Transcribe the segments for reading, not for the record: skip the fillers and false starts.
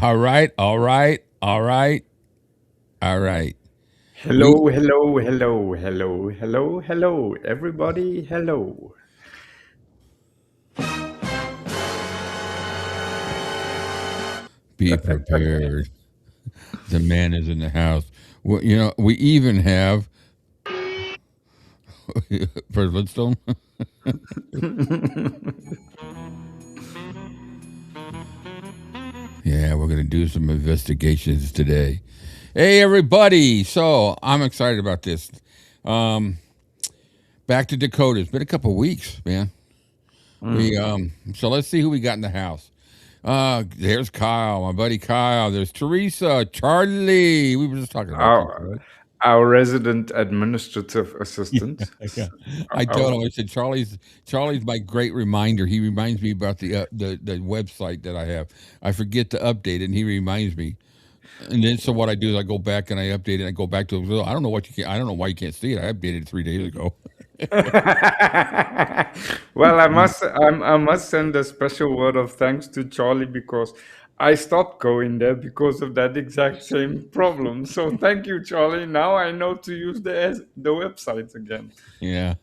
All right, all right, all right, all right. We Hello, hello, hello, hello, hello, hello, everybody, hello. be prepared. The man is in the house. Well, we even have for Flintstone. Yeah, we're gonna do some investigations today. Hey, everybody! So I'm excited about this. Um, Back to Decoded. It's been a couple weeks, man. We Mm. so let's see who we got in the house. There's Kyle, my buddy Kyle. There's Teresa, Charlie. We were just talking about you, Our, Charlie. our resident administrative Yeah, assistant. yeah. I told Our, him. I said Charlie's my great reminder. He reminds me about the website that I have. I forget to update it, and he reminds me. And then so what I do is I go back and I update it. And I go back to it. "Well, I don't know what you can't. I don't know why you can't see it. I updated it 3 days ago." well, I must send a special word of thanks to Charlie because I stopped going there because of that exact same problem. So thank you, Charlie. Now I know to use the website again. Yeah,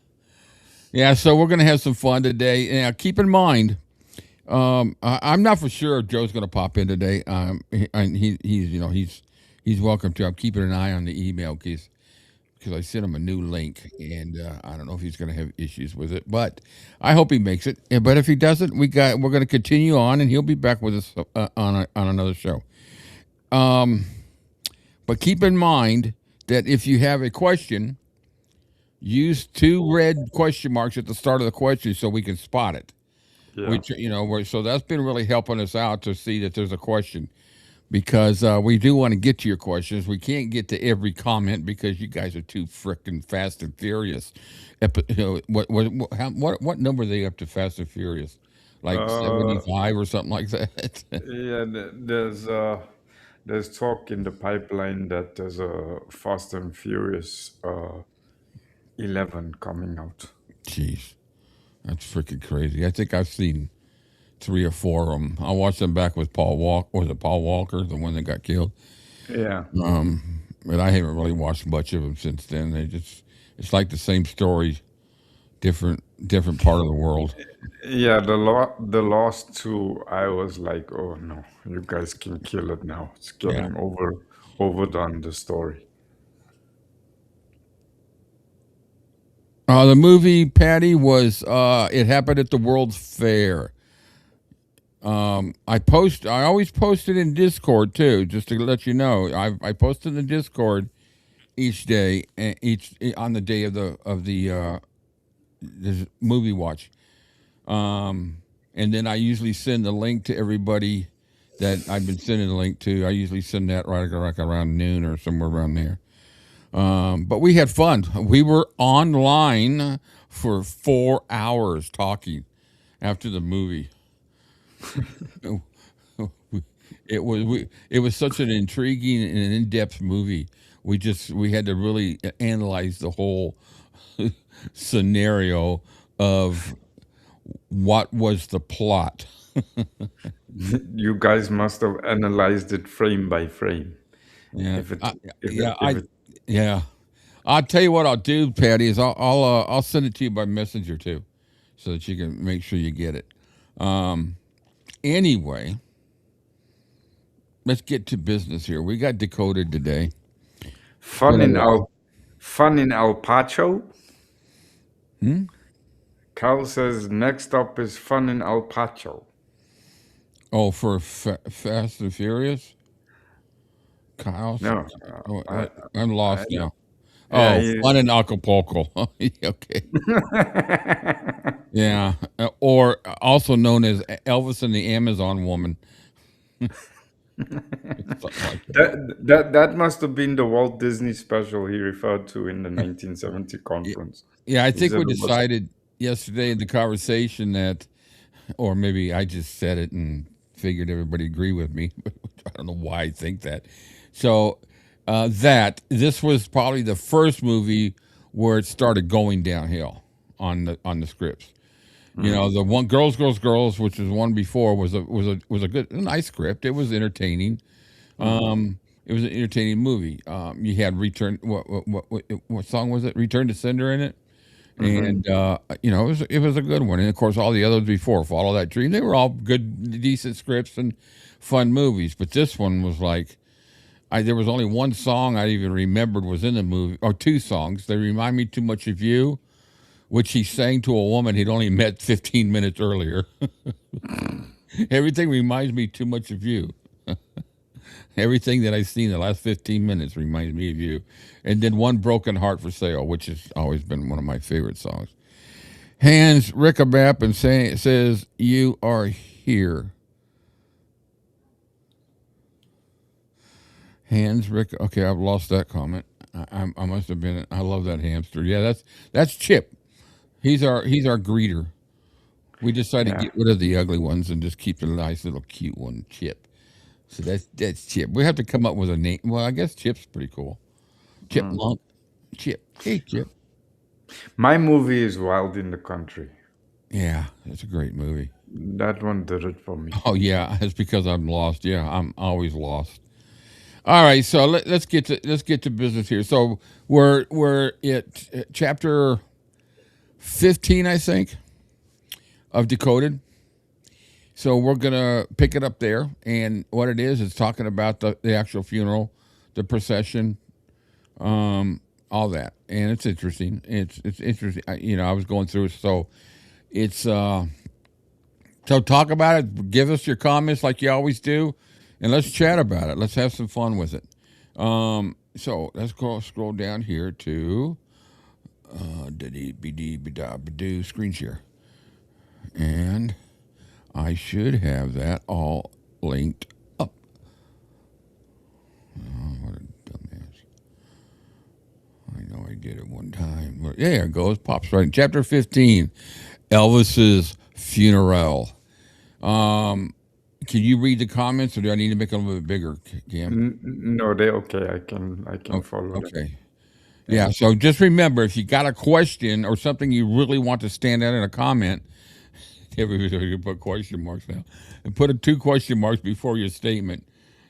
yeah. So we're gonna have some fun today. Now, keep in mind, I'm not for sure if Joe's gonna pop in today. He's welcome to. I'm keeping an eye on the email because I sent him a new link, and I don't know if he's going to have issues with it, but I hope he makes it. But if he doesn't, we're going to continue on, and he'll be back with us on another show. Um, but keep in mind that if you have a question, use two red question marks at the start of the question so we can spot it. Yeah. Which so that's been really helping us out to see that there's a question because we do want to get to your questions. We can't get to every comment because you guys are too freaking fast and furious. What number are they up to? Fast and Furious, like Uh, 75 or something like that. Yeah, there's talk in the pipeline that there's a Fast and Furious 11 coming out. Jeez, that's freaking crazy. I think I've seen three or four of them. I watched them back with Paul Walker. Was it Paul Walker, the one that got killed? Yeah, But I haven't really watched much of them since then. It's like the same story, different part of the world. yeah. The last two, I was like, oh no, you guys can kill it now. It's Yeah. getting overdone the story. The movie Patty was it happened at the World's Fair. I always post it in Discord too, just to let you know. I post it in the Discord each day, each on the day of the this movie watch. And then I usually send the link to everybody that I've been sending the link to. I usually send that right like around noon or somewhere around there. But we had fun. We were online for 4 hours talking after the movie. It was such an intriguing and an in-depth movie. We had to really analyze the whole scenario of what was the plot. You guys must have analyzed it frame by frame. Yeah, If it, I, if it, yeah, if I it, yeah. I'll tell you what I'll do, Patty, is I'll send it to you by messenger too, so that you can make sure you get it. Um, anyway, let's get to business here. We got Decoded today. It's fun been a in while. El Pacho. Hmm? Carl says next up is fun in El Pacho. Oh, for Fast and Furious, Kyle. No, Oh, I, I'm I, lost now. yeah, Oh, Fun in Acapulco. Okay. Yeah, or also known as Elvis and the Amazon Woman, something like that. that must have been the Walt Disney special he referred to in the 1970 Yeah, conference. yeah, I He think said we it was decided yesterday in the conversation that, or maybe I just said it and figured everybody agree with me. I don't know why I think that. So that this was probably the first movie where it started going downhill on the scripts. You know, the one Girls, which was one before, was a good, a nice script. It was entertaining. It was an entertaining movie. You had Return. What song was it? Return to Sender in it, and you know, it was a good one. And of course, all the others before, Follow That Dream, they were all good, decent scripts and fun movies. But this one was like, there was only one song I even remembered was in the movie, or two songs. They remind me too much of you, which he sang to a woman he'd only met 15 minutes earlier. Everything reminds me too much of you. Everything that I've seen the last 15 minutes reminds me of you. And then One Broken Heart for Sale, which has always been one of my favorite songs. Hans Rickabap and says, you are here. Hans Rick. Okay, I've lost that comment. I must have been. I love that hamster. Yeah, that's Chip. He's our greeter. We decided to get rid of the ugly ones and just keep the nice little cute one, Chip. So that's Chip. We have to come up with a name. Well, I guess Chip's pretty cool. Chipmunk. Chip. Hey, Chip. My movie is Wild in the Country. Yeah, it's a great movie. That one did it for me. Oh yeah, it's because I'm lost. Yeah, I'm always lost. All right, so let's get to business here. So we're at chapter 15, I think, of Decoded. So we're gonna pick it up there, and what it is talking about the actual funeral, the procession, all that, and it's interesting. It's interesting. I was going through it, so it's so talk about it. Give us your comments like you always do, and let's chat about it. Let's have some fun with it. So let's go scroll down here to screen share, and I should have that all linked up. Oh, what a dumbass. I know I did it one time. But there it goes. Pops right in. Chapter 15, Elvis's funeral. Can you read the comments, or do I need to make them a little bit bigger, Cam? No, they're okay. I can follow them. Okay. Yeah, so just remember, if you got a question or something you really want to stand out in a comment, everybody can put question marks now, and put 2 question marks before your statement,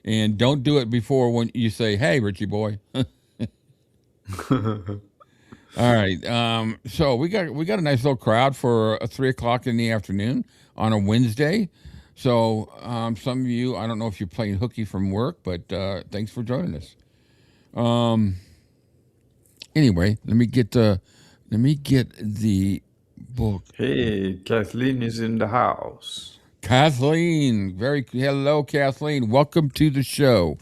and don't do it before when you say, "Hey, Richie boy." All right. So we got a nice little crowd for a 3:00 in the afternoon on a Wednesday. So some of you, I don't know if you're playing hooky from work, but thanks for joining us. Anyway, let me get the book. Hey, Kathleen is in the house. Kathleen, hello, Kathleen. Welcome to the show.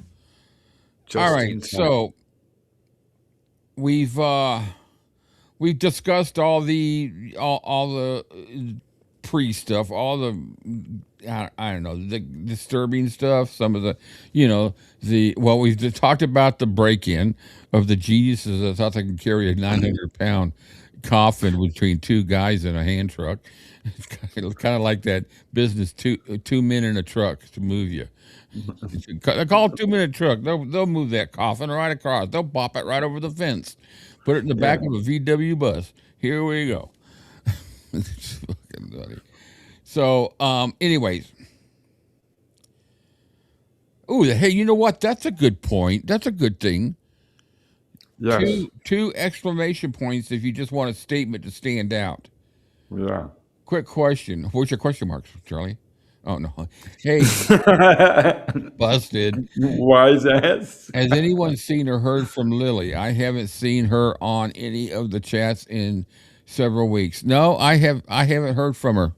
All right, so we've discussed all the pre-stuff, all the I don't know, the disturbing stuff. Some of the we've talked about the break-in of the geniuses that thought they could carry a 900-pound coffin between 2 guys in a hand truck. It's kind of like that business, two men in a truck to move you. They call it 2-minute truck. They'll move that coffin right across. They'll pop it right over the fence, put it in the back of a VW bus. Here we go. It's fucking funny. So, anyways. Ooh, hey, you know what? That's a good point. That's a good thing. Yes. Two exclamation points if you just want a statement to stand out. Yeah. Quick question. What's your question marks, Charlie? Oh, no. Hey, busted. Wise ass. Has anyone seen or heard from Lily? I haven't seen her on any of the chats in several weeks. No, I haven't heard from her.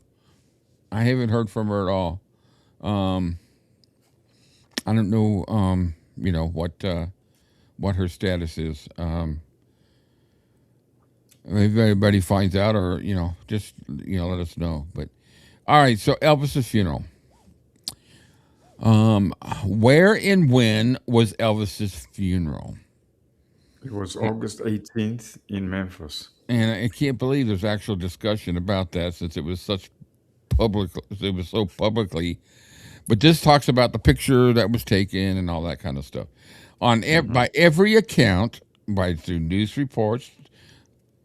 I haven't heard from her at all. I don't know, what her status is. If anybody finds out, or just let us know. But all right, so Elvis's funeral. Where and when was Elvis's funeral? It was August 18th in Memphis. And I can't believe there's actual discussion about that, since it was so publicly. But this talks about the picture that was taken and all that kind of stuff. By every account, through news reports,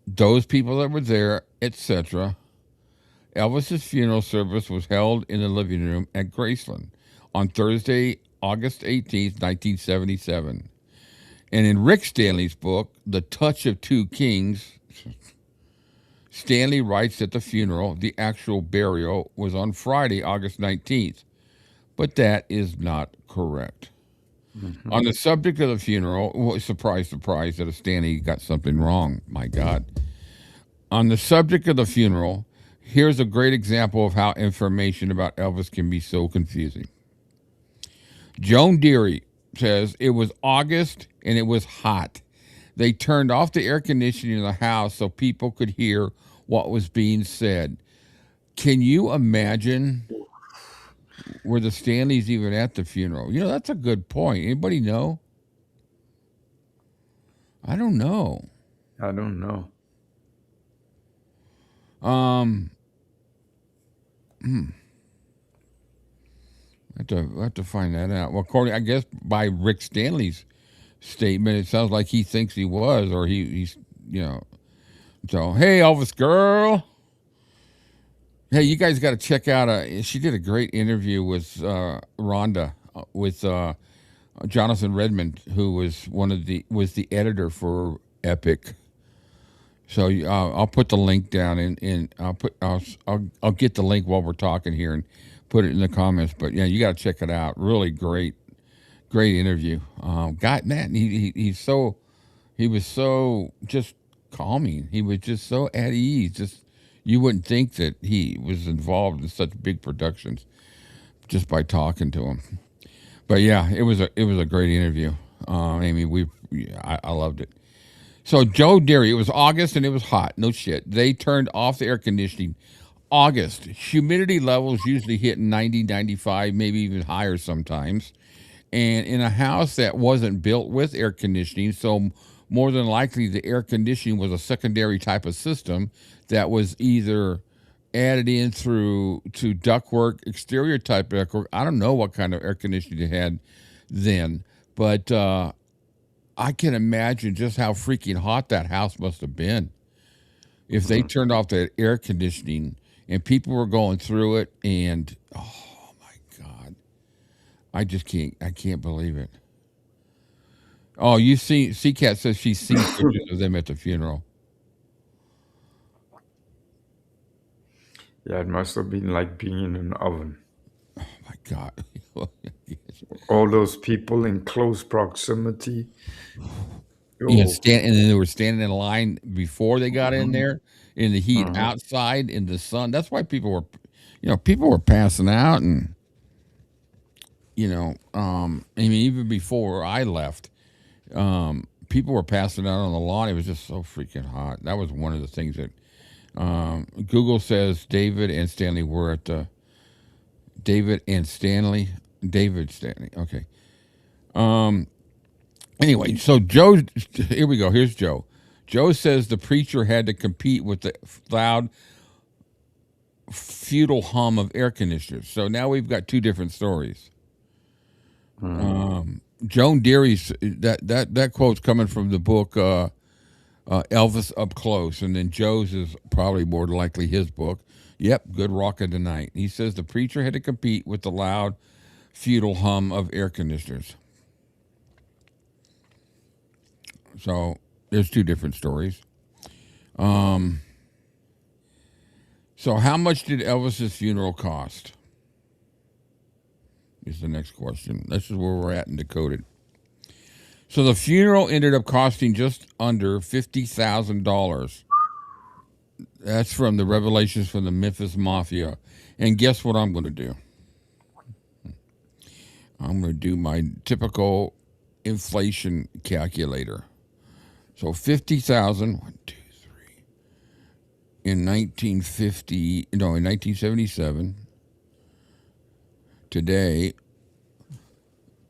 those people that were there, etc., Elvis's funeral service was held in the living room at Graceland on Thursday, August 18th, 1977. And in Rick Stanley's book, The Touch of Two Kings, Stanley writes that the funeral, the actual burial, was on Friday, August 19th. But that is not correct. On the subject of the funeral, well, surprise, surprise that a Stanley got something wrong. My God. On the subject of the funeral, here's a great example of how information about Elvis can be so confusing. Joan Deary says it was August and it was hot. They turned off the air conditioning in the house so people could hear what was being said. Can you imagine were the Stanleys even at the funeral? That's a good point. Anybody know? I don't know. I don't know. I have to find that out. Well, according, I guess, by Rick Stanley's statement, it sounds like he thinks he was, or he's, So, hey, Elvis girl. Hey, you guys got to check out. She did a great interview with Rhonda, with Jonathan Redmond, who was was the editor for Epic. So I'll put the link down I'll get the link while we're talking here and put it in the comments. But yeah, you got to check it out. Really great interview. Man, he was so just calming. He was just so at ease. Just you wouldn't think that he was involved in such big productions just by talking to him. But yeah, it was a great interview. Amy, I loved it. So Joe Deary, it was August and it was hot. No shit. They turned off the air conditioning. August, humidity levels usually hit 90, 95, maybe even higher sometimes. And in a house that wasn't built with air conditioning, so more than likely the air conditioning was a secondary type of system that was either added in to ductwork, exterior type ductwork. I don't know what kind of air conditioning they had then, but I can imagine just how freaking hot that house must have been if they turned off the air conditioning and people were going through it. And oh my God, I can't believe it. Oh, you see, CCAT says she's seen pictures of them at the funeral. Yeah, it must have been like being in an oven. Oh my God. All those people in close proximity. Yeah, Oh, and then they were standing in line before they got in there in the heat outside in the sun. That's why people were passing out, and even before I left, people were passing out on the lawn. It was just so freaking hot. That was one of the things that Google says David and Stanley were at the David Stanley. Okay. Anyway, so here we go. Here's Joe. Joe says the preacher had to compete with the loud, feudal hum of air conditioners. So now we've got two different stories. Joan Deary's that quote's coming from the book Elvis Up Close, and then Joe's is probably more than likely his book. Yep, Good Rockin' Tonight. He says the preacher had to compete with the loud, feudal hum of air conditioners. So there's two different stories. So how much did Elvis's funeral cost? Is the next question. This is where we're at in Decoded. So the funeral ended up costing just under $50,000. That's from the revelations from the Memphis Mafia. And guess what I'm going to do? I'm going to do my typical inflation calculator. So 50,000, 1, 2, 3, in 1977, today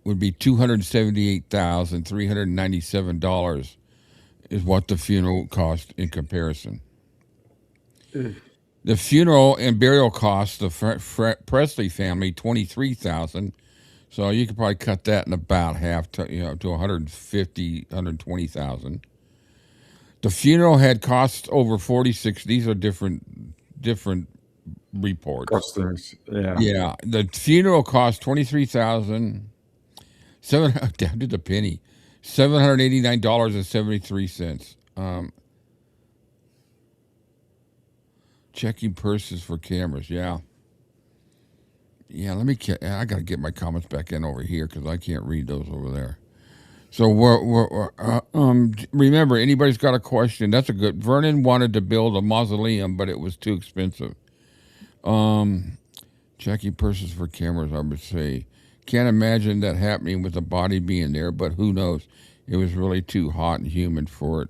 would be $278,397 is what the funeral cost in comparison. The funeral and burial cost the Presley family $23,000. So you could probably cut that in about half to 150, 120,000. The funeral had costs over 46. These are different reports. Costings. Yeah. Yeah, the funeral cost 23,700 down to the penny, $789.73. Checking purses for cameras. Yeah, yeah. I gotta get my comments back in over here because I can't read those over there. So remember, anybody's got a question? That's a good. Vernon wanted to build a mausoleum, but it was too expensive. Um, Checking purses for cameras, I would say. Can't imagine that happening with the body being there, but who knows? It was really too hot and humid for it,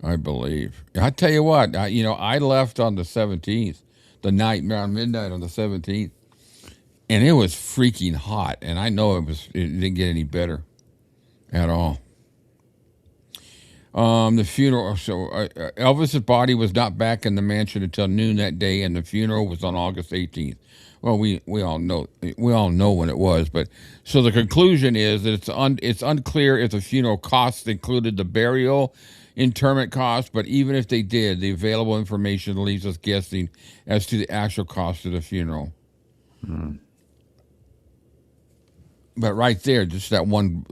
I believe. I tell you what, I left on the 17th, the night around midnight on the 17th, and it was freaking hot, and I know it didn't get any better at all. The funeral. So Elvis's body was not back in the mansion until noon that day, and the funeral was on August 18th. Well, we all know when it was, but so the conclusion is that it's unclear if the funeral costs included the burial, interment costs, but even if they did, the available information leaves us guessing as to the actual cost of the funeral. Mm. But right there, just that one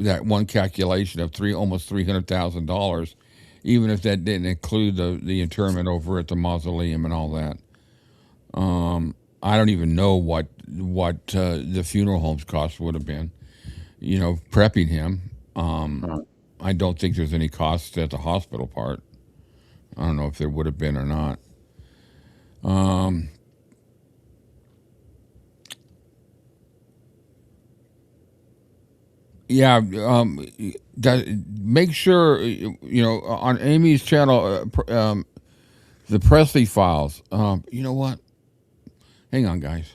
calculation of almost $300,000, even if that didn't include the interment over at the mausoleum and all that. I don't even know what the funeral home's cost would have been. Prepping him. Uh, I don't think there's any cost at the hospital part. I don't know if there would have been or not. Um, yeah. Make sure on Amy's channel, the Presley Files. You know what? Hang on, guys.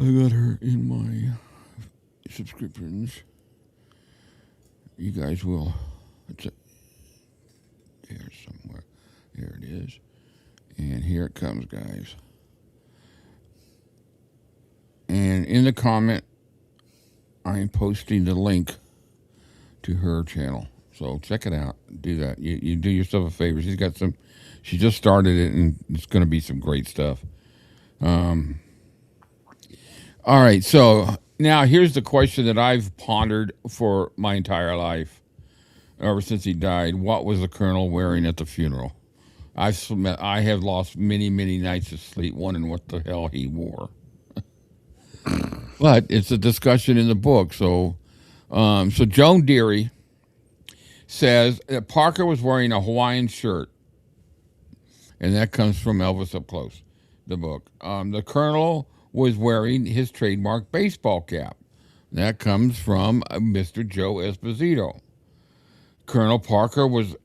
I got her in my subscriptions. You guys will. It's here somewhere. Here it is. And here it comes, guys. And in the comment, I am posting the link to her channel. So check it out. Do that. You do yourself a favor. She just started it, and it's going to be some great stuff. All right. So now here's the question that I've pondered for my entire life, ever since he died. What was the colonel wearing at the funeral? I have lost many, many nights of sleep wondering what the hell he wore. But it's a discussion in the book. So Joan Deary says that Parker was wearing a Hawaiian shirt, and that comes from Elvis Up Close, the book. The colonel was wearing his trademark baseball cap. That comes from Mr. Joe Esposito. Colonel Parker was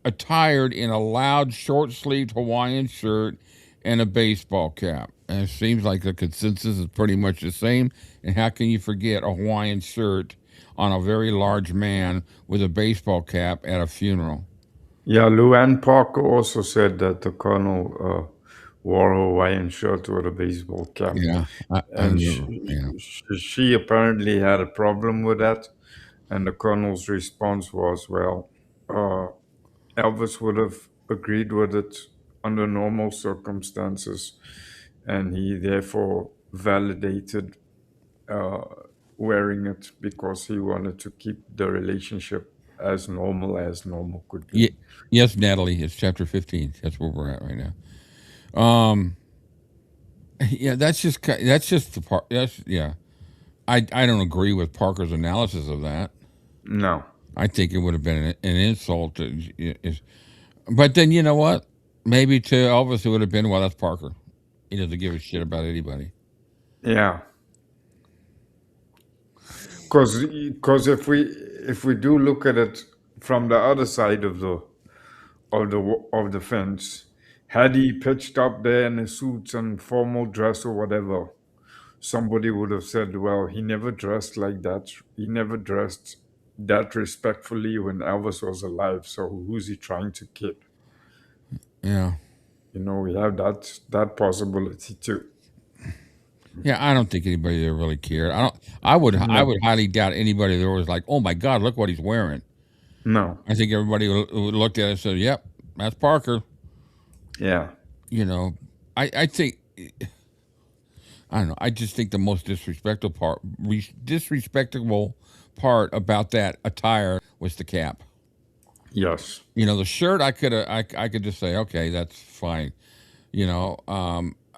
attired in a loud, short-sleeved Hawaiian shirt and a baseball cap. And it seems like the consensus is pretty much the same. And how can you forget a Hawaiian shirt on a very large man with a baseball cap at a funeral? yeah, Luann Parker also said that the colonel wore a Hawaiian shirt with a baseball cap. Yeah, I And remember. Yeah, she apparently had a problem with that. And the colonel's response was, well, uh, Elvis would have agreed with it under normal circumstances. And he therefore validated uh, wearing it because he wanted to keep the relationship as normal could be. yes, Natalie. It's chapter 15. That's where we're at right now. Yeah, that's just the part. Yeah. I don't agree with Parker's analysis of that. No. I think it would have been an insult. But then you know what? Maybe to Elvis it would have been, well, that's Parker. He doesn't give a shit about anybody. Yeah. Because if we do look at it from the other side of the fence, had he pitched up there in his suits and formal dress or whatever, somebody would have said, well, he never dressed like that. He never dressed that respectfully when Elvis was alive. So who's he trying to kid? Yeah. We have that possibility too. Yeah, I don't think anybody there really cared. I don't. I would No, highly doubt anybody there was like, "Oh my God, look what he's wearing." no. I think everybody who looked at it and said, "Yep, that's Parker." Yeah. You know, I think I don't know. I just think the most disrespectable part about that attire was the cap. Yes. You know, the shirt I could just say, okay, that's fine. You know,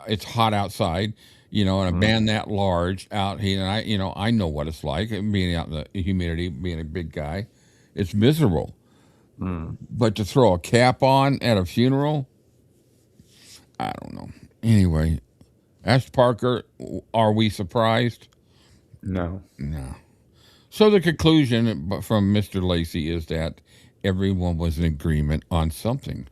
it's hot outside. You know, and a Mm. band that large out here, and I know what it's like being out in the humidity, being a big guy. It's miserable. Mm. But to throw a cap on at a funeral, I don't know. Anyway, asked Parker, are we surprised? No. No. So the conclusion from Mr. Lacey is that everyone was in agreement on something.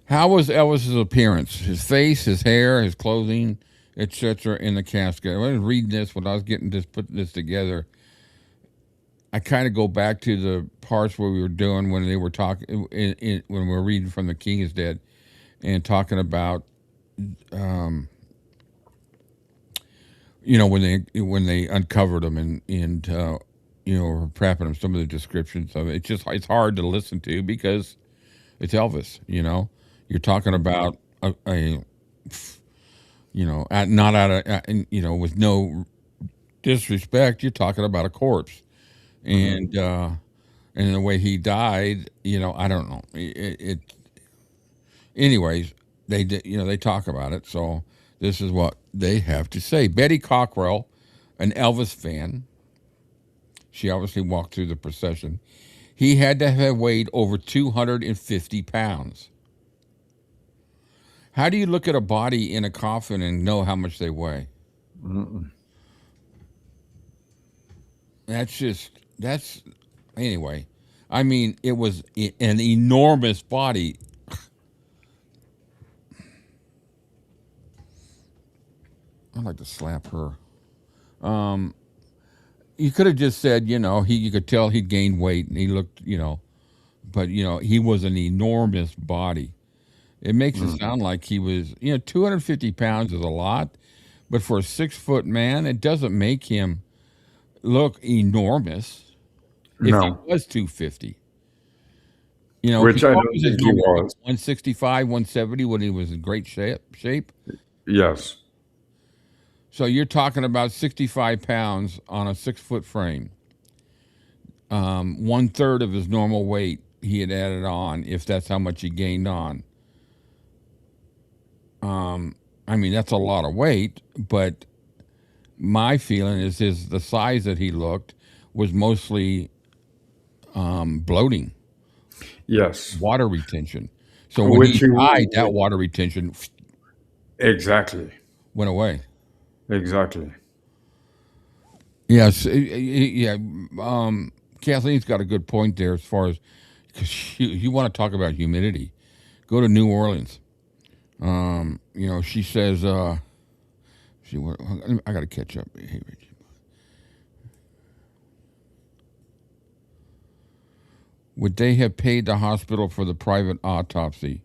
How was Elvis's appearance? His face, his hair, his clothing, etc. in the casket. I was reading this when I was putting this together. I kind of go back to the parts where we were doing when they were talking when we were reading from The King Is Dead and talking about when they uncovered him and were prepping him. Some of the descriptions of it. It's hard to listen to because it's Elvis. You're talking about a not out of with no disrespect. You're talking about a corpse, Hmm. and the way he died. I don't know. Anyways, they did. They talk about it. So this is what they have to say. Betty Cockrell, an Elvis fan. She obviously walked through the procession. He had to have weighed over 250 pounds. How do you look at a body in a coffin and know how much they weigh? Mm. That's anyway. I mean, it was an enormous body. I'd like to slap her. You could have just said, you could tell he gained weight and he looked, but he was an enormous body. It makes it Mm. sound like he was, 250 pounds is a lot, but for a 6 foot man, it doesn't make him look enormous. If he No. was 250, Which because I what don't was his think he normal weight? was. 165, 170 when he was in great shape. Yes. So you're talking about 65 pounds on a 6 foot frame. 1/3 of his normal weight he had added on, if that's how much he gained on. I mean, that's a lot of weight, but my feeling is the size that he looked was mostly bloating, Yes. water retention. So when Which he died, you. that water retention Exactly. went away. Exactly. Yes, yeah. Kathleen's got a good point there as far as because you want to talk about humidity. Go to New Orleans. She says I got to catch up. Hey, Richie. Would they have paid the hospital for the private autopsy?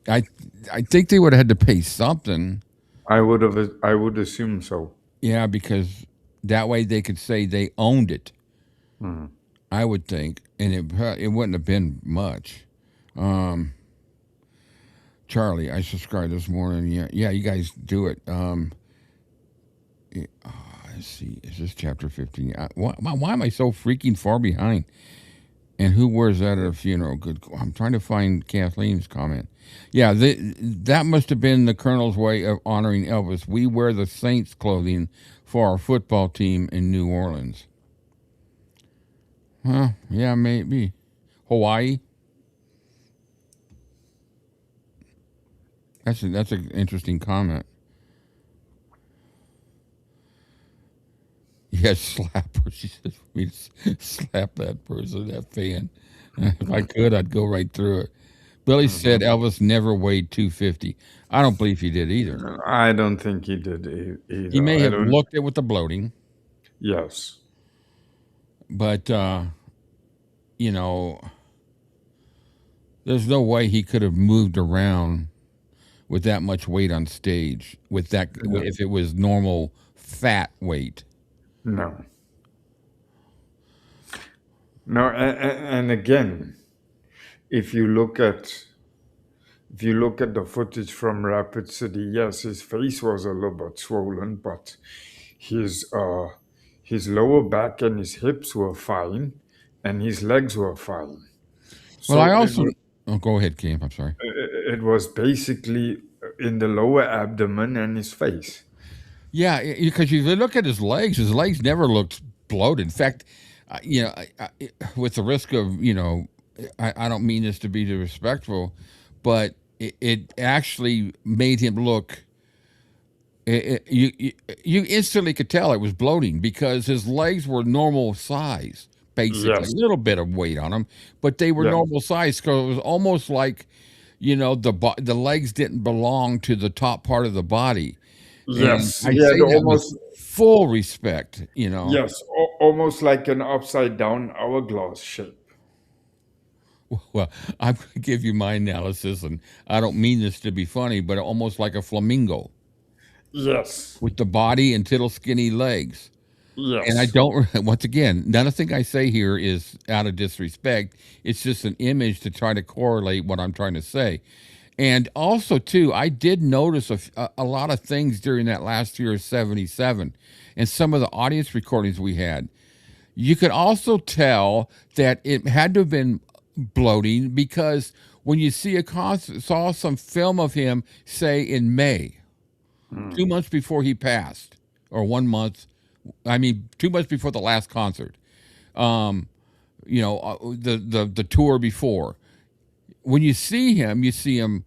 I I think they would have had to pay something. I would assume so. Yeah, because that way they could say they owned it. Mm. I would think, and it wouldn't have been much. Charlie, I subscribed this morning. Yeah, you guys do it. Let's see, is this chapter 15? Why am I so freaking far behind? And who wears that at a funeral? Good. I'm trying to find Kathleen's comment. Yeah, that must have been the Colonel's way of honoring Elvis. We wear the Saints clothing for our football team in New Orleans. Huh? Yeah, maybe. Hawaii. That's an interesting comment. Yes, slap her. She says for me to slap that person, that fan. If I could, I'd go right through it. Billy said Hmm. Elvis never weighed 250. I don't believe he did either. I don't think he did He either. may I have don't. looked it with the bloating, Yes. but you know, there's no way he could have moved around with that much weight on stage. With that, No. if it was normal fat weight. No. No. And again, if you look at if you look at the footage from Rapid City, yes, his face was a little bit swollen, but his uh his lower back and his hips were fine, and his legs were fine. Well, I So also. Oh, go ahead, Cam. I'm sorry. it was basically in the lower abdomen and his face. Yeah, because you look at his legs never looked bloated. In fact, with the risk of I don't mean this to be disrespectful, but it actually made him look. You instantly could tell it was bloating because his legs were normal size, basically Yes, a little bit of weight on them, but they were yes, normal size. So it was almost like the legs didn't belong to the top part of the body. And yes. I He had say that with almost full respect. yes, almost like an upside down hourglass shape. Well, I'm going to give you my analysis, and I don't mean this to be funny, but almost like a flamingo Yes, with the body and tittle skinny legs. And I yes. don't, once again, nothing I say here is out of disrespect. It's just an image to try to correlate what I'm trying to say. And also, too, I did notice a lot of things during that last year of 77 and some of the audience recordings we had. You could also tell that it had to have been bloating because when you see a concert, saw some film of him, say in May, Mm. 2 months before he passed, or 1 month, I mean, 2 months before the last concert, um, the tour before. When you see him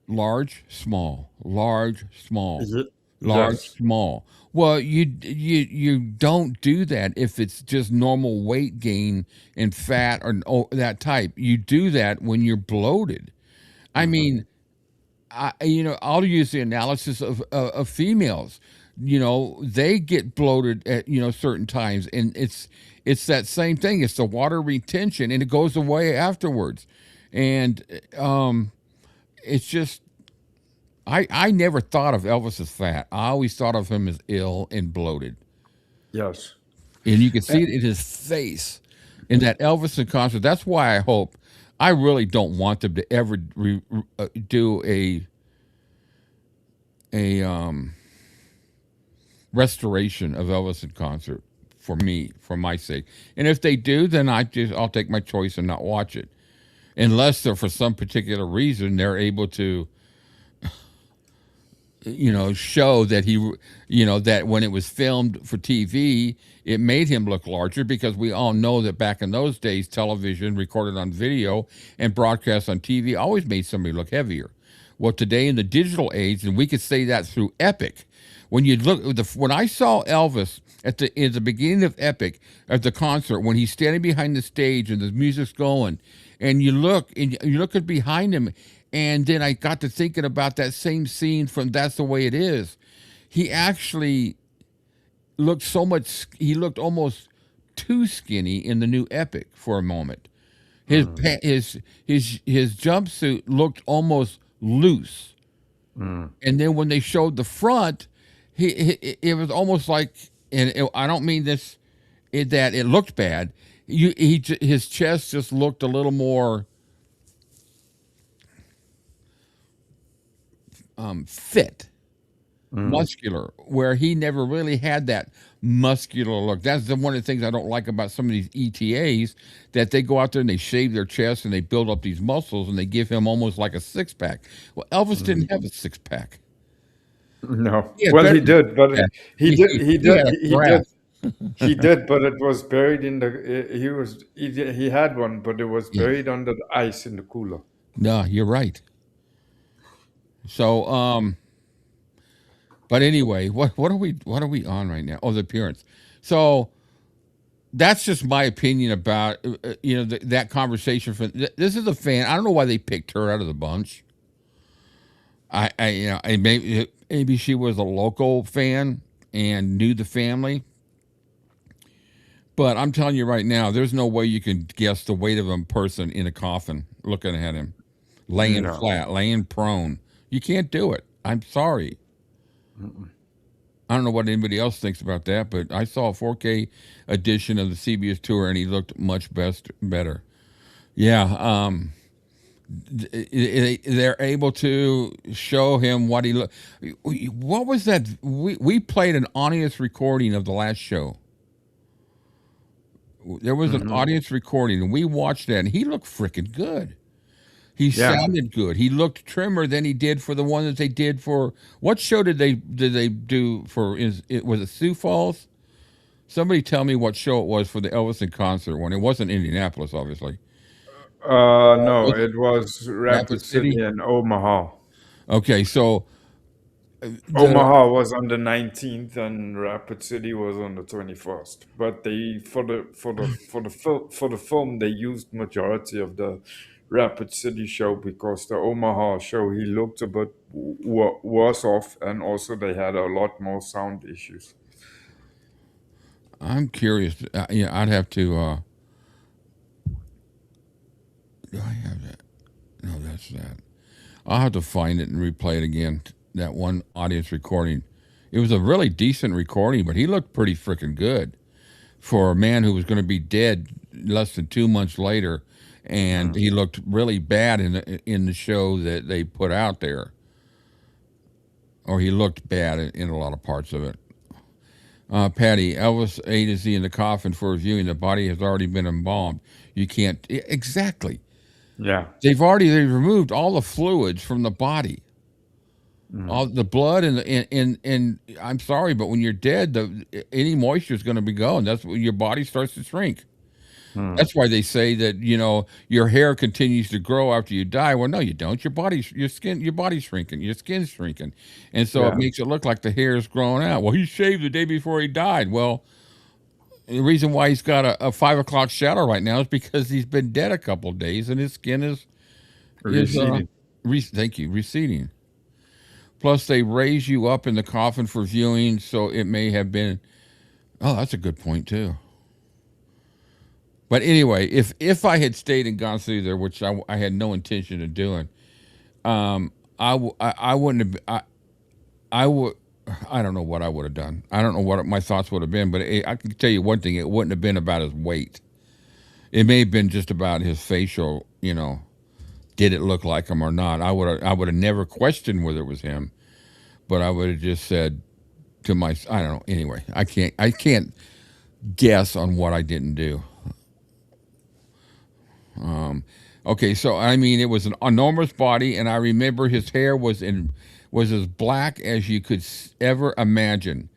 large, small, large, small, large, Yes, small. Well, you don't do that if it's just normal weight gain and fat or that type. You do that when you're bloated. I hmm, mean, I'll use the analysis of females. They get bloated at certain times, and it's that same thing. It's the water retention, and it goes away afterwards, and it's just I never thought of Elvis as fat. I always thought of him as ill and bloated. yes. And you can see it in his face in that Elvis concert. That's why I hope. I really don't want them to ever do a restoration of Elvis in concert for me, for my sake. And if they do, then I'll take my choice and not watch it, unless they're for some particular reason they're able to show that that when it was filmed for TV, it made him look larger because we all know that back in those days, television recorded on video and broadcast on TV always made somebody look heavier. Well, today in the digital age, and we could say that through Epic, when you look when I saw Elvis at the beginning of Epic at the concert when he's standing behind the stage and the music's going, and you look at behind him, and then I got to thinking about that same scene from That's the Way It Is. He actually looked he looked almost too skinny in the new Epic for a moment. His Mm, his jumpsuit looked almost loose, mm. and then when they showed the front, it was almost like, I don't mean that it looked bad. His chest just looked a little more fit, Mm. muscular, where he never really had that muscular look. That's one of the things I don't like about some of these ETAs, that they go out there and they shave their chest and they build up these muscles and they give him almost like a six pack. Well, Elvis Mm. didn't have a six pack. No. He had Well, better he than did, but a six pack. he did, he He did, had a he graph. did, he did, but it was buried in he had one, but it was Yeah. buried under the ice in the cooler. No, you're right. So, but anyway, what are we on right now? Oh, the appearance. So that's just my opinion about that conversation. This is a fan. I don't know why they picked her out of the bunch. Maybe she was a local fan and knew the family. But I'm telling you right now, there's no way you can guess the weight of a person in a coffin looking at him, laying No. flat, laying prone. You can't do it. I'm sorry. Mm-mm. I don't know what anybody else thinks about that, but I saw a 4K edition of the CBS tour, and he looked much better. Yeah. They're able to show him what he looked. What was that? We played an audience recording of the last show. There was an Hmm. audience recording, and we watched that, and he looked freaking good. He Yeah. sounded good. He looked trimmer than he did for the one that they did for what show did they do for? Is it was it Sioux Falls? Somebody tell me what show it was for the Elvis in concert one. It wasn't Indianapolis, obviously. No, Was it it was Rapid Rapid City City? and Omaha. Okay, so the Omaha was on the 19th and Rapid City was on the 21st. But they for the film they used majority of the Rapid City show because the Omaha show he looked a bit worse off and also they had a lot more sound issues. I'm curious. Yeah, I'd have to. Do I have that? No, that's that. I'll have to find it and replay it again. That one audience recording. It was a really decent recording, but he looked pretty freaking good for a man who was going to be dead less than 2 months later, and Mm. he looked really bad in the show that they put out there, or he looked bad in a lot of parts of it. Patty, Elvis-A-Z in the coffin for reviewing. The body has already been embalmed. You can't exactly. Yeah. They've removed all the fluids from the body, Mm. all the blood and I'm sorry, but when you're dead, any moisture is going to be gone. That's when your body starts to shrink. Mm. That's why they say that your hair continues to grow after you die. Well, no, you don't. Your body's shrinking, your skin's shrinking, and so it Yeah. makes it look like the hair is growing out. Well, he shaved the day before he died. Well, the reason why he's got a 5 o'clock shadow right now is because he's been dead a couple of days and his skin is Receding. thank you, receding. Plus, they raise you up in the coffin for viewing, so it may have been. Oh, that's a good point too. But anyway, if I had stayed and gone through there, which I had no intention of doing, I wouldn't have. I would. I don't know what I would have done. I don't know what my thoughts would have been, but I can tell you one thing: it wouldn't have been about his weight. It may have been just about his facial. Did it look like him or not? I would have never questioned whether it was him, but I would have just said to my. I don't know. Anyway, I can't guess on what I didn't do. Okay, so I mean, it was an enormous body, and I remember his hair was as black as you could ever imagine.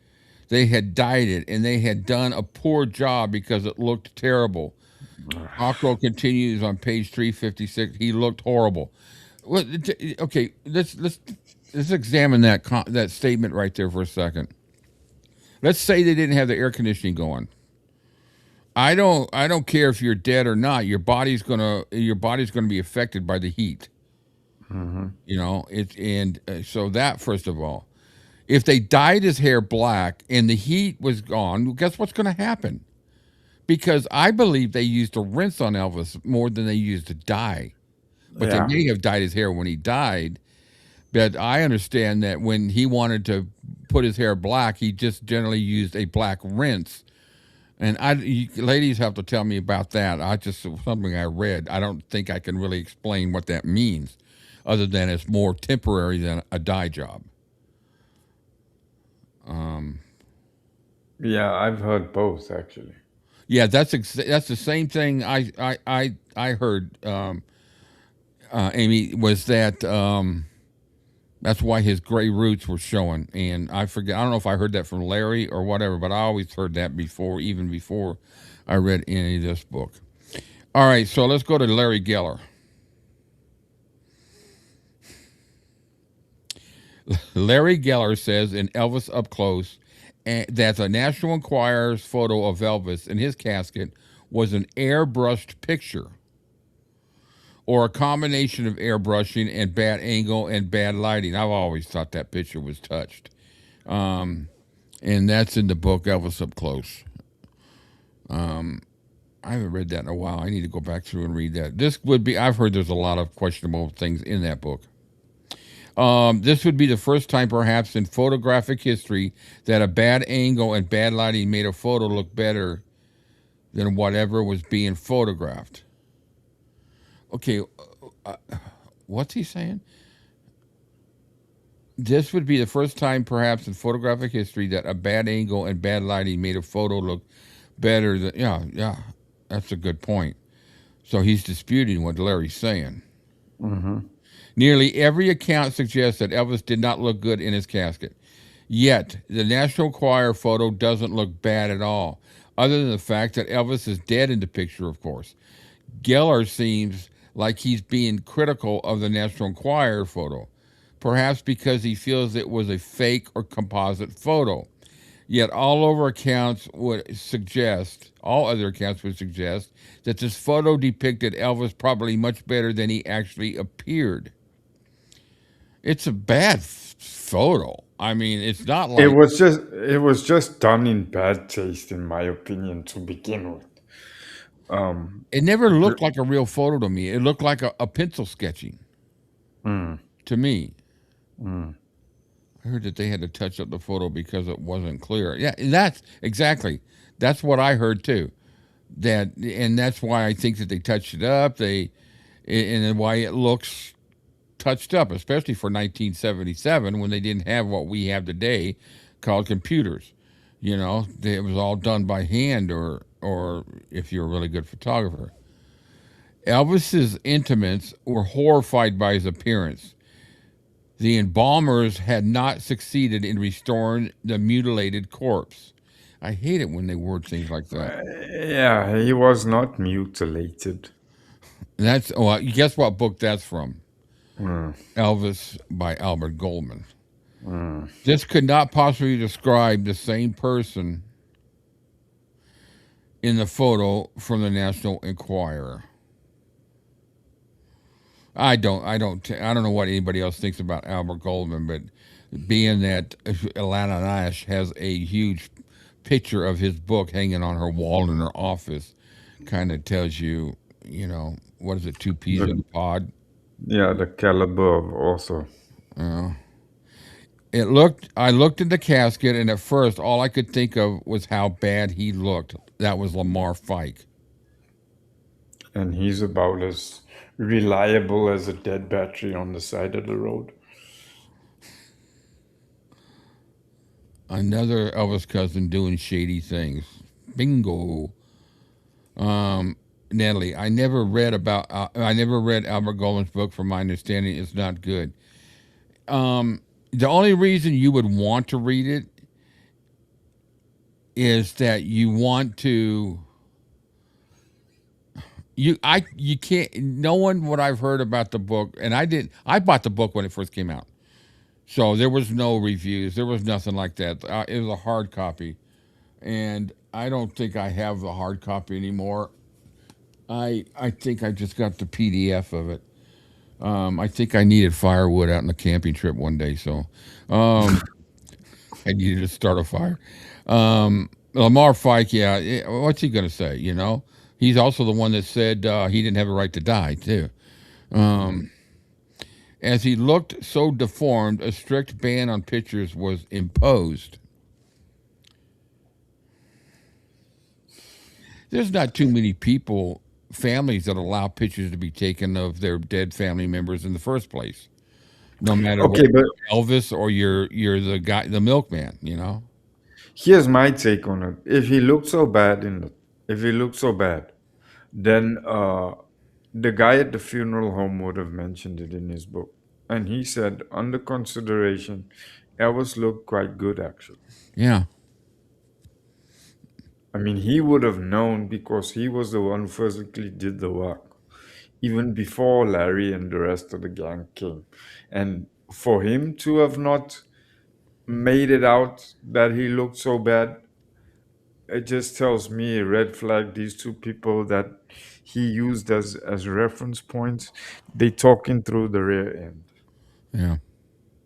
They had dyed it, and they had done a poor job because it looked terrible. Ockrell continues on page 356. He looked horrible. Well, okay, let's examine that statement right there for a second. Let's say they didn't have the air conditioning going. I don't care if you're dead or not. Your body's gonna be affected by the heat. Hmm. So that first of all, if they dyed his hair black and the heat was gone, guess what's going to happen? Because I believe they used a rinse on Elvis more than they used a dye. But they Yeah. may have dyed his hair when he died. But I understand that when he wanted to put his hair black, he just generally used a black rinse. And ladies have to tell me about that. Something I read. I don't think I can really explain what that means, other than it's more temporary than a dye job. Yeah, I've heard both actually. Yeah, that's the same thing I heard. Amy, was that that's why his gray roots were showing, and I forget. I don't know if I heard that from Larry or whatever, but I always heard that before, even before I read any of this book. All right, so let's go to Larry Geller. Larry Geller says in Elvis Up Close that the National Enquirer's photo of Elvis in his casket was an airbrushed picture or a combination of airbrushing and bad angle and bad lighting. I've always thought that picture was touched. And that's in the book Elvis Up Close. I haven't read that in a while. I need to go back through and read that. I've heard there's a lot of questionable things in that book. This would be the first time, perhaps, in photographic history that a bad angle and bad lighting made a photo look better than whatever was being photographed. Okay, what's he saying? This would be the first time, perhaps, in photographic history that a bad angle and bad lighting made a photo look better than. Yeah, yeah, that's a good point. So he's disputing what Larry's saying. Hmm. Nearly every account suggests that Elvis did not look good in his casket. Yet, the National Enquirer photo doesn't look bad at all, other than the fact that Elvis is dead in the picture, of course. Geller seems like he's being critical of the National Enquirer photo, perhaps because he feels it was a fake or composite photo. Yet all other accounts would suggest that this photo depicted Elvis probably much better than he actually appeared. It's a bad photo. I mean, it's not like It was just done in bad taste, in my opinion, to begin with. Um, it never the, looked like a real photo to me. It looked like a pencil sketching mm, to me. mm. I heard that they had to touch up the photo because it wasn't clear. Yeah, that's exactly. That's what I heard too. And that's why I think that they touched it up. And why it looks touched up, especially for 1977 when they didn't have what we have today called computers. It was all done by hand or if you're a really good photographer. Elvis's intimates were horrified by his appearance. The embalmers had not succeeded in restoring the mutilated corpse. I hate it when they word things like that. Yeah, he was not mutilated. That's well, guess what book that's from? Mm, Elvis by Albert Goldman. mm. This could not possibly describe the same person in the photo from the National Enquirer. I don't know what anybody else thinks about Albert Goldman, but being that Alana Nash has a huge picture of his book hanging on her wall in her office, kind of tells you, what is it, two peas in The a pod? Yeah, the caliber of author. Uh, I looked at the casket, and at first, all I could think of was how bad he looked. That was Lamar Fike. And he's about as reliable as a dead battery on the side of the road. Another Elvis cousin doing shady things. Bingo. Natalie, I never read Albert Goldman's book. From my understanding, it's not good. The only reason you would want to read it is that you want to you can't knowing what I've heard about the book, and I bought the book when it first came out, so there was no reviews, there was nothing like that. It was a hard copy, and I don't think I have the hard copy anymore. I think I just got the PDF of it. I think I needed firewood out on the camping trip one day, so um, I needed to start a fire. Lamar Fike, yeah, what's he gonna say? He's also the one that said he didn't have a right to die too. Mm. As he looked so deformed, a strict ban on pictures was imposed. There's not too many families that allow pictures to be taken of their dead family members in the first place. No matter Okay, whether but you're Elvis or you're the guy, the milkman. here's my take on it. If he looked so bad, then the guy at the funeral home would have mentioned it in his book, and he said, under consideration, Elvis looked quite good actually. Yeah, I mean, he would have known because he was the one who physically did the work, even before Larry and the rest of the gang came. And for him to have not made it out that he looked so bad, it just tells me a red flag. These two people that he used as reference points, they talking through the rear end. yeah.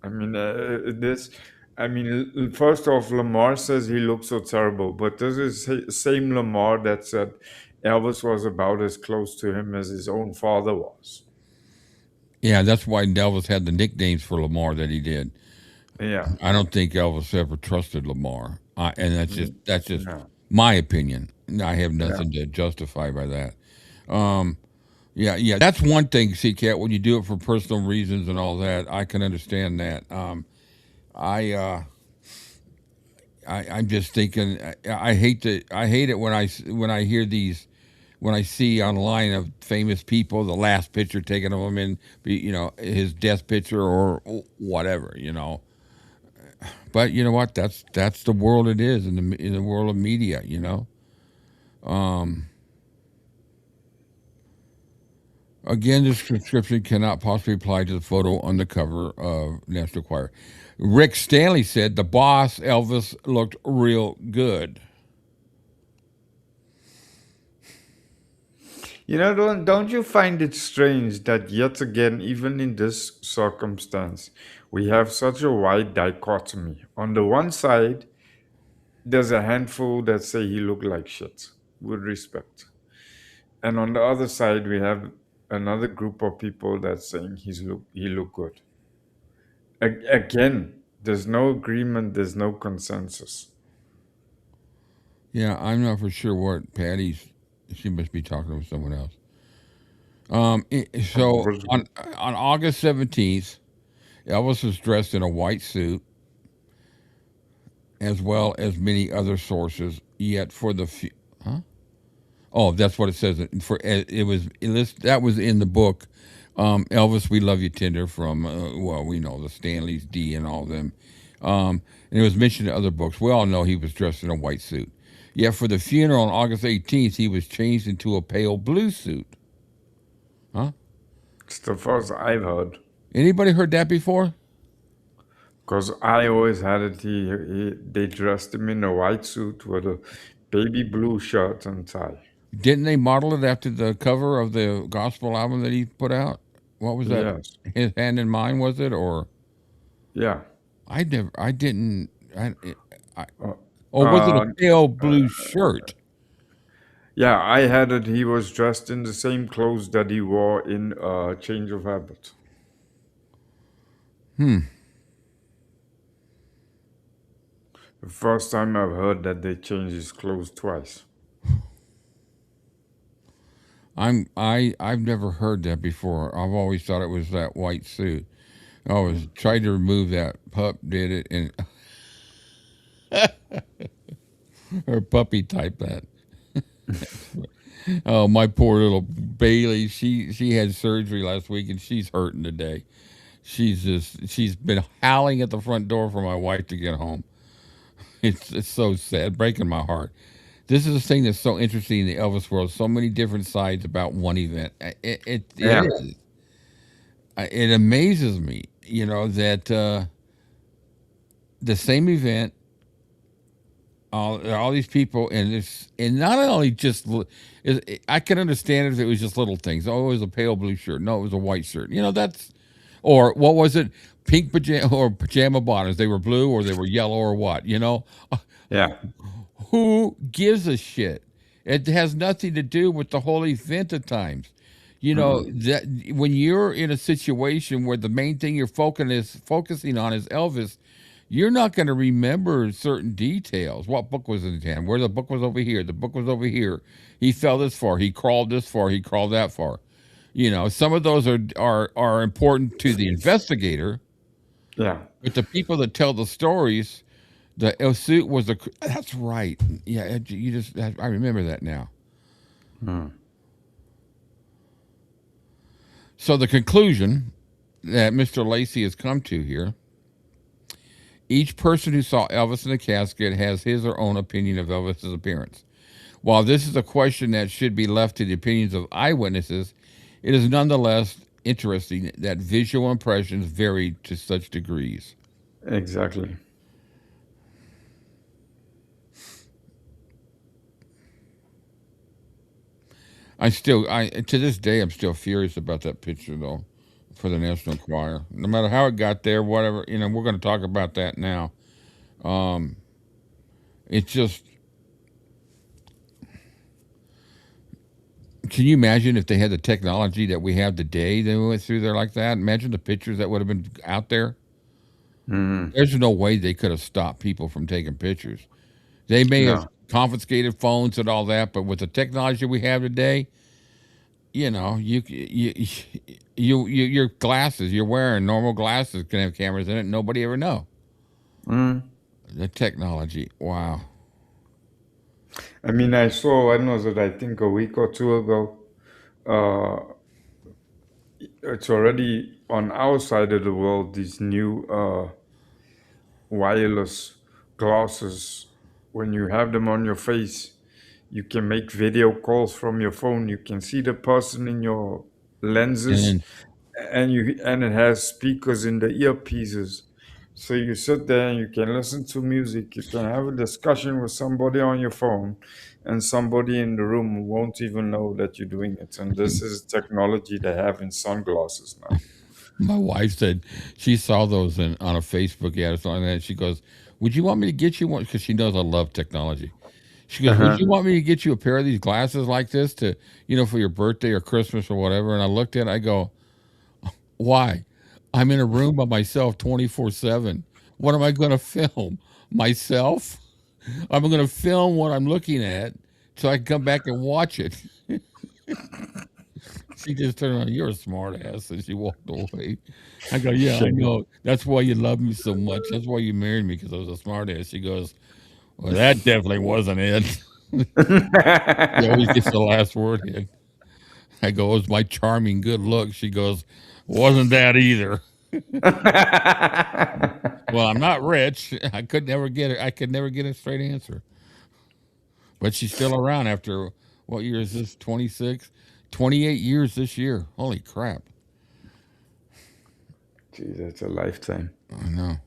I mean, this. I mean, first off, Lamar says he looks so terrible, but this is same Lamar that said Elvis was about as close to him as his own father was. Yeah, that's why Elvis had the nicknames for Lamar that he did. Yeah. I don't think Elvis ever trusted Lamar, and that's just No. my opinion. I have Yeah. nothing to justify by that. Um, Yeah, yeah, that's one thing, C Cat. When you do it for personal reasons and all that, I can understand that. I, uh, I'm just thinking. I hate it when when I hear these, when I see online of famous people, the last picture taken of him in, his death picture or whatever, But you know what? That's the world it is in the world of media. Again, this description cannot possibly apply to the photo on the cover of National Enquirer. Rick Stanley said the boss Elvis looked real good. Don't you find it strange that yet again, even in this circumstance, we have such a wide dichotomy? On the one side, there's a handful that say he looked like shit, with respect. And on the other side, we have another group of people that's saying he looked good. Again, there's no agreement, there's no consensus. Yeah, I'm not for sure what Patty's. She must be talking with someone else. So Was- on August 17th, Elvis was dressed in a white suit, as well as many other sources. Yet for the huh? Oh, that's what it says. That was in the book. Elvis, we love you, tender from well, we know the Stanleys, D, and all of them. And it was mentioned in other books. We all know he was dressed in a white suit. Yet for the funeral on August 18th, he was changed into a pale blue suit. Huh? It's the first I've heard. Anybody heard that before? Because I always had it, they dressed him in a white suit with a baby blue shirt and tie. Didn't they model it after the cover of the gospel album that he put out? What was that? Yes. His Hand in Mine, was it? Or Yeah. I never, I didn't, I Uh, or was it a uh, pale blue shirt? yeah, I had it. He was dressed in the same clothes that he wore in Change of Habit. The first time I've heard that they changed his clothes twice. I've never heard that before. I've always thought it was that white suit. I was tried to remove that. Pup did it, and her puppy typed that. Oh, my poor little Bailey. She had surgery last week, and she's hurting today. She's been howling at the front door for my wife to get home. It's so sad, breaking my heart. This is the thing that's so interesting in the Elvis world. So many different sides about one event. It Yeah. is. It amazes me, that the same event, all these people, and not only just, I can understand if it was just little things. Oh, it was a pale blue shirt. No, it was a white shirt. That's, or what was it? Pink pajama or pajama bottoms. They were blue or they were yellow or what? Yeah. Who gives a shit? It has nothing to do with the whole event at times. That when you're in a situation where the main thing you're focusing on is Elvis, you're not going to remember certain details. What book was in his hand? Where the book was over here. The book was over here. He fell this far. He crawled this far. He crawled that far. Some of those are important to the investigator, Yeah. but the people that tell the stories, the suit was a. That's right. Yeah, you just. I remember that now. So the conclusion that Mr. Lacey has come to here: each person who saw Elvis in the casket has his or own opinion of Elvis's appearance. While this is a question that should be left to the opinions of eyewitnesses, it is nonetheless interesting that visual impressions vary to such degrees. Exactly. I to this day, I'm still furious about that picture though, for the National Enquirer. No matter how it got there, whatever, we're going to talk about that now. Um, it's just, can you imagine if they had the technology that we have today? They went through there like that. Imagine the pictures that would have been out there. There's no way they could have stopped people from taking pictures. They may have No. confiscated phones and all that, but with the technology we have today, you know, your glasses you're wearing, normal glasses, can have cameras in it. Nobody ever know. Mm. The technology, wow. I mean, I saw, when was it? I think a week or two ago. Uh, it's already on our side of the world. These new wireless glasses. When you have them on your face, you can make video calls from your phone. You can see the person in your lenses, And and it has speakers in the earpieces. So you sit there and you can listen to music. You can have a discussion with somebody on your phone, and somebody in the room won't even know that you're doing it. And this is technology they have in sunglasses now. my wife said she saw those on a Facebook ad or something like that. She goes, "Would you want me to get you one?" Because she knows I love technology. She goes, "Would Uh-huh. you want me to get you a pair of these glasses like this to, for your birthday or Christmas or whatever?" And I looked at it, I go, "Why? I'm in a room by myself 24/7. What am I going to film? Myself? I'm going to film what I'm looking at so I can come back and watch it." She just turned around, "You're a smart ass," and she walked away. I go, "Yeah, I Shame. know. That's why you love me so much. That's why you married me, because I was a smart ass." She goes, "Well, that definitely wasn't it." She always gets the last word in. I go, "It was my charming good look." She goes, "Wasn't that either." Well, I'm not rich. I could never get it. I could never get a straight answer. But she's still around after, what year is this? 26, 28 years this year. Holy crap. Gee, that's a lifetime. I know.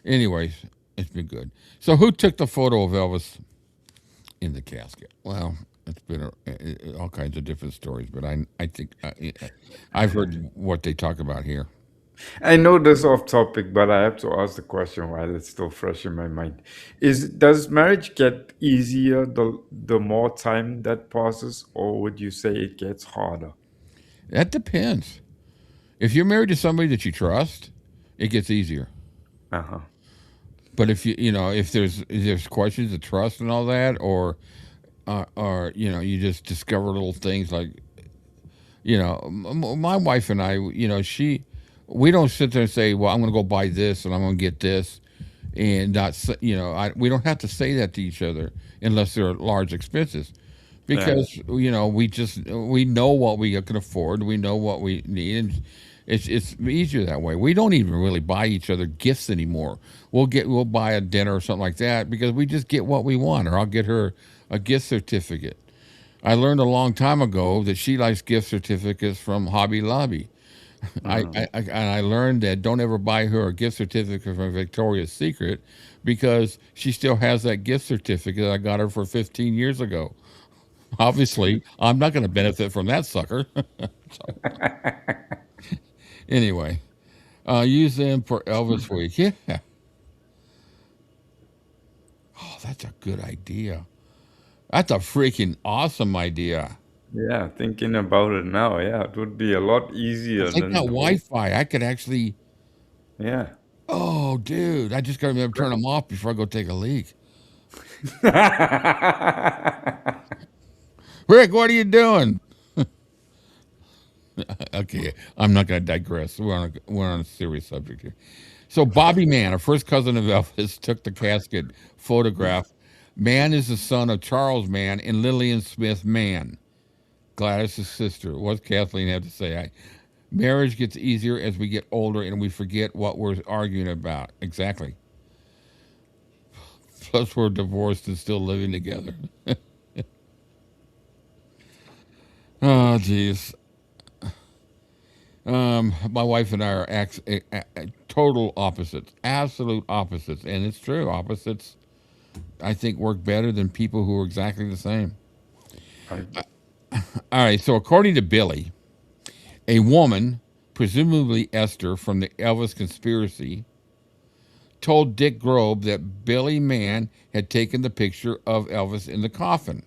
Anyways, it's been good. So, who took the photo of Elvis in the casket? Well, it's been all kinds of different stories, but I think I've heard what they talk about here. I know this off topic, but I have to ask the question while it's still fresh in my mind. Does marriage get easier the more time that passes, or would you say it gets harder? That depends. If you're married to somebody that you trust, it gets easier. Uh-huh. But if there's questions of trust and all that, or you just discover little things like, my wife and I, we don't sit there and say, "Well, I'm going to go buy this and I'm going to get this," and not we don't have to say that to each other unless there are large expenses, Yeah. because we know what we can afford, we know what we need, and it's easier that way. We don't even really buy each other gifts anymore. We'll buy a dinner or something like that because we just get what we want, or I'll get her a gift certificate. I learned a long time ago that she likes gift certificates from Hobby Lobby. And I learned that don't ever buy her a gift certificate from Victoria's Secret, because she still has that gift certificate I got her for 15 years ago. Obviously, I'm not going to benefit from that sucker. So, anyway, use them for Elvis Week. Yeah. Oh, that's a good idea. That's a freaking awesome idea. Yeah, thinking about it now, yeah, it would be a lot easier If I got than the whole. Wi-Fi, I could actually. Yeah. Oh, dude, I just got to remember to turn them off before I go take a leak. Rick, what are you doing? Okay, I'm not going to digress. We're on a serious subject here. So Bobby Mann, a first cousin of Elvis, took the casket photograph. Mann is the son of Charles Mann and Lillian Smith Mann, Gladys's sister. What's Kathleen have to say? Marriage gets easier as we get older and we forget what we're arguing about. Exactly. Plus, we're divorced and still living together. Oh, geez. My wife and I are total opposites, absolute opposites, and it's true. Opposites, I think, work better than people who are exactly the same. I, All right. So, according to Billy, a woman, presumably Esther from the Elvis conspiracy, told Dick Grobe that Billy Mann had taken the picture of Elvis in the coffin.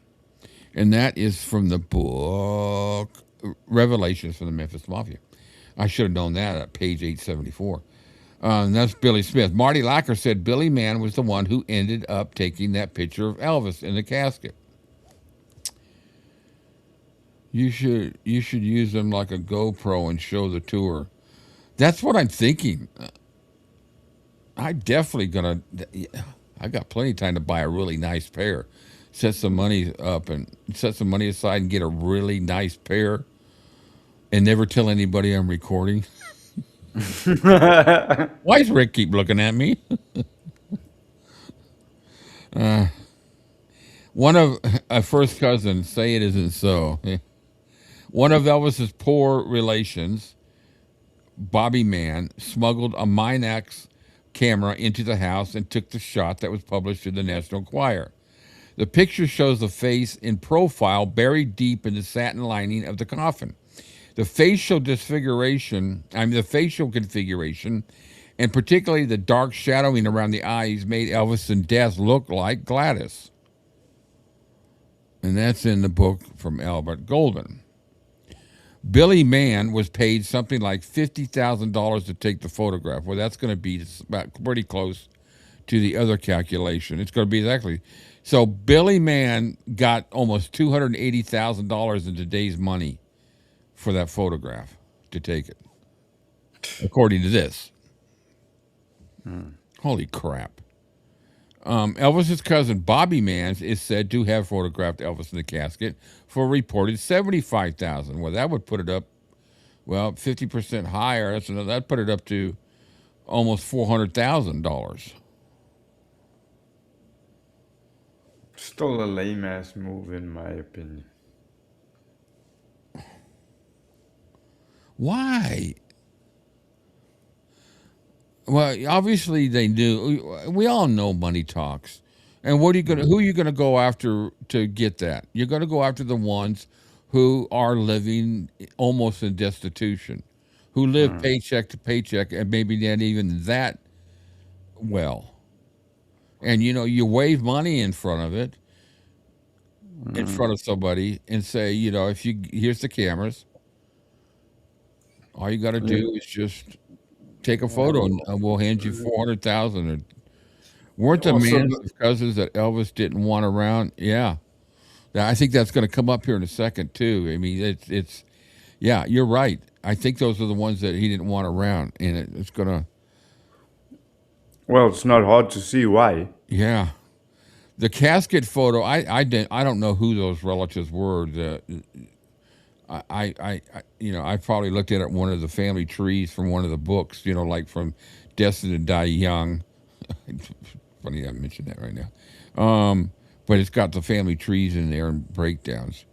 And that is from the book Revelations from the Memphis Mafia. I should have known that at page 874. And that's Billy Smith. Marty Lacker said Billy Mann was the one who ended up taking that picture of Elvis in the casket. You should use them like a GoPro and show the tour. That's what I'm thinking. I definitely gonna. I got plenty of time to buy a really nice pair. Set some money up and set some money aside and get a really nice pair, and never tell anybody I'm recording. Why does Rick keep looking at me? One of a first cousin, say it isn't so. One of Elvis's poor relations, Bobby Mann, smuggled a Minax camera into the house and took the shot that was published in the National Enquirer. The picture shows the face in profile buried deep in the satin lining of the coffin. The facial configuration, and particularly the dark shadowing around the eyes, made Elvis in death look like Gladys. And that's in the book from Albert Goldman. Billy Mann was paid something like $50,000 to take the photograph. Well, that's going to be about pretty close to the other calculation. It's going to be exactly. So Billy Mann got almost $280,000 in today's money for that photograph to take it, according to this. Holy crap. Elvis's cousin Bobby Mann is said to have photographed Elvis in the casket for a reported $75,000. Well, that would put it up, 50% higher. That put it up to almost $400,000. Still a lame ass move, in my opinion. Why? Well, obviously they knew. We all know money talks. And who are you gonna go after to get that? You're gonna go after the ones who are living almost in destitution, who live paycheck to paycheck, and maybe not even that well. And you wave money in front of it, in front of somebody, and say, if you here's the cameras, all you got to Yeah. do is just take a photo, and we'll hand you 400,000. Or weren't the Also, Manson cousins that Elvis didn't want around? Yeah, I think that's going to come up here in a second too. I mean, it's yeah, you're right. I think those are the ones that he didn't want around, and it's gonna well, it's not hard to see why. yeah. The casket photo, I don't know who those relatives were. I probably looked at it one of the family trees from one of the books, like from Destined to Die Young. Funny I mentioned that right now. But it's got the family trees in there and breakdowns.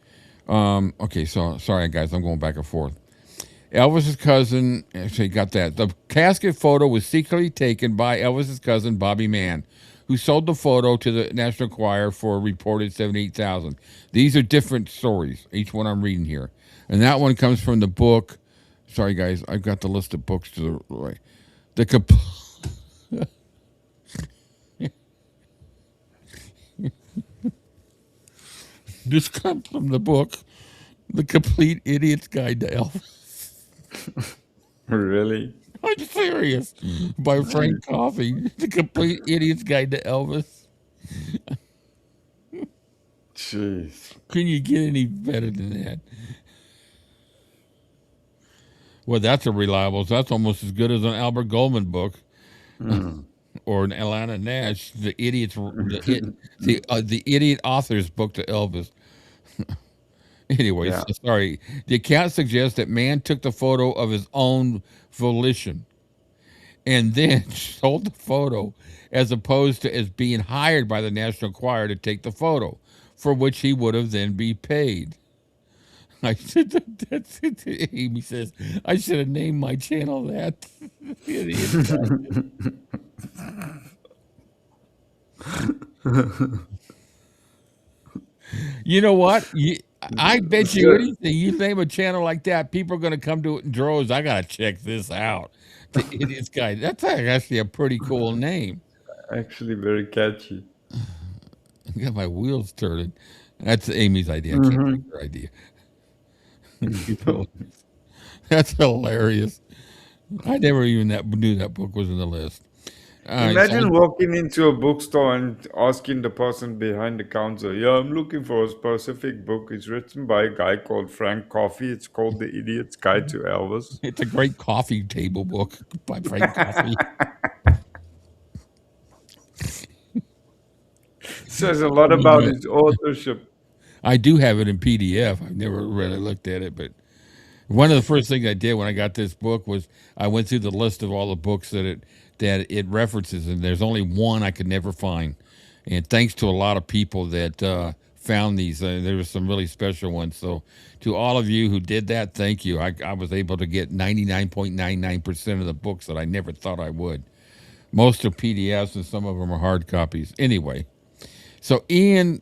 Okay, so sorry guys, I'm going back and forth. Elvis's cousin, actually got that. The casket photo was secretly taken by Elvis's cousin Bobby Mann, who sold the photo to the National Enquirer for a reported $78,000. These are different stories. Each one I'm reading here, and that one comes from the book. Sorry guys, I've got the list of books to the right. The this comes from the book, The Complete Idiot's Guide to Elvis. Really? I'm serious. By Frank Coffey. The Complete Idiot's Guide to Elvis. Jeez. Can you get any better than that? Well, that's a reliable. That's almost as good as an Albert Goldman book or an Alana Nash, the idiot author's book to Elvis. Anyways, Yeah. sorry. The account suggests that Mann took the photo of his own volition and then sold the photo as opposed to as being hired by the National Enquirer to take the photo, for which he would have then be paid. I said that's it. Amy says I should have named my channel that. You know what? I bet you anything. You name a channel like that, people are going to come to it in droves. I got to check this out. The Idiot's Guide. That's actually a pretty cool name. Actually, very catchy. I got my wheels turning. That's Amy's idea. I can't take her idea. That's hilarious. I never even knew that book was in the list. It's Imagine only walking into a bookstore and asking the person behind the counter, "Yeah, I'm looking for a specific book. It's written by a guy called Frank Coffey. It's called The Idiot's Guide to Elvis." it's a great coffee table book by Frank Coffey. Says a lot You about know, his authorship. I do have it in PDF. I've never really looked at it, but one of the first things I did when I got this book was I went through the list of all the books that it references, and there's only one I could never find. And thanks to a lot of people that found these, there were some really special ones. So to all of you who did that, thank you. I was able to get 99.99% of the books that I never thought I would. Most are PDFs, and some of them are hard copies. Anyway, so Ian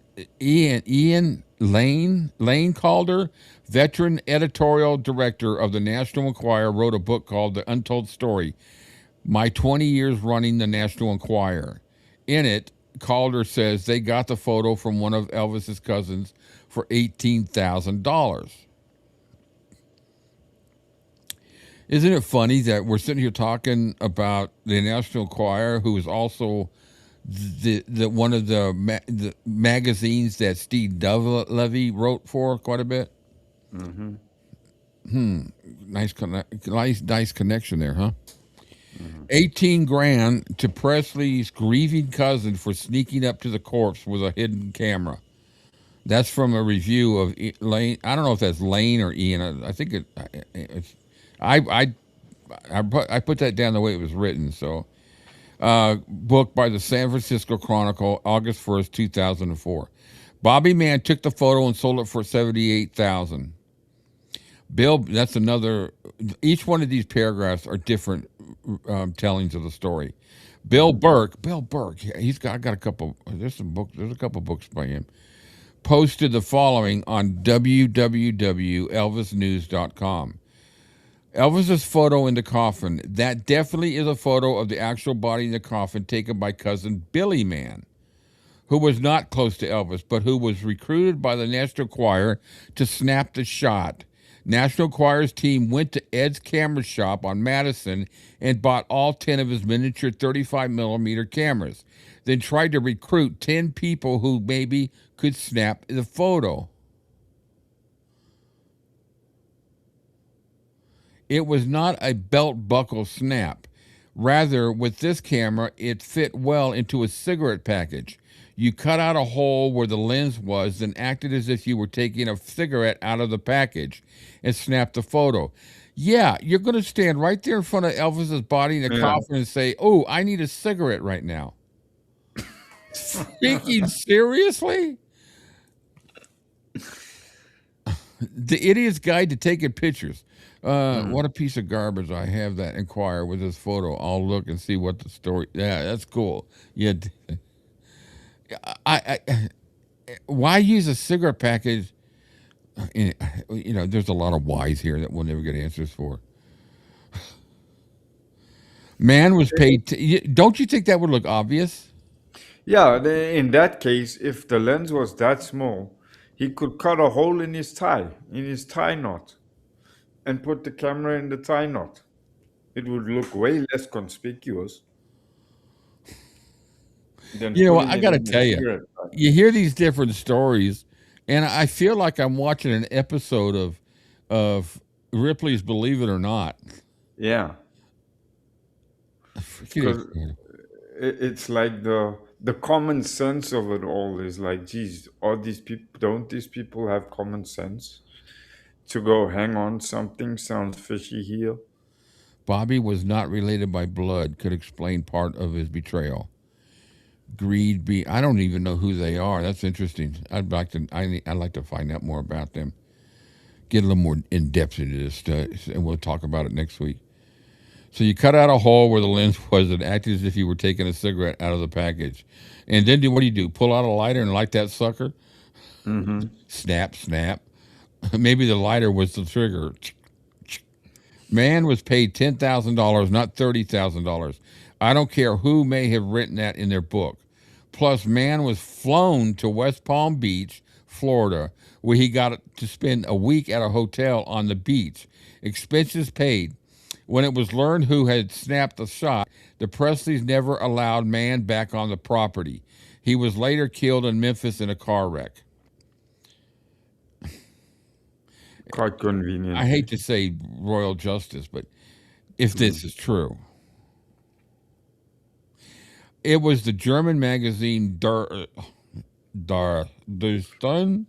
Lane Calder, veteran editorial director of the National Enquirer, wrote a book called The Untold Story: My 20 Years Running the National Enquirer. In it, Calder says they got the photo from one of Elvis's cousins for $18,000. Isn't it funny that we're sitting here talking about the National Enquirer, who is also the one of the magazines that Steve Dove-Levy wrote for quite a bit. Hmm. Nice connection there, huh? Hmm. 18 grand to Presley's grieving cousin for sneaking up to the corpse with a hidden camera. That's from a review of Lane. I don't know if that's Lane or Ian. I think it's. I I put that down the way it was written. So, book by the San Francisco Chronicle, August 1st, 2004. Bobby Mann took the photo and sold it for 78,000. Bill, that's another. Each one of these paragraphs are different tellings of the story. Bill Burke, he's got. I got a couple. There's some books. There's a couple books by him. Posted the following on www.elvisnews.com. Elvis's photo in the coffin. That definitely is a photo of the actual body in the coffin taken by cousin Billy Mann, who was not close to Elvis, but who was recruited by the National Enquirer to snap the shot. National Enquirer's team went to Ed's camera shop on Madison and bought all 10 of his miniature 35 millimeter cameras, then tried to recruit 10 people who maybe could snap the photo. It was not a belt buckle snap. Rather, with this camera, it fit well into a cigarette package. You cut out a hole where the lens was, then acted as if you were taking a cigarette out of the package and snapped the photo. Yeah, you're going to stand right there in front of Elvis's body in a Yeah. coffin and say, "Oh, I need a cigarette right now." Speaking seriously? The Idiot's Guide to Taking Pictures. Mm. What a piece of garbage. I have that Enquirer with this photo. I'll look and see what the story. Yeah, that's cool. Yeah, I why use a cigarette package? There's a lot of whys here that we'll never get answers for. Man was paid. Don't you think that would look obvious? Yeah, in that case, if the lens was that small, he could cut a hole in his tie knot, and put the camera in the tie knot. It would look way less conspicuous than You know what? putting I it got to in the tell you, cigarette pack. you hear these different stories, and I feel like I'm watching an episode of Ripley's Believe It or Not. Yeah, Freaking because incredible. it's like the common sense of it all is like, geez, all these people don't these people have common sense to go hang on something sounds fishy here? Bobby was not related by blood, could explain part of his betrayal. Greed be I don't even know who they are. That's interesting. I'd like to find out more about them. Get a little more in depth into this stuff, and we'll talk about it next week. So you cut out a hole where the lens was and acted as if you were taking a cigarette out of the package. And then what do you do? Pull out a lighter and light that sucker? Mm-hmm. Snap, snap. Maybe the lighter was the trigger. Man was paid $10,000, not $30,000. I don't care who may have written that in their book. Plus, man was flown to West Palm Beach, Florida, where he got to spend a week at a hotel on the beach. Expenses paid. When it was learned who had snapped the shot, the Presleys never allowed Mann back on the property. He was later killed in Memphis in a car wreck. Quite I convenient. hate to say royal justice, but if this is true, it was the German magazine Der Stern,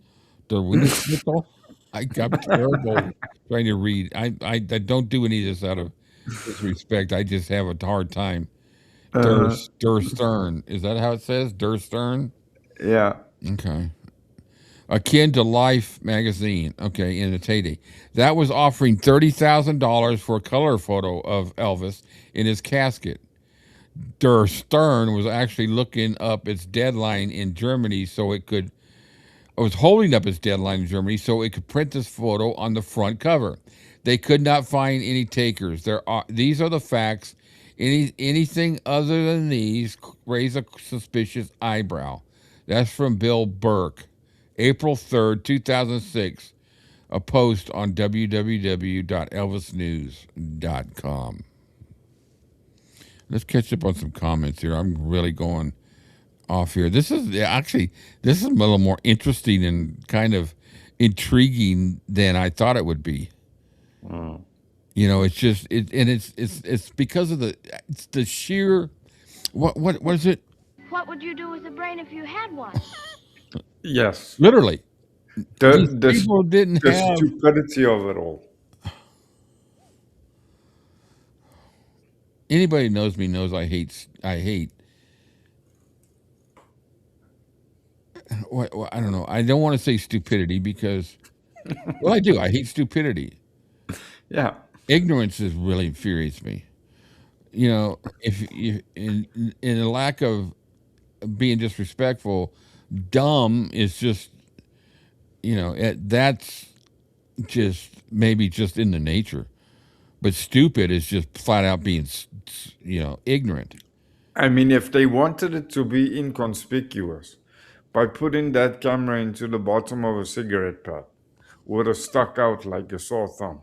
Der Windsmittel. I'm terrible trying to read. I don't do any of this out of disrespect. I just have a hard time. Uh, Der Stern. Is that how it says? Der Stern? yeah. Okay. Akin to Life magazine. Okay, in its heyday. That was offering $30,000 for a color photo of Elvis in his casket. Der Stern was actually looking up its deadline in Germany so it could was holding up its deadline in Germany so it could print this photo on the front cover. They could not find any takers. These are the facts. Anything other than these raise a suspicious eyebrow. That's from Bill Burke, April 3rd, 2006. A post on www.elvisnews.com. Let's catch up on some comments here. I'm really going off here. This is a little more interesting and kind of intriguing than I thought it would be. You know, it's just it's because of the sheer what is it? What would you do with a brain if you had one? Yes. Literally, The, these the, people didn't the have. stupidity of it all. Anybody who knows me knows I hate. I don't know. I don't want to say stupidity because well, I do. I hate stupidity. Yeah. Ignorance is really infuriates me. You know, if you in a lack of being disrespectful, dumb is just that's just maybe just in the nature, but stupid is just flat out being ignorant. I mean, if they wanted it to be inconspicuous, by putting that camera into the bottom of a cigarette pack, would have stuck out like a sore thumb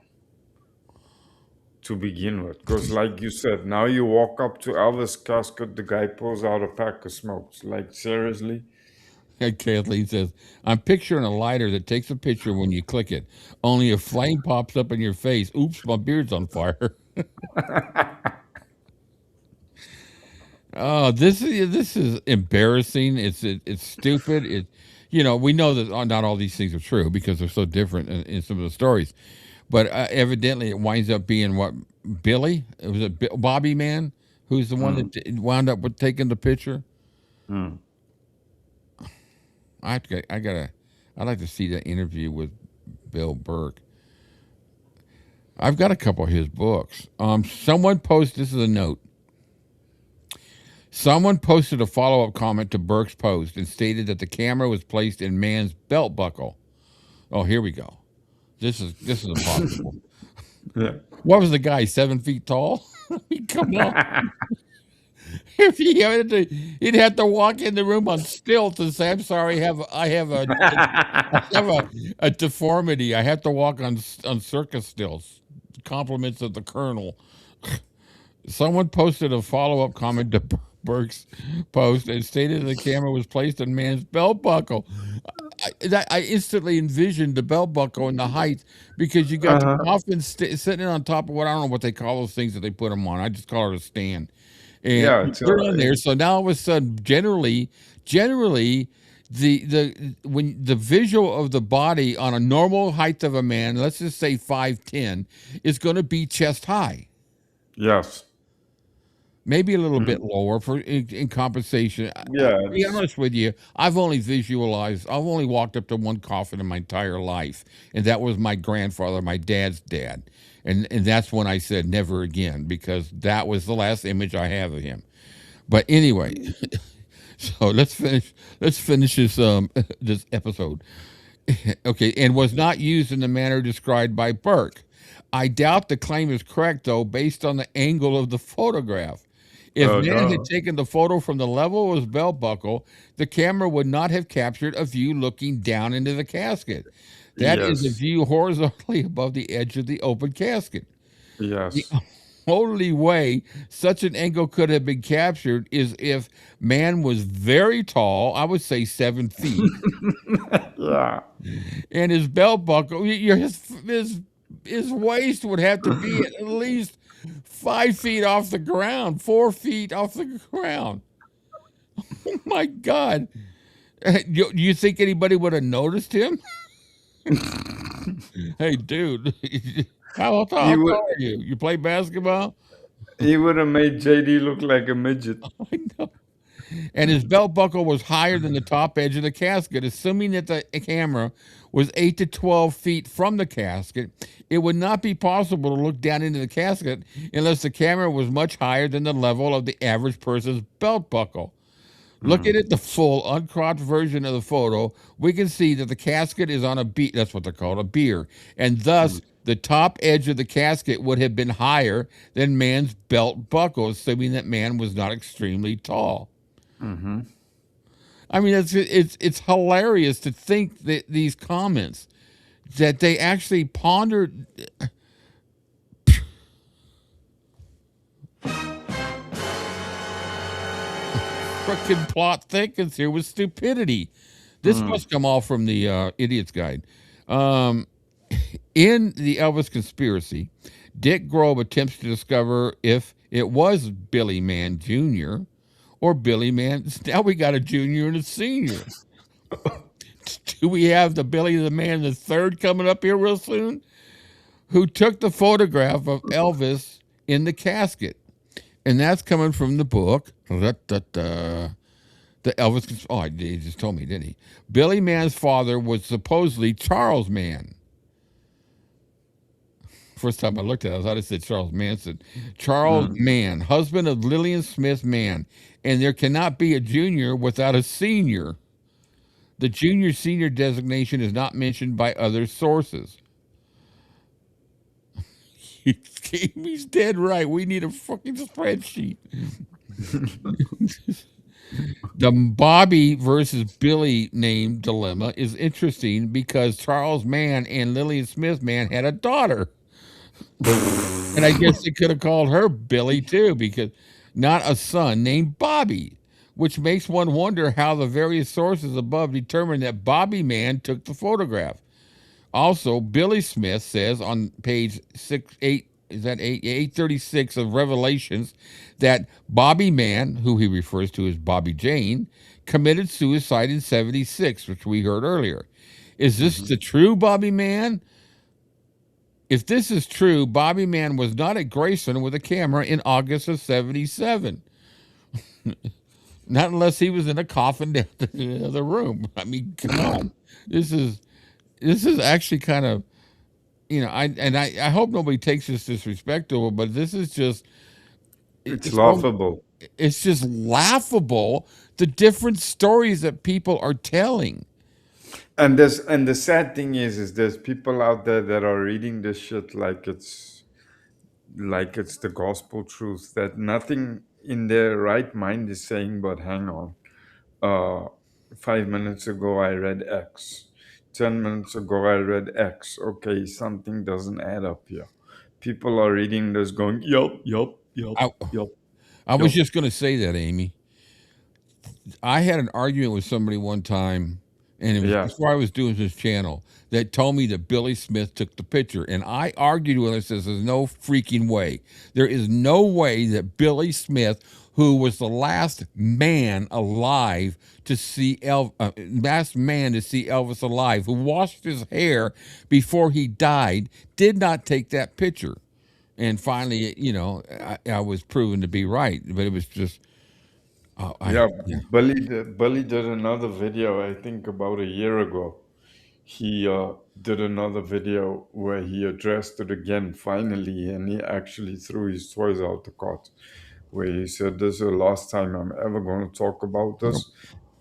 to begin with. Because, like you said, now you walk up to Elvis' casket, the guy pulls out a pack of smokes. Like, seriously? Kathleen says, "I'm picturing a lighter that takes a picture when you click it. Only a flame pops up in your face. Oops, my beard's on fire." Oh, this is embarrassing. It's stupid. We know that not all these things are true because they're so different in some of the stories. But evidently, it winds up being what Billy. It was Bobby Man who's the one that wound up with taking the picture. I'd like to see that interview with Bill Burke. I've got a couple of his books. Someone posted. This is a note. Someone posted a follow-up comment to Burke's post and stated that the camera was placed in Mann's belt buckle. Oh, here we go. This is impossible. Yeah. What was the guy? 7 feet tall? I mean, come on. If he had to, he'd have to walk in the room on stilts and say, "I'm sorry, I have a deformity. I have to walk on circus stilts." Compliments of the Colonel. Someone posted a follow-up comment to Burke's post and stated the camera was placed in Mann's belt buckle. I instantly envisioned the belt buckle and the height because you got the Uh-huh. coffin sitting on top of what I don't know what they call those things that they put them on. I just call it a stand, and Yeah, you it's, put it on there. So now all of a sudden, generally, the when the visual of the body on a normal height of a man, let's just say 5'10", is going to be chest high. yes. Maybe a little bit lower for in compensation. Yeah, To be it's, honest with you, I've only walked up to one coffin in my entire life, and that was my grandfather, my dad's dad, and that's when I said never again because that was the last image I have of him. But anyway, so let's finish this this episode. Okay, and was not used in the manner described by Burke. I doubt the claim is correct, though, based on the angle of the photograph. If Mann had no. taken the photo from the level of his belt buckle, the camera would not have captured a view looking down into the casket. That is a Yes. view horizontally above the edge of the open casket. The, Yes. only way such an angle could have been captured is if man was very tall, I would say 7 feet, Yeah. and his belt buckle, his waist would have to be at least 5 feet off the ground, 4 feet off the ground. Oh my God. Do you think anybody would have noticed him? Hey, dude, He how would tall are you? You play basketball? he would have made JD look like a midget. I know. And his belt buckle was higher than the top edge of the casket. Assuming that the camera was 8 to 12 feet from the casket, it would not be possible to look down into the casket unless the camera was much higher than the level of the average person's belt buckle. Looking Mm, at the full uncropped version of the photo, we can see that the casket is on a beat. That's what they're called, a beer, and mm, thus the top edge of the casket would have been higher than man's belt buckle, assuming that man was not extremely tall. mhm. I mean, it's hilarious to think that these comments that they actually pondered. Frickin' plot thickens here with stupidity. This Mm, must come all from the Idiot's Guide. Um, in the Elvis conspiracy, Dick Grove attempts to discover if it was Billy Mann Jr. or Billy Mann. Now we got a junior and a senior. Do we have the Billy the Man the third coming up here real soon? Who took the photograph of Elvis in the casket? And that's coming from the book. The Elvis. Oh, he just told me, didn't he? Billy Mann's father was supposedly Charles Mann. First time I looked at it, I thought it said Charles Manson. Charles mm. Mann, husband of Lillian Smith Mann. And there cannot be a junior without a senior. The junior senior designation is not mentioned by other sources. He's dead right. We need a fucking spreadsheet. The Bobby versus Billy name dilemma is interesting because Charles Mann and Lillian Smith Mann had a daughter. And I guess they could have called her Billy too, because not a son named Bobby, which makes one wonder how the various sources above determined that Bobby Mann took the photograph. Also, Billy Smith says on page 836 of Revelations that Bobby Mann, who he refers to as Bobby Jane, committed suicide in 76, which we heard earlier. Is this Mhm. the true Bobby Mann? If this is true, Bobby Mann was not at Graceland with a camera in August of 77. Not unless he was in a coffin down the other room. I mean, come on. This is actually kind of, I hope nobody takes this disrespectful, but this is just It's it's all laughable. it's just laughable the different stories that people are telling. And the sad thing is there's people out there that are reading this shit like it's the gospel truth that nothing in their right mind is saying, but hang on. Uh, 5 minutes ago I read X. 10 minutes ago I read X. Okay, something doesn't add up here. People are reading this going, yup, yup, yup, I yup, I was yup. just going to say that, Amy. I had an argument with somebody one time, and it was Yeah. before I was doing this channel, that told me that Billy Smith took the picture. And I argued with him and says, there's no freaking way. There is no way that Billy Smith, who was the last man alive to see last man to see Elvis alive, who washed his hair before he died, did not take that picture. And finally, I was proven to be right. But it was just, Yeah, yeah. Bully did another video, I think about a year ago. He did another video where he addressed it again finally, and he actually threw his toys out the cot, where he said, "This is the last time I'm ever going to talk about this."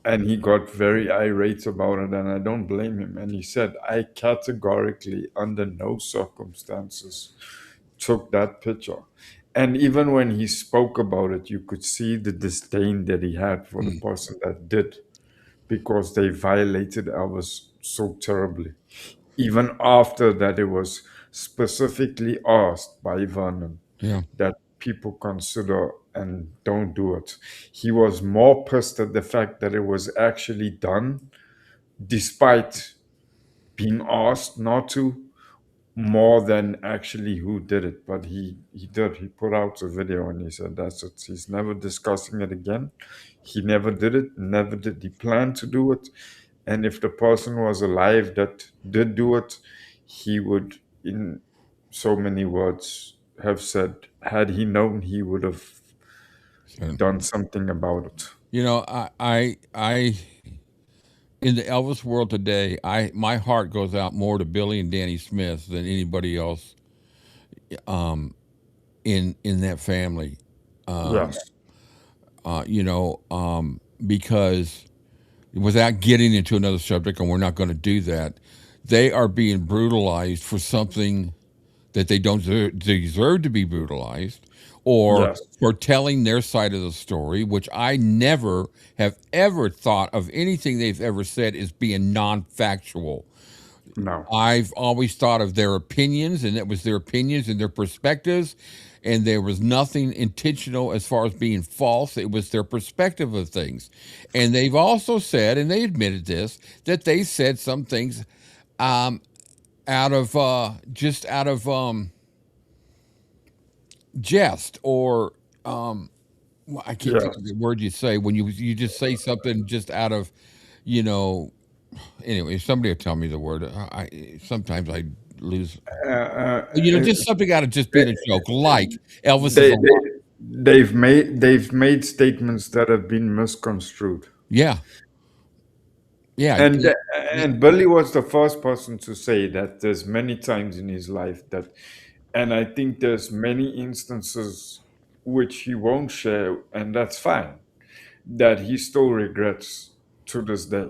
And he got very irate about it, and I don't blame him. And he said, "I categorically, under no circumstances, took that picture." And even when he spoke about it, you could see the disdain that he had for the Mm. person that did, because they violated Elvis so terribly. Even after that, it was specifically asked by Vernon. Yeah. that people consider and don't do it. He was more pissed at the fact that it was actually done, despite being asked not to, more than actually who did it. But he did. He put out a video and he said that's it. He's never discussing it again. He never did it. Never did he plan to do it. And if the person was alive that did do it, he would, in so many words, have said, had he known, he would have So, done something about it. I in the Elvis world today, my heart goes out more to Billy and Danny Smith than anybody else in that family. Yes. You know, because without getting into another subject, and we're not going to do that, they are being brutalized for something that they don't deserve to be brutalized, or Yes. for telling their side of the story, which I never have ever thought of anything they've ever said as being non-factual. No. I've always thought of their opinions, and it was their opinions and their perspectives, and there was nothing intentional as far as being false. It was their perspective of things. And they've also said, and they admitted this, that they said some things um, out of just out of jest, or well, I can't think of Yes. the word you say when you just say something just out of, you know. Anyway, somebody will tell me the word. Sometimes I lose. Uh, uh, Just something out of just being a joke, like Elvis is they, a they lot. they've made statements that have been misconstrued. Yeah, yeah, And yeah. and Billy was the first person to say that there's many times in his life that, and I think there's many instances which he won't share, and that's fine, that he still regrets to this day.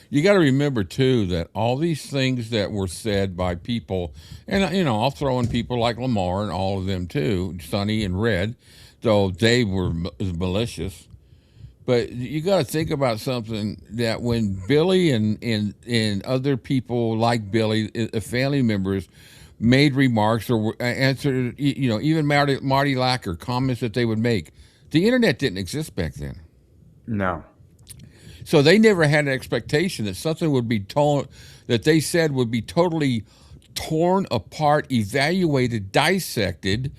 You got to remember too that all these things that were said by people, and I'll throw in people like Lamar and all of them too, Sonny and Red, though they were malicious. But you got to think about something that when Billy and other people like Billy, family members, made remarks or answered, even Marty Lacker comments that they would make, the internet didn't exist back then. No. So they never had an expectation that something would be told that they said would be totally torn apart, evaluated, dissected,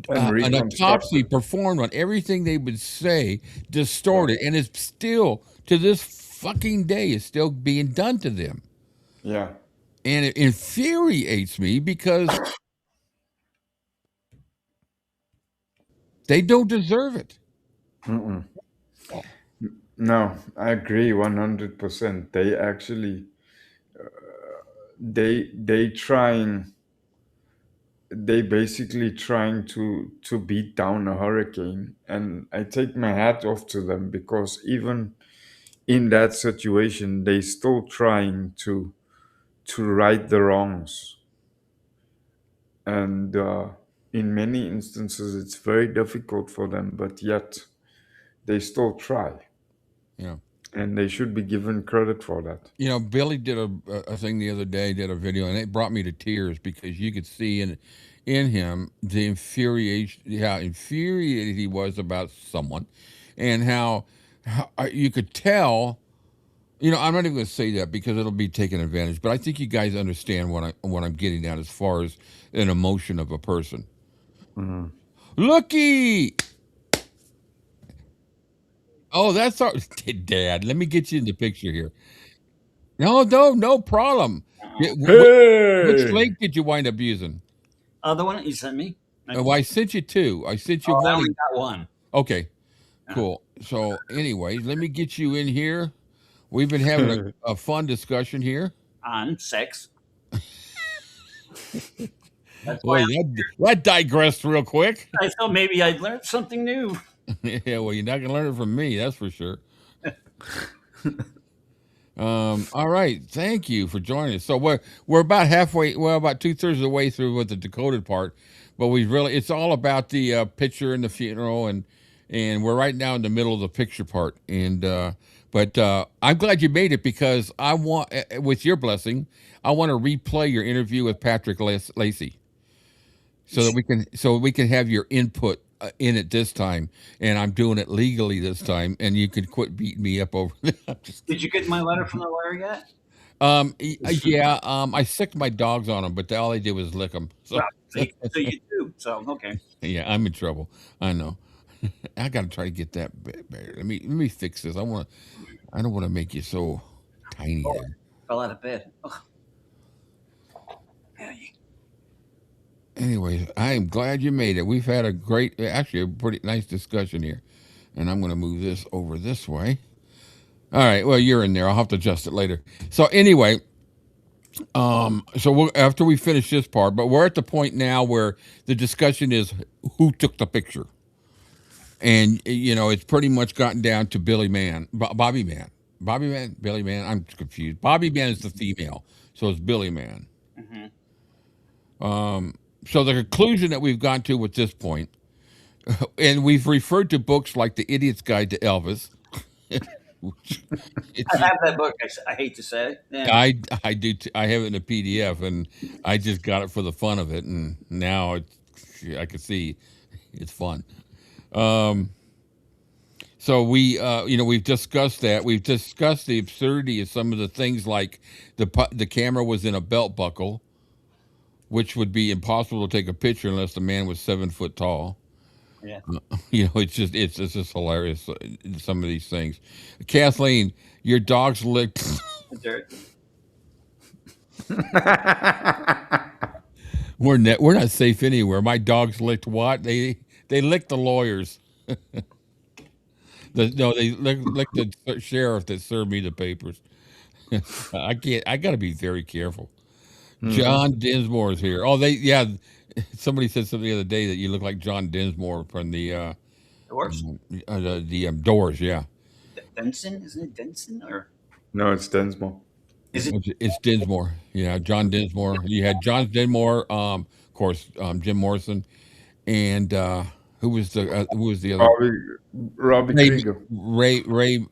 And an autopsy reconstructed. performed on everything they would say, distorted, and it's still to this fucking day is still being done to them, Yeah. and it infuriates me because they don't deserve it. No, I agree 100%. They actually they trying they basically trying to beat down a hurricane, and I take my hat off to them because even in that situation they still trying to right the wrongs, and in many instances it's very difficult for them, but yet they still try, Yeah. and they should be given credit for that. Billy did a thing the other day, did a video, and it brought me to tears because you could see in him the infuriation, how infuriated he was about someone, and how you could tell. I'm not even going to say that because it'll be taken advantage. But I think you guys understand what I'm getting at as far as an emotion of a person. Looky. Oh, that's our Dad. Let me get you in the picture here. No, no, no problem. Which Hey. link did you wind up using? The one that you sent me. Oh, I sent you two. I sent you I one. only got one. Okay, cool. So, anyways, let me get you in here. We've been having a fun discussion here. On sex. That's Boy, why that digressed real quick. I thought maybe I'd learned something new. Yeah, well, you're not gonna learn it from me, that's for sure. All right, thank you for joining us. So we're about halfway, well, about 2/3 of the way through with the decoded part, but it's all about the picture and the funeral, and we're right now in the middle of the picture part. And but I'm glad you made it because I want, with your blessing, I want to replay your interview with Patrick Lacey. so we can have your input in it this time, and I'm doing it legally this time, and you can quit beating me up over. I'm just Did you get my letter from the lawyer yet? yeah, I sicked my dogs on them, but all they did was lick them. So Well, so you do. So okay. yeah, I'm in trouble. I know. I got to try to get that better. Let me fix this. I don't want to make you so tiny Oh, there. fell out of bed. Ugh. Yeah, Anyways, I am glad you made it. We've had actually a pretty nice discussion here, and I'm going to move this over this way. All right. Well, you're in there. I'll have to adjust it later. So anyway, after we finish this part, but we're at the point now where the discussion is who took the picture, and it's pretty much gotten down to Bobby Man, Billy Man. I'm confused. Bobby Man is the female, so it's Billy Man. So the conclusion that we've gone to with this point, and we've referred to books like The Idiot's Guide to Elvis. I have that book. I hate to say it. Yeah. I do. I have it in a PDF, and I just got it for the fun of it, and now I can see it's fun. So we've discussed that. We've discussed the absurdity of some of the things like the camera was in a belt buckle, which would be impossible to take a picture unless the man was 7 foot tall. Yeah. It's just hilarious. Some of these things. Kathleen, your dogs licked. Dirt. We're not safe anywhere. My dogs licked what? They licked the lawyers. They licked the sheriff that served me the papers. I can't. I got to be very careful. John Dinsmore is here. Somebody said something the other day that you look like John Dinsmore from the Doors? Doors. Yeah, Denson? Isn't it Denson? Or No, it's Densmore. is it? it's Dinsmore. Yeah, John Dinsmore. You had John Dinsmore, of course, Jim Morrison, and who was the other? Robbie Krieger. Ray.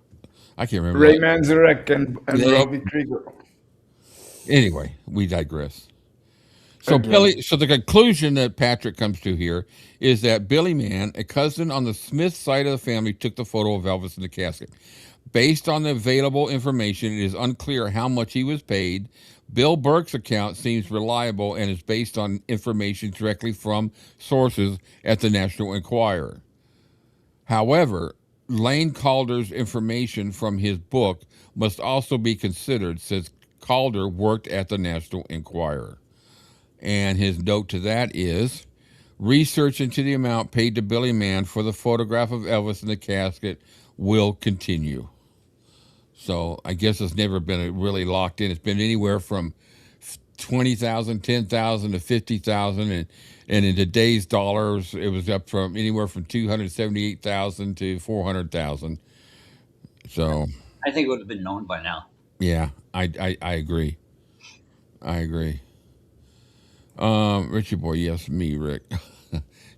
I can't remember. Ray Manzarek and Yeah. Robbie Krieger. Anyway, we digress. So the conclusion that Patrick comes to here is that Billy Man, a cousin on the Smith side of the family, took the photo of Elvis in the casket. Based on the available information, it is unclear how much he was paid. Bill Burke's account seems reliable and is based on information directly from sources at the National Enquirer. However, Lane Calder's information from his book must also be considered, since Calder worked at the National Enquirer. And his note to that is, research into the amount paid to Billy Man for the photograph of Elvis in the casket will continue. So I guess it's never been really locked in. It's been anywhere from 20,000, 10,000 to 50,000, and in today's dollars, it was up from anywhere from 278,000 to 400,000. So I think it would have been known by now. yeah, I agree. I agree. Richie boy, yes, me, Rick.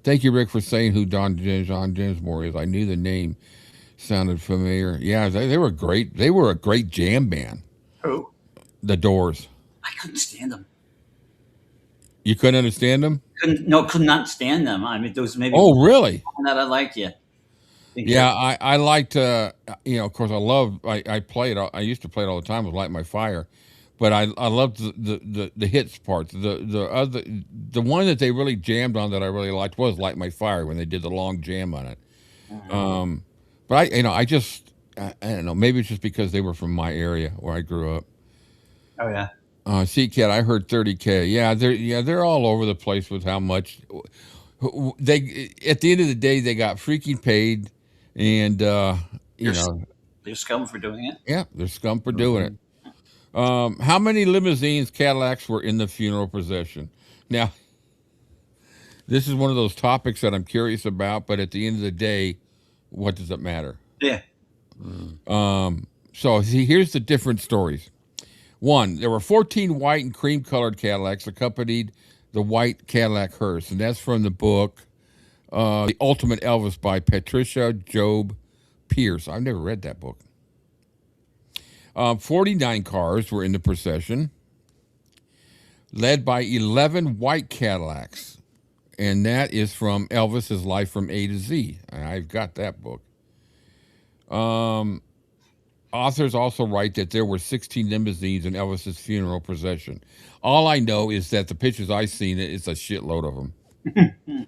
Thank you, Rick, for saying who John Dinsmore is. I knew the name sounded familiar. Yeah, they were great. They were a great jam band. Who? The Doors. I couldn't stand them. You couldn't understand them? Could not stand them. I mean, there was maybe Oh, really? one that I liked. Yeah. Yeah, I liked. Of course, I played. I used to play it all the time with Light My Fire, but I loved the hits parts. The one that they really jammed on that I really liked was Light My Fire, when they did the long jam on it. But I don't know. Maybe it's just because they were from my area where I grew up. Oh yeah. Cat, I heard 30K. Yeah, they're all over the place with how much they. At the end of the day, they got freaking paid, and They're scum for doing it. yeah, they're scum for doing it. How many limousines, Cadillacs were in the funeral procession? Now, this is one of those topics that I'm curious about, but at the end of the day, what does it matter? Yeah. So see, here's the different stories. One, there were 14 white and cream-colored Cadillacs accompanied the white Cadillac hearse, and that's from the book The Ultimate Elvis by Patricia Job Pierce. I've never read that book. 49 cars were in the procession, led by 11 white Cadillacs. and that is from Elvis's Life from A to Z. I've got that book. Um, Authors also write that there were 16 limousines in Elvis's funeral procession. All I know is that the pictures I've seen, it's a shitload of them.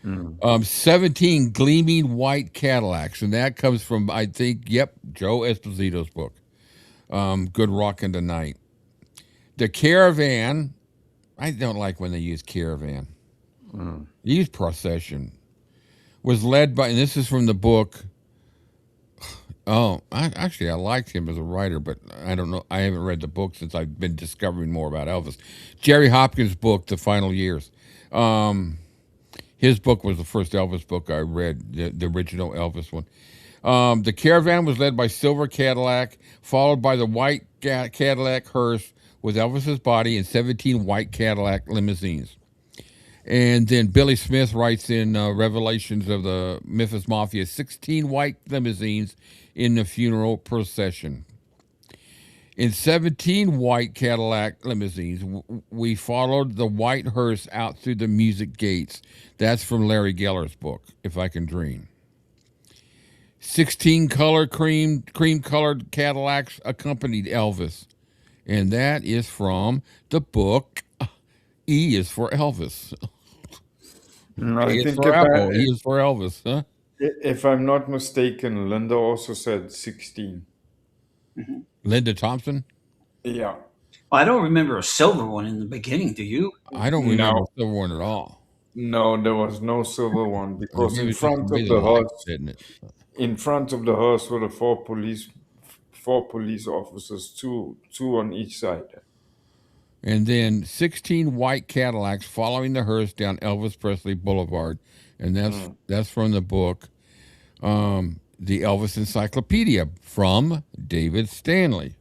Mm. 17 gleaming white Cadillacs, and that comes from, I think, yep, Joe Esposito's book, Good Rockin' Tonight. The Caravan, I don't like when they use caravan. Mm. They use procession. Was led by, and this is from the book. Oh, I liked him as a writer, but I don't know. I haven't read the book since I've been discovering more about Elvis. Jerry Hopkins' book, The Final Years. Um, his book was the first Elvis book I read, the original Elvis one. The caravan was led by Silver Cadillac, followed by the white Cadillac hearse with Elvis's body and 17 white Cadillac limousines. And then Billy Smith writes in Revelations of the Memphis Mafia 16 white limousines in the funeral procession. In 17 white Cadillac limousines, we followed the white hearse out through the music gates. That's from Larry Geller's book, If I Can Dream. 16 cream colored Cadillacs accompanied Elvis. And that is from the book E is for Elvis. I E is think for Apple. E is for Elvis, huh? if I'm not mistaken, Linda also said 16. Linda Thompson? Yeah. Well, I don't remember a silver one in the beginning. Do you? I don't remember No, the silver one at all. no, there was no silver one because Maybe in it's just the front way of the the lights hearse, didn't it? in front of the hearse were the four police officers, two on each side. And then 16 white Cadillacs following the hearse down Elvis Presley Boulevard. And that's from the book, The Elvis Encyclopedia from David Stanley.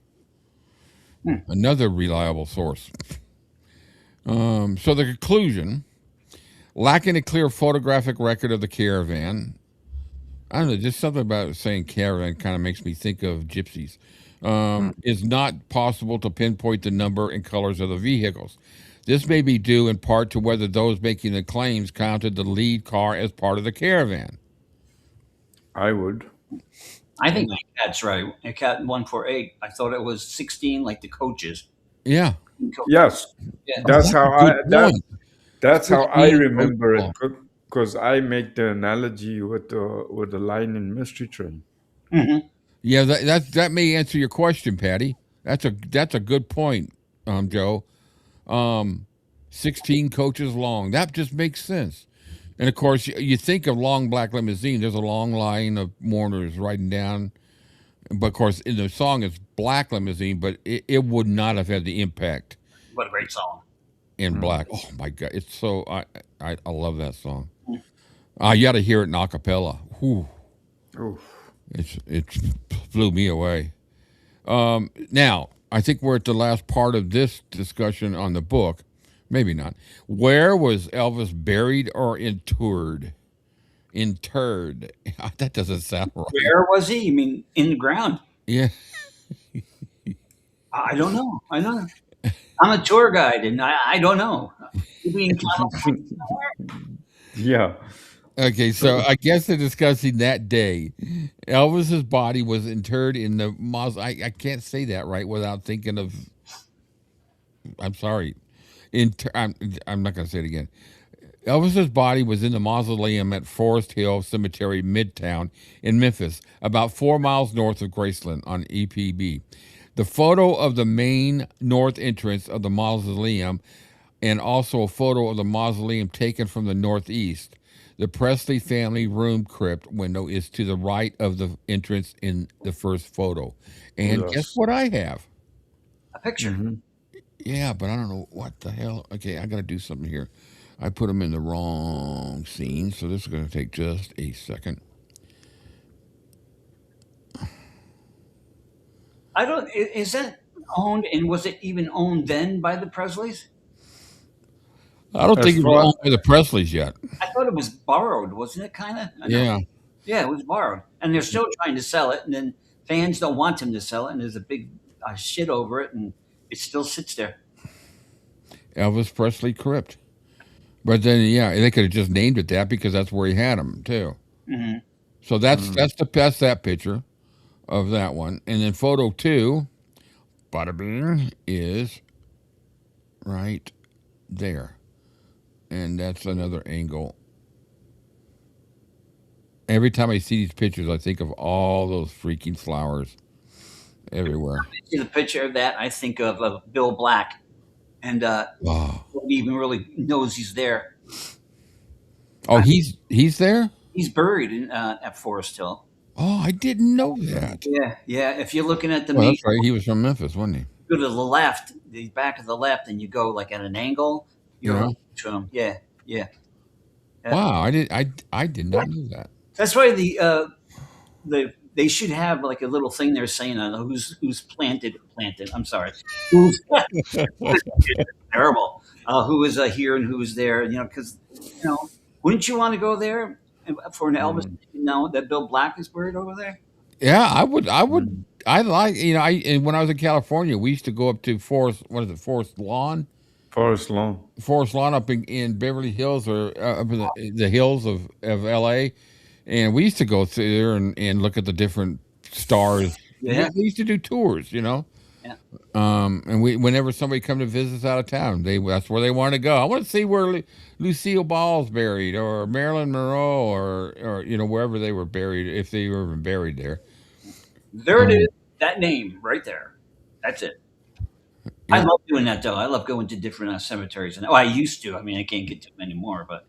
Another reliable source. So the conclusion, lacking a clear photographic record of the caravan, I don't know, just something about saying caravan kind of makes me think of gypsies, is not possible to pinpoint the number and colors of the vehicles. This may be due in part to whether those making the claims counted the lead car as part of the caravan. I would. I think my cat's right. A cat 148. I thought it was 16, like the coaches. Yeah. Yes, Yeah. that's That's a how good point. that's how I 16 remember it. coach. Because I make the analogy with the line in Mystery Train. Hmm. Yeah, that may answer your question, Patty. That's a good point, Joe. 16 coaches long. That just makes sense. And of course, you think of long black limousine. There's a long line of mourners riding down. But of course, in the song, it's black limousine, but it would not have had the impact What a great song. in black. Oh my God, it's so I love that song. You got to hear it in a cappella. Whew, Oof. it blew me away. Now, I think we're at the last part of this discussion on the book. Maybe not. Where was Elvis buried or interred? Interred. That doesn't sound right. Where was he? You mean in the ground? Yeah. I don't know. I don't know. I'm a tour guide, and I don't know. Maybe in California somewhere? Yeah. Okay, so I guess they're discussing that day. Elvis's body was interred in the I can't say that right without thinking of. I'm sorry. I'm not going to say it again. Elvis's body was in the mausoleum at Forest Hill Cemetery, Midtown, in Memphis, about 4 miles north of Graceland on EPB. The photo of the main north entrance of the mausoleum, and also a photo of the mausoleum taken from the northeast. The Presley family room crypt window is to the right of the entrance in the first photo. And Yes. guess what I have? A picture. Mhm. Yeah, but I don't know what the hell. Okay, I got to do something here. I put them in the wrong scene, so this is going to take just a second. I don't. Is that owned, and was it even owned then by the Presleys? I don't As think it was far owned by the Presleys yet. I thought it was borrowed, wasn't it? Kind of. Yeah. Yeah, it was borrowed, and they're still trying to sell it. And then fans don't want them to sell it, and there's a big shit over it, and it still sits there. Elvis Presley crypt. But then, yeah, they could have just named it that because that's where he had him too. Hmm. So that's that picture of that one, and then photo two, bada bing, is right there, and that's another angle. Every time I see these pictures, I think of all those freaking flowers everywhere. See the picture of that, I think of Bill Black, and Oh, nobody even really knows he's there. oh, he's there. He's buried at Forest Hill. Oh, I didn't know that. Yeah, yeah. If you're looking at the Well, main, that's right. He was from Memphis, wasn't he? go to the left, the back of the left, and you go like at an angle. You're Yeah. right to him. Yeah, yeah. Wow, I did not know that. That's why they should have like a little thing there saying who's planted. I'm sorry, who's terrible. Who is here and who is there? Because wouldn't you want to go there for an Elvis? Mm. That Bill Black is buried over there. Yeah, I would. I would. Mm. I like. I and when I was in California, we used to go up to Forest. What is it? Forest Lawn. Forest Lawn. Forest Lawn up in Beverly Hills or up in the hills of L.A. And we used to go through there and look at the different stars. Yeah, Yeah, we used to do tours. yeah. And whenever somebody come to visit us out of town, that's where they want to go. I want to see where Lucille Ball's buried, or Marilyn Monroe, or wherever they were buried, if they were even buried there. There it is. That name right there. That's it. I Yeah, love doing that though. I love going to different cemeteries, and I used to. I mean, I can't get to them anymore, but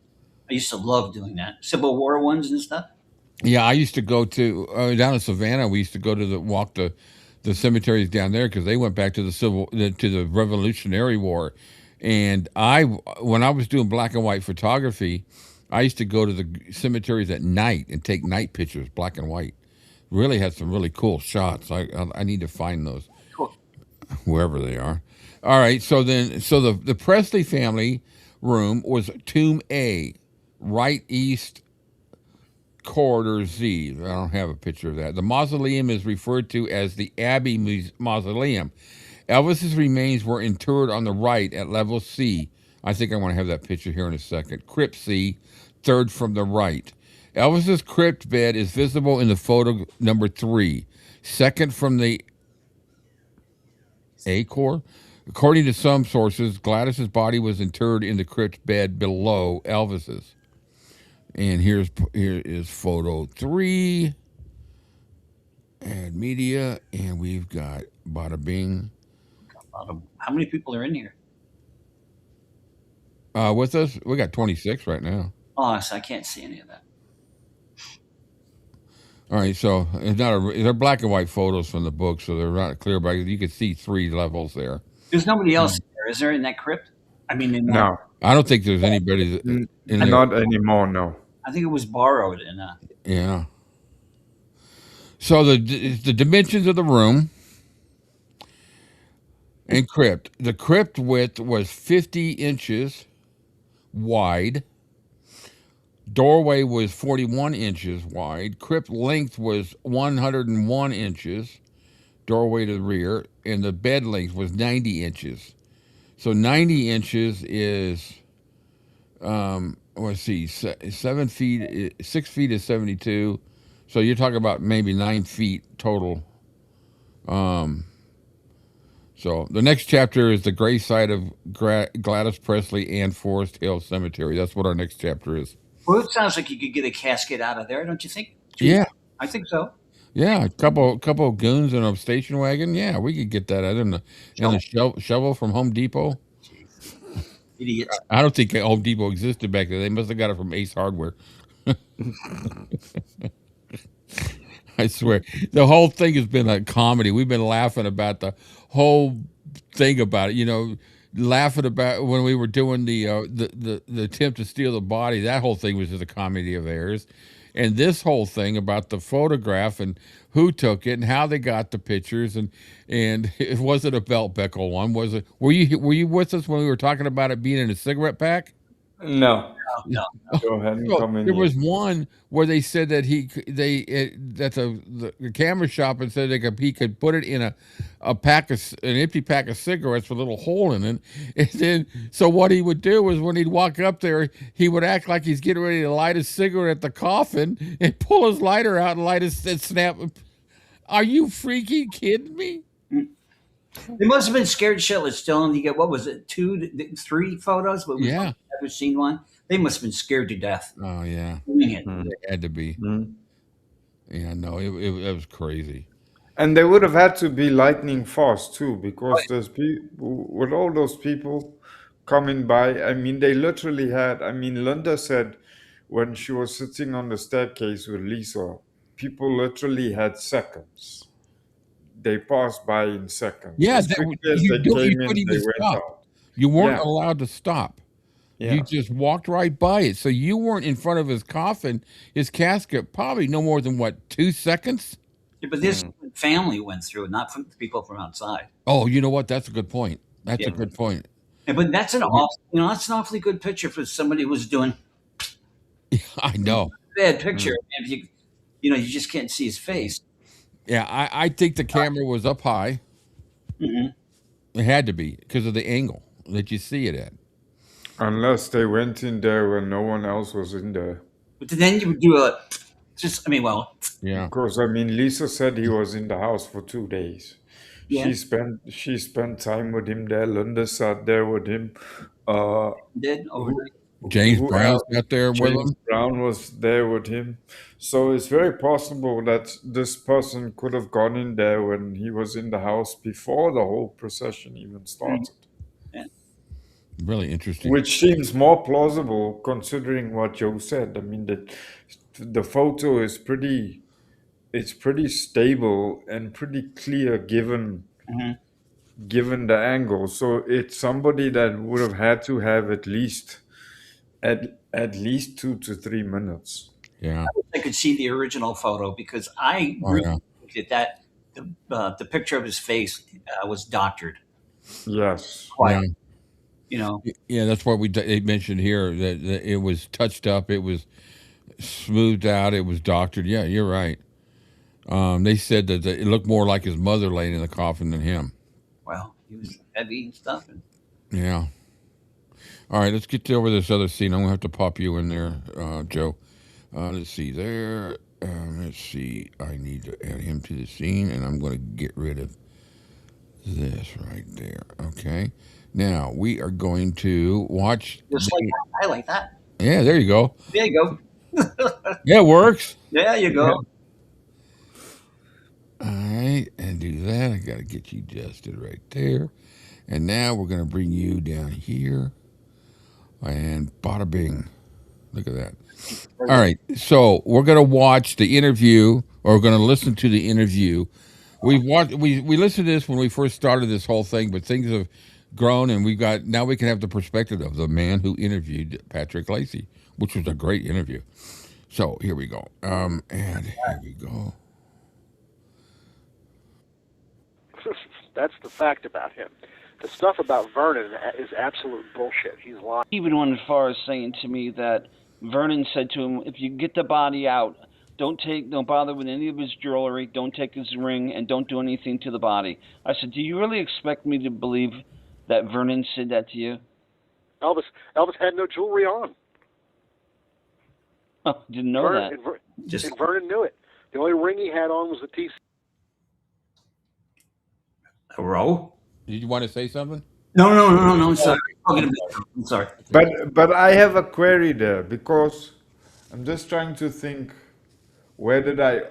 I used to love doing that. Civil War ones and stuff. yeah. I used to go to down in Savannah. We used to go to walk the cemeteries down there because they went back to to the Revolutionary War. And when I was doing black and white photography, I used to go to the cemeteries at night and take night pictures, black and white. Really had some really cool shots. I need to find those Cool. wherever they are. All right, so the Presley family room was Tomb A, right east corridor Z. I don't have a picture of that. The mausoleum is referred to as the Abbey Mausoleum. Elvis's remains were interred on the right at level C. I think I want to have that picture here in a second. Crypt C, third from the right. Elvis's crypt bed is visible in the photo number 3, second from the A core. According to some sources, Gladys's body was interred in the crypt bed below Elvis's. And here is photo 3. Add media, and we've got bada bing How many people are in here? with us. We got 26 right now. Oh, so I can't see any of that. All right, so they're black and white photos from the book, so they're not clear, but you can see 3 levels there. There's nobody else there, is there, in that crypt? I mean, in that, No, I don't think there's anybody in there. not anymore. No. I think it was borrowed. And Yeah. So the dimensions of the room and crypt. The crypt width was 50 inches wide. Doorway was 41 inches wide. Crypt length was 101 inches. Doorway to the rear, and the bed length was 90 inches. So 90 inches is, let's see, 7 feet, 6 feet is 72. So you're talking about maybe 9 feet total. So the next chapter is the gravesite of Gladys Presley and Forest Hill Cemetery. That's what our next chapter is. well, it sounds like you could get a casket out of there, don't you think? Yeah, I think so. yeah, a couple of goons in a station wagon. Yeah, we could get that out in the shovel from Home Depot. Jeez. Idiots. I don't think Home Depot existed back then. They must have got it from Ace Hardware. I swear, the whole thing has been a comedy. We've been laughing about the whole thing about it. Laughing about when we were doing the attempt to steal the body. That whole thing was just a comedy of errors, and this whole thing about the photograph and who took it and how they got the pictures and it wasn't a belt buckle one, was it? Were you with us when we were talking about it being in a cigarette pack? No, No. go ahead and Well, come in there here. was one where they said that that the camera shop and said he could put it in a an empty pack of cigarettes with a little hole in it, and then so what he would do was when he'd walk up there, he would act like he's getting ready to light a cigarette at the coffin and pull his lighter out and light his and snap. Are you freaking kidding me? They must have been scared shitless, Dylan. You get, what was it, three photos? But we've Yeah. never seen one. They must have been scared to death Oh yeah, doing it. it had to be. Mhm. Yeah, no, it was crazy. And they would have had to be lightning fast too, because there's people with all those people coming by. I mean, they literally had. I mean, Linda said when she was sitting on the staircase with Lisa, people literally had seconds. They passed by in seconds. Yeah, As quickly as they you came couldn't in, they even went stop. out. You weren't Yeah, allowed to stop. You yeah. just walked right by it. So you weren't in front of his coffin, his casket, probably no more than what, 2 seconds? Yeah, but this family went through, not from people from outside. Oh, you know what? That's a good point. That's Yeah. a good point. But that's that's an awfully good picture for somebody who was doing I know. a bad picture. If you just can't see his face. Yeah, I think the camera was up high. Hmm. It had to be because of the angle that you see it at. Unless they went in there when no one else was in there. But then you would do Yeah. Because I mean, Lisa said he was in the house for 2 days. yeah, She spent time with him there. Linda sat there with him. did Who overnight. James who Brown's else? out there with James him. Brown was there with him. So it's very possible that this person could have gone in there when he was in the house before the whole procession even started. Yeah. Really interesting. Which seems more plausible considering what Joe said. I mean, the photo is pretty stable and pretty clear Mhm. given the angle. So it's somebody that would have had to have at least 2 to 3 minutes. Yeah. I could see the original photo because I Oh really yeah. think that the picture of his face was doctored. Yes. Yeah. Quite, you know. Yeah, that's what they mentioned here that it was touched up, it was smoothed out, it was doctored. Yeah, you're right. They said that it looked more like his mother laying in the coffin than him. Well, he was heavy and stuff. And Yeah. All right, let's get over this other scene. I'm gonna have to pop you in there, Joe. Let's see there. Let's see. I need to add him to the scene, and I'm going to get rid of this right there. Okay. Now we are going to watch. just like that. I like that. Yeah, there you go. There you go. Yeah, it works. There you go. All right, and do that. I got to get you adjusted right there. And now we're going to bring you down here. And bada bing. Look at that. All right, so we're going to watch the interview, or we're going to listen to the interview. We listened to this when we first started this whole thing, but things have grown, and now we can have the perspective of the man who interviewed Patrick Lacey, which was a great interview. So here we go. And here we go. That's the fact about him. The stuff about Vernon is absolute bullshit. He's lying. Even went as far as saying to me that Vernon said to him, "If you get the body out, don't bother with any of his jewelry, don't take his ring, and don't do anything to the body." I said, "Do you really expect me to believe that Vernon said that to you?" Elvis had no jewelry on. Oh, didn't know that. And Vernon knew it. The only ring he had on was the TC. A row? Did you want to say something? No. I'm sorry. I'm sorry. But I have a query there because I'm just trying to think. Where did I?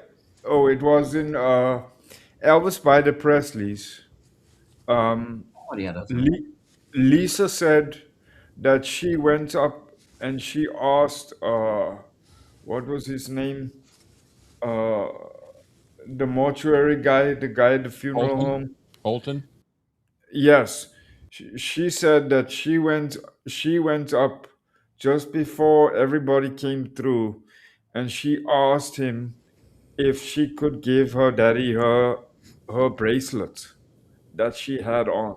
Oh, it was in Elvis by the Presleys. What do you have? Lisa said that she went up and she asked, what was his name? The mortuary guy, the guy at the funeral home. Holton? Yes, she said that she went up just before everybody came through, and she asked him if she could give her daddy her bracelet that she had on,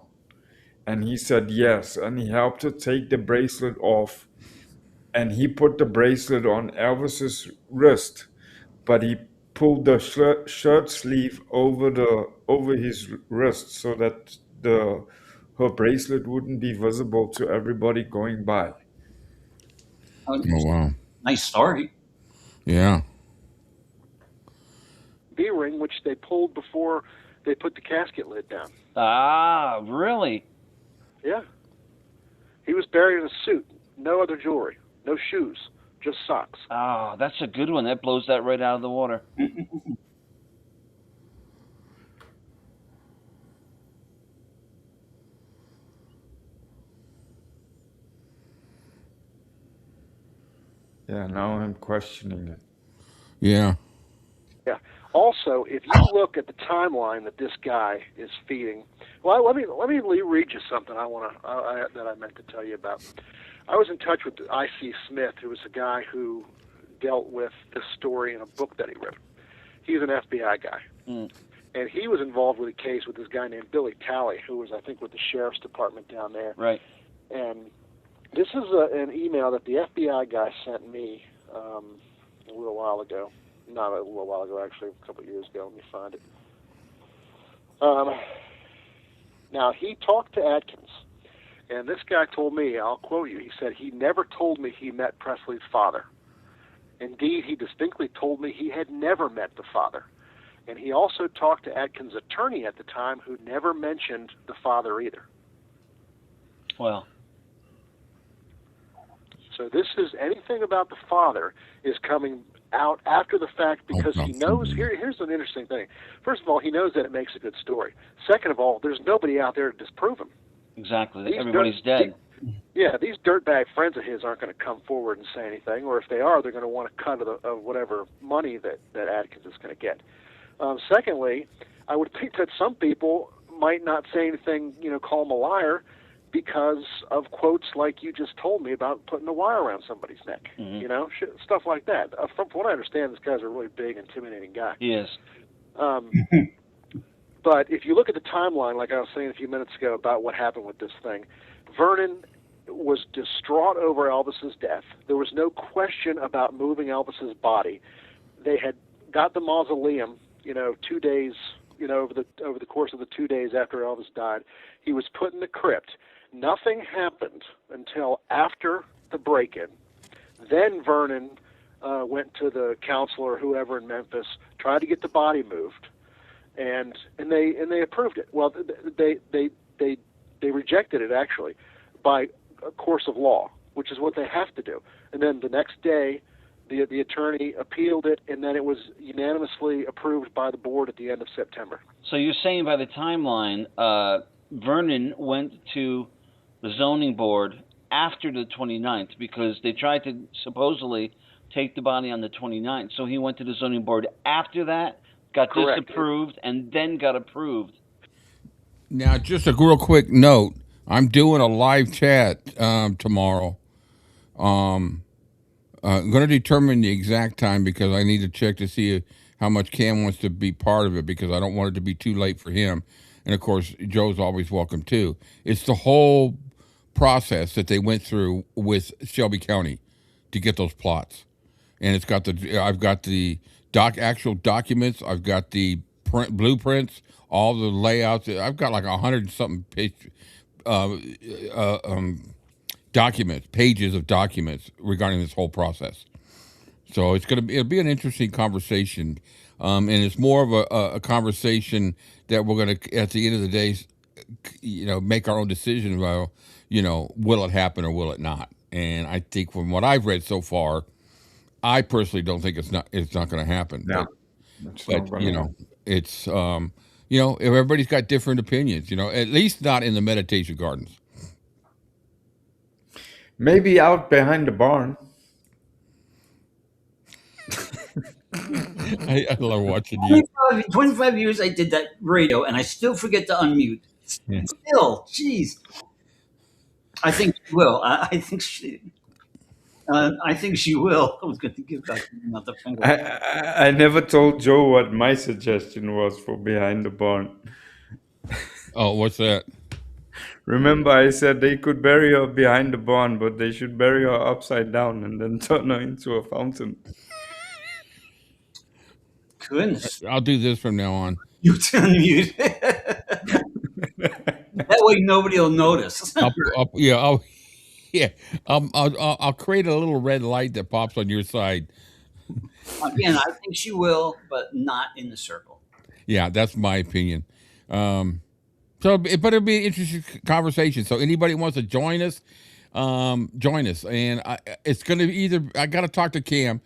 and he said yes, and he helped her take the bracelet off, and he put the bracelet on Elvis's wrist, but he pulled the shirt sleeve over his wrist so that her bracelet wouldn't be visible to everybody going by. Oh wow. Nice story. Yeah. B-ring, which they pulled before they put the casket lid down. Ah, really? Yeah. He was buried in a suit, no other jewelry, no shoes, just socks. Ah, that's a good one. That blows that right out of the water. Yeah, now I'm questioning it. Yeah. Yeah. Also, if you look at the timeline that this guy is feeding, well, let me read you something that I meant to tell you about. I was in touch with I.C. Smith, who was a guy who dealt with this story in a book that he wrote. He's an FBI guy, and he was involved with a case with this guy named Billy Talley, who was, I think, with the sheriff's department down there. Right. And this is an email that the FBI guy sent me a little while ago. Not a little while ago, actually, a couple of years ago. Let me find it. Now, he talked to Atkins, and this guy told me, I'll quote you, he said, he never told me he met Presley's father. Indeed, he distinctly told me he had never met the father. And he also talked to Atkins' attorney at the time, who never mentioned the father either. Well. So this is, anything about the father is coming out after the fact, because he knows, here's an interesting thing. First of all, he knows that it makes a good story. Second of all, there's nobody out there to disprove him. Exactly. Everybody's dead. Yeah, these dirtbag friends of his aren't going to come forward and say anything, or if they are, they're going to want a cut of whatever money that Atkins is going to get. Secondly, I would think that some people might not say anything, call him a liar, because of quotes like you just told me about putting a wire around somebody's neck, stuff like that. From what I understand, this guy's a really big, intimidating guy. He is. But if you look at the timeline, like I was saying a few minutes ago about what happened with this thing, Vernon was distraught over Elvis's death. There was no question about moving Elvis's body. They had got the mausoleum, 2 days, over the course of the 2 days after Elvis died. He was put in the crypt. Nothing happened until after the break-in. Then Vernon went to the counselor, whoever in Memphis, tried to get the body moved, and they approved it. Well, they rejected it actually by a course of law, which is what they have to do. And then the next day, the attorney appealed it, and then it was unanimously approved by the board at the end of September. So you're saying by the timeline, Vernon went to the zoning board after the 29th, because they tried to supposedly take the body on the 29th. So he went to the zoning board after that, got Correct. disapproved, and then got approved. Now, just a real quick note. I'm doing a live chat tomorrow. I'm going to determine the exact time, because I need to check to see how much Cam wants to be part of it, because I don't want it to be too late for him. And, of course, Joe's always welcome, too. It's the whole process that they went through with Shelby County to get those plots. And I've got the actual documents. I've got the blueprints, all the layouts. I've got like 100-something pages of documents regarding this whole process. So it'll be an interesting conversation, and it's more of a conversation that we're going to, at the end of the day, make our own decision about, will it happen or will it not? And I think from what I've read so far, I personally don't think it's not going to happen. No, but it's everybody's got different opinions. At least not in the meditation gardens. Maybe out behind the barn. I love watching you. 25 years I did that radio, and I still forget to unmute. Yeah. Still, jeez. I think she will. I think she will. I was going to give back another finger. I never told Joe what my suggestion was for behind the barn. Oh, what's that? Remember, I said they could bury her behind the barn, but they should bury her upside down and then turn her into a fountain. Goodness, I'll do this from now on. you unmute. That way nobody will notice. Yeah, I'll create a little red light that pops on your side. Again, I think she will, but not in the circle. Yeah, that's my opinion. So, but it'll be an interesting conversation. So, anybody wants to join us. And it's going to be either I got to talk to Cam,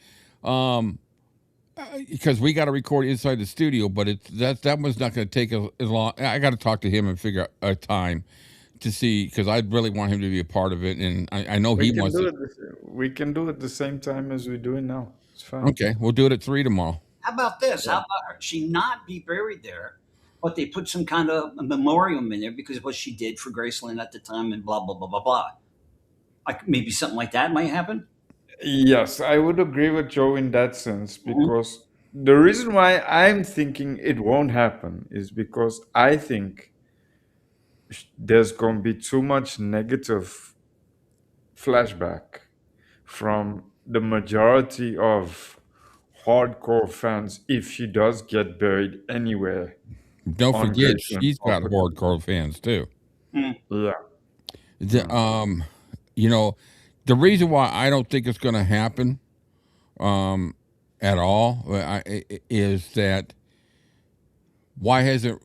because we got to record inside the studio. But that one's not going to take as long. I got to talk to him and figure out a time to see, because I really want him to be a part of it, and I know he wants to. We can do it the same time as we're doing now. It's fine. Okay, we'll do it at 3 tomorrow. How about this? How about she not be buried there, but they put some kind of a memoriam in there because of what she did for Graceland at the time and blah, blah, blah, blah, blah. Like maybe something like that might happen. Yes, I would agree with Joe in that sense, because the reason why I'm thinking it won't happen is because I think there's going to be too much negative flashback from the majority of hardcore fans if she does get buried anywhere Don't on forget, Graceland she's got property. hardcore fans too. Yeah. You know, the reason why I don't think it's going to happen, at all, is that why hasn't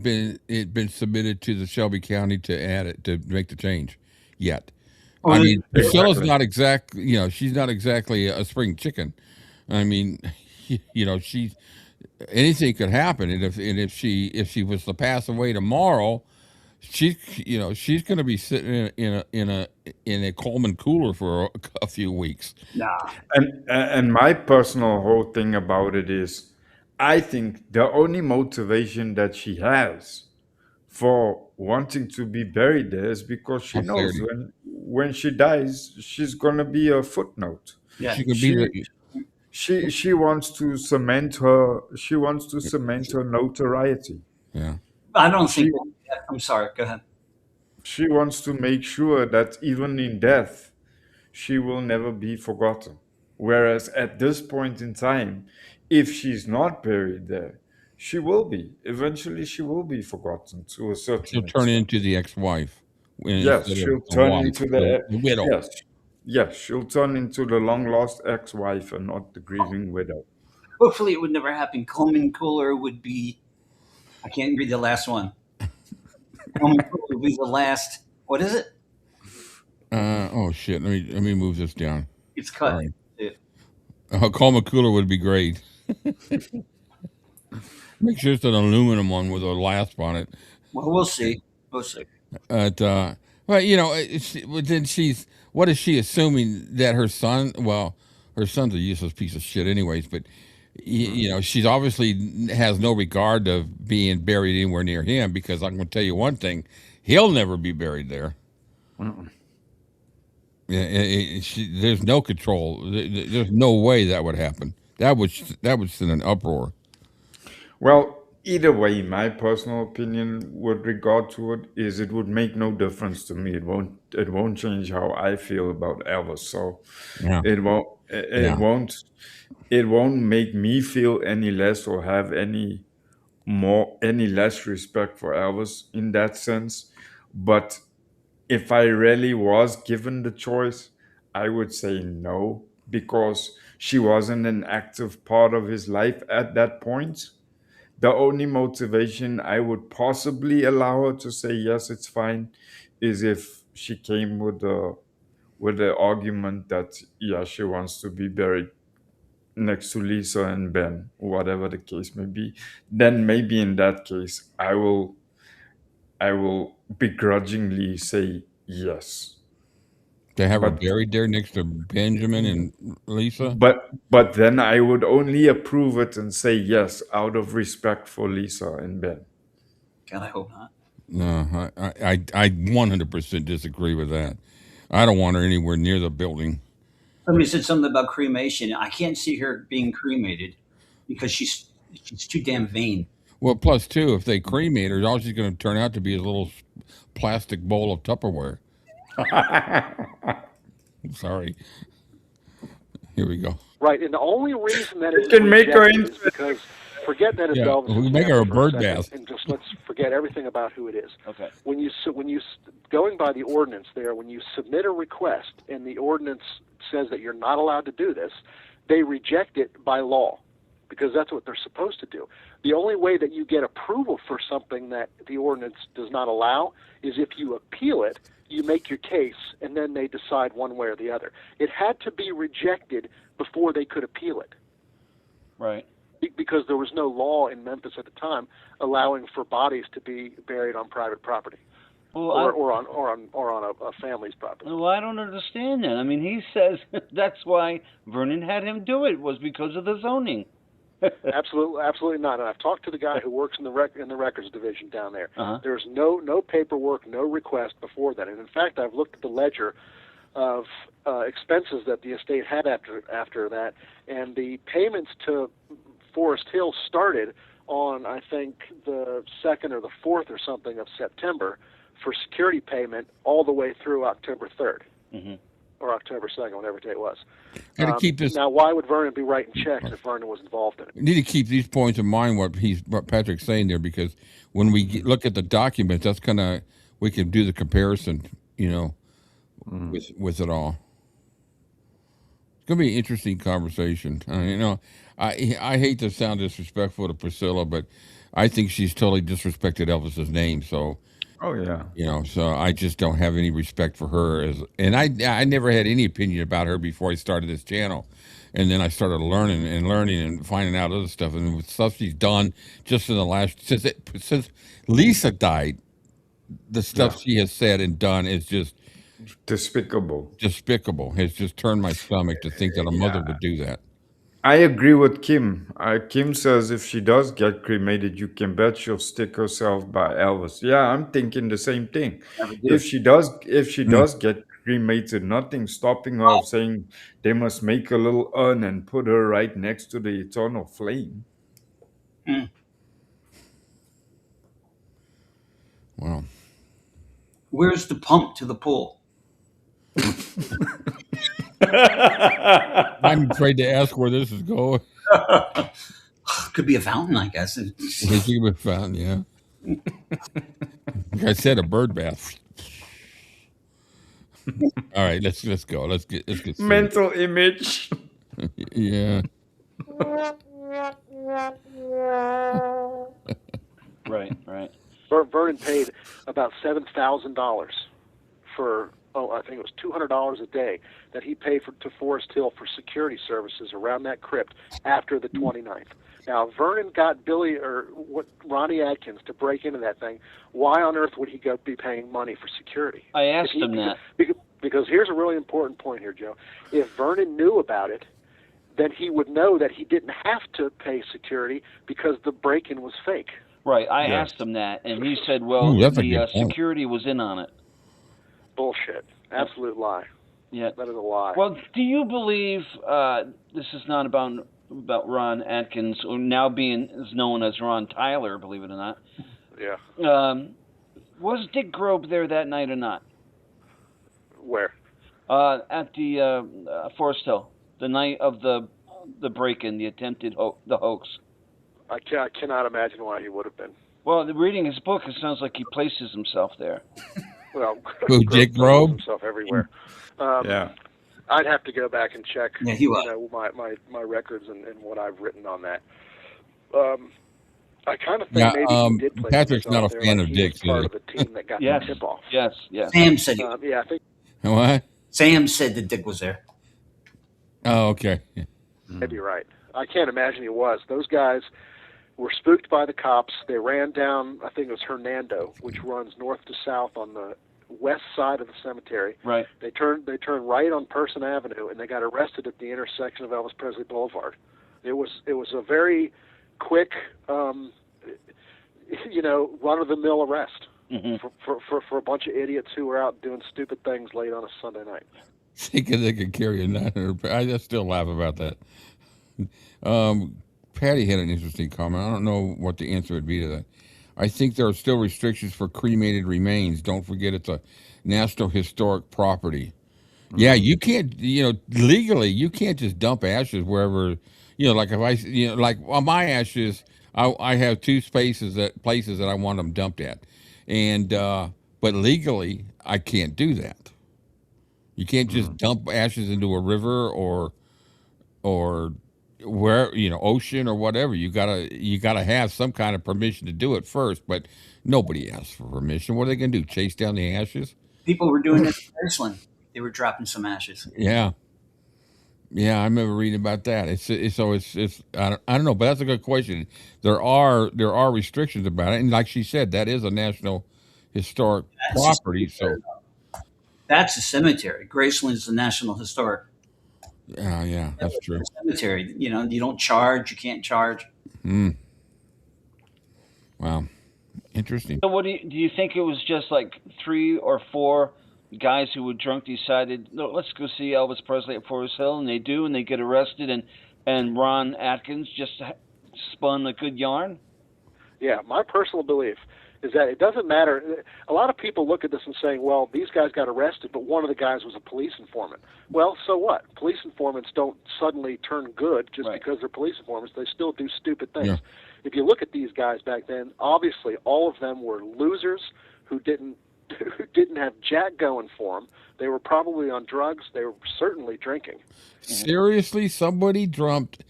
it been submitted to the Shelby County to add it, to make the change yet? I mean, Priscilla's not exactly, she's not exactly a spring chicken. I mean, anything could happen, and if she was to pass away tomorrow, she's going to be sitting in a Coleman cooler for a few weeks. Nah. And my personal whole thing about it is, I think the only motivation that she has for wanting to be buried there is because she knows when she dies, she's gonna be a footnote. Yeah. She could be She wants to cement her notoriety. yeah. I don't She think. I'm sorry. Go ahead. she wants to make sure that even in death, she will never be forgotten. Whereas at this point in time, if she's not buried there, she will be. Eventually, she will be forgotten to a She'll certain turn extent. into the ex-wife Yes, instead she'll of the turn wife, into the widow. yes, she'll turn into the long lost ex-wife and not the grieving widow. Hopefully, it would never happen. Coleman Cooler would be. I can't read the last one. Coleman Cooler would be the last. What is it? Oh shit! Let me move this down. It's cut. Sorry. Yeah. Coma cooler would be great. Make sure it's an aluminum one with a lasp on it. Well, we'll see. We'll see. But well, then what is she assuming that her son? Well, her son's a useless piece of shit, anyways. But she's obviously has no regard to being buried anywhere near him, because I'm going to tell you one thing: he'll never be buried there. Yeah, there's no control. There's no way that would happen. That would send an uproar. Well, either way, my personal opinion with regard to it is it would make no difference to me. It won't change how I feel about Elvis. So Yeah. it won't make me feel any less or have any less respect for Elvis in that sense. But if I really was given the choice, I would say no, because she wasn't an active part of his life at that point. The only motivation I would possibly allow her to say yes, it's fine, is if she came with the argument that she wants to be buried next to Lisa and Ben, whatever the case may be. Then maybe in that case, I will begrudgingly say yes. To have her But buried there next to Benjamin and Lisa. but then I would only approve it and say yes out of respect for Lisa and Ben. God, I hope not. No, I 100% disagree with that. I don't want her anywhere near the building. Somebody said something about cremation. I can't see her being cremated because she's too damn vain. Well, plus two, if they cremate her, all she's going to turn out to be is a little plastic bowl of Tupperware. Sorry. Here we go. Right, and the only reason that You it was can make her rejected is into because, forget that it's Yeah, Elvis' we make her a family for bird second, bath. and just let's forget everything about who it is. Okay. When you going by the ordinance there, when you submit a request and the ordinance says that you're not allowed to do this, they reject it by law because that's what they're supposed to do. The only way that you get approval for something that the ordinance does not allow is if you appeal it, you make your case, and then they decide one way or the other. It had to be rejected before they could appeal it. Right. Because there was no law in Memphis at the time allowing for bodies to be buried on private property, Well, or on a family's property. Well, I don't understand that. I mean, he says that's why Vernon had him do it, was because of the zoning. Absolutely not. And I've talked to the guy who works in the records division down there. Uh-huh. There's no paperwork, no request before that. And in fact, I've looked at the ledger of expenses that the estate had after that, and the payments to Forest Hill started on, I think, the 2nd or the 4th or something of September for security payment all the way through October 3rd. Mm-hmm. Or October 2nd, whatever day it was. Gotta keep this. Now, why would Vernon be writing checks if Vernon was involved in it? We need to keep these points in mind. What Patrick's saying there, because when we look at the documents, that's we can do the comparison. With it all. It's gonna be an interesting conversation. I hate to sound disrespectful to Priscilla, but I think she's totally disrespected Elvis's name. So. Oh yeah. So I just don't have any respect for her and I never had any opinion about her before I started this channel, and then I started learning and finding out other stuff, and with stuff she's done just in the last since Lisa died, the stuff she has said and done is just Despicable. It's just turned my stomach to think that a mother would do that. I agree with Kim. Kim says if she does get cremated, you can bet she'll stick herself by Elvis. Yeah, I'm thinking the same thing. If she does get cremated, nothing's stopping her of saying they must make a little urn and put her right next to the eternal flame. Wow. Where's the pump to the pool? I'm afraid to ask where this is going. Could be a fountain, I guess. It could be a fountain, yeah. Like I said, a bird bath. All right, let's go. Let's get serious. Mental image. Yeah. Right. Vernon paid about $7,000 for, I think it was $200 a day that he paid to Forest Hill for security services around that crypt after the 29th. Now, if Vernon got Ronnie Atkins to break into that thing, why on earth would he be paying money for security? I asked him that. Because here's a really important point here, Joe. If Vernon knew about it, then he would know that he didn't have to pay security because the break-in was fake. Right. I asked him that, and he said, well, the security was in on it. Bullshit. Absolute lie. Yeah. That is a lie. Well, do you believe this is not about Ron Atkins, or now being known as Ron Tyler, believe it or not? Yeah. Was Dick Grobe there that night or not? Where? At the Forest Hill, the night of the break-in, the attempted the hoax. I cannot imagine why he would have been. Well, reading his book, it sounds like he places himself there. Well, Dick Grobe? Himself everywhere. Yeah. I'd have to go back and check he was. my records and what I've written on that. I kind of think maybe he did play Patrick's not a there, fan like of he was Dick's part either. of the team that got Yes. the tip-off. Yes. Sam said Yeah, I think What? Sam said that Dick was there. Oh, okay. maybe you're right. I can't imagine he was. Those guys were spooked by the cops. They ran down, I think it was Hernando, which runs north to south on the west side of the cemetery. Right. They turned right on Person Avenue, and they got arrested at the intersection of Elvis Presley Boulevard. It was a very quick, run of the mill arrest for a bunch of idiots who were out doing stupid things late on a Sunday night. Thinking they could carry a 900. I just still laugh about that. Patty had an interesting comment. I don't know what the answer would be to that. I think there are still restrictions for cremated remains. Don't forget it's a National Historic Property. Yeah, you can't, legally, you can't just dump ashes wherever, like if I, like on my ashes, I have two places that I want them dumped at. And, but legally, I can't do that. You can't just dump ashes into a river or where, ocean or whatever. You gotta have some kind of permission to do it first, but nobody asks for permission. What are they going to do? Chase down the ashes? People were doing it in Iceland. They were dropping some ashes. Yeah. Yeah, I remember reading about that. It's I don't know, but that's a good question. There are restrictions about it, and like she said, that is a national historic That's a property. So That's a cemetery. Graceland is the National Historic yeah, that's true. Cemetery. You don't charge. You can't charge. Wow, interesting. So, what do you think it was just like 3 or 4 guys who were drunk decided, no, let's go see Elvis Presley at Forest Hill, and they do, and they get arrested, and Ron Atkins just spun a good yarn? Yeah, my personal belief is that it doesn't matter. A lot of people look at this and saying, well, these guys got arrested, but one of the guys was a police informant. Well, so what? Police informants don't suddenly turn good just Right. because they're police informants. They still do stupid things. Yeah. If you look at these guys back then, obviously all of them were losers who didn't have jack going for them. They were probably on drugs. They were certainly drinking. Seriously, somebody dumped.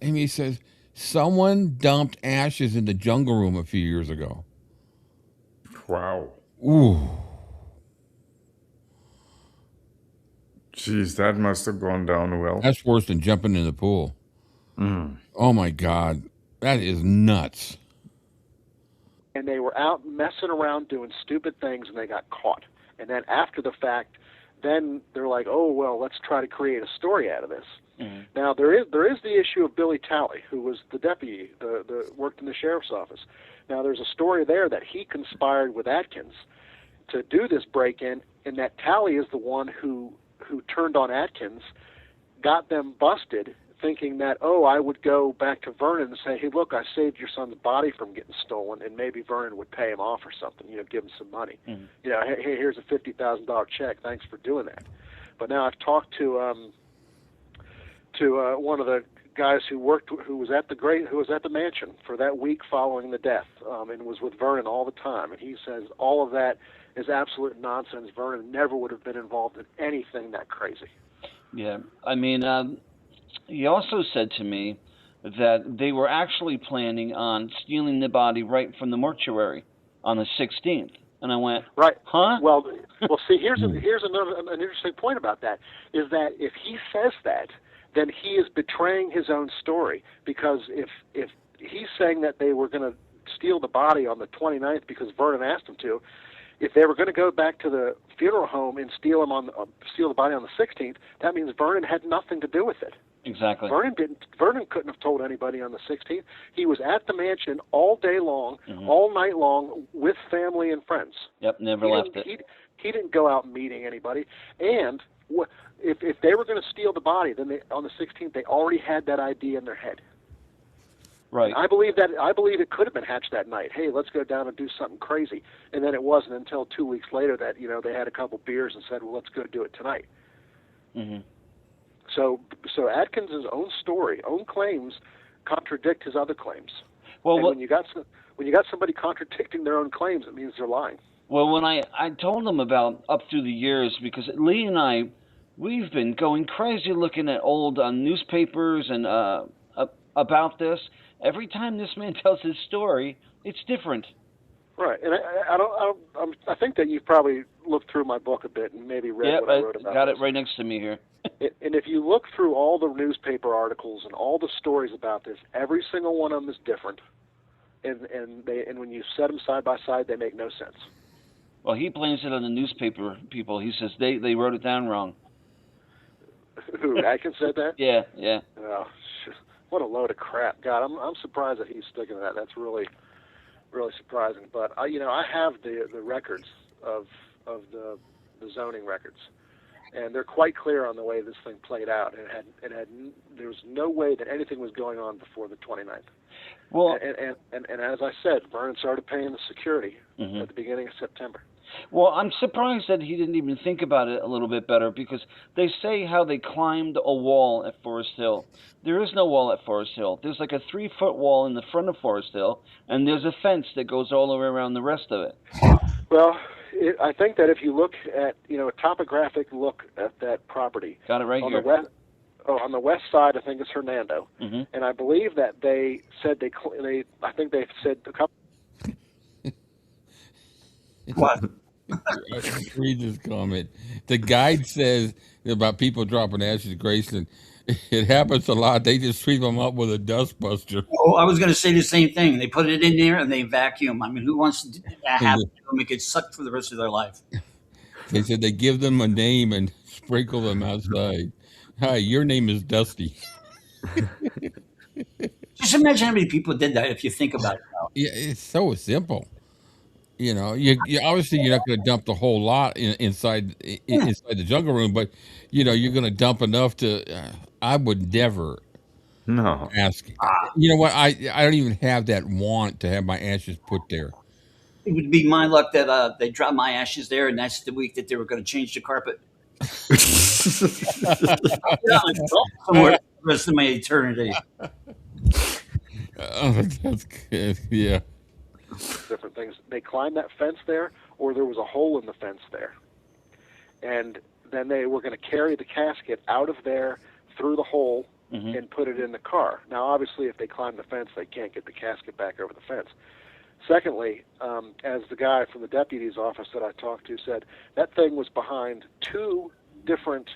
Amy says someone dumped ashes in the jungle room a few years ago. Wow. Ooh, Jeez, that must have gone down well. that's worse than jumping in the pool. Oh my God, that is nuts. And they were out messing around doing stupid things, and they got caught. And then after the fact, then they're like, oh, well, let's try to create a story out of this. Now, there is the issue of Billy Talley, who was the deputy, the worked in the sheriff's office. Now, there's a story there that he conspired with Atkins to do this break-in, and that Talley is the one who turned on Atkins, got them busted, thinking that, oh, I would go back to Vernon and say, hey, look, I saved your son's body from getting stolen, and maybe Vernon would pay him off or something, give him some money. Hey, here's a $50,000 check. Thanks for doing that. But now I've talked to one of the guys who was at the mansion for that week following the death, and was with Vernon all the time, and he says all of that is absolute nonsense. Vernon never would have been involved in anything that crazy. Yeah, I mean, he also said to me that they were actually planning on stealing the body right from the mortuary on the 16th. And I went, right, huh? Well, see, here's an interesting point about that, is that if he says that, then he is betraying his own story, because if he's saying that they were going to steal the body on the 29th because Vernon asked them to, if they were going to go back to the funeral home and steal the body on the 16th, that means Vernon had nothing to do with it. Exactly. Vernon couldn't have told anybody on the 16th. He was at the mansion all day long, all night long, with family and friends. Yep, never left it. He didn't go out meeting anybody. And if they were going to steal the body, then on the 16th they already had that idea in their head. Right. And I believe it could have been hatched that night. Hey, let's go down and do something crazy. And then it wasn't until 2 weeks later that they had a couple beers and said, well, let's go do it tonight. So Atkins' own story, own claims, contradict his other claims. Well, when you got somebody contradicting their own claims, it means they're lying. Well, when I told him about up through the years, because Lee and I, we've been going crazy looking at old newspapers and about this. Every time this man tells his story, it's different. Right, and I think that you've probably looked through my book a bit and maybe read what I wrote about. Got it right next to me here. And if you look through all the newspaper articles and all the stories about this, every single one of them is different, and when you set them side by side, they make no sense. Well, he blames it on the newspaper people. He says they wrote it down wrong. Who, Atkins said that? Yeah. Oh, what a load of crap! God, I'm surprised that he's sticking to that. That's really surprising. But I have the records of the zoning records, and they're quite clear on the way this thing played out. There was no way that anything was going on before the 29th. Well, and as I said, Vernon started paying the security at the beginning of September. Well, I'm surprised that he didn't even think about it a little bit better, because they say how they climbed a wall at Forest Hill. There is no wall at Forest Hill. There's like a 3-foot wall in the front of Forest Hill, and there's a fence that goes all the way around the rest of it. Well, I think that if you look at, a topographic look at that property. Got it right on here. On the west side, I think it's Hernando, and I believe that they said I think they said a couple. What? Read this comment. The guide says about people dropping ashes to Graceland. It happens a lot. They just sweep them up with a dustbuster. Oh, I was going to say the same thing. They put it in there and they vacuum. I mean, who wants to have them get sucked for the rest of their life? They said they give them a name and sprinkle them outside. Hi, your name is Dusty. Just imagine how many people did that if you think about it now. Yeah, it's so simple. You obviously you're not going to dump the whole lot inside the jungle room, but you're going to dump enough to. I would never ask. You know what? I don't even have that want to have my ashes put there. It would be my luck that they dropped my ashes there, and that's the week that they were going to change the carpet. Somewhere for the rest of my eternity. That's good. Yeah. Different things. They climbed that fence there, or there was a hole in the fence there. And then they were going to carry the casket out of there through the hole and put it in the car. Now, obviously, if they climb the fence, they can't get the casket back over the fence. Secondly, as the guy from the deputy's office that I talked to said, that thing was behind 2 different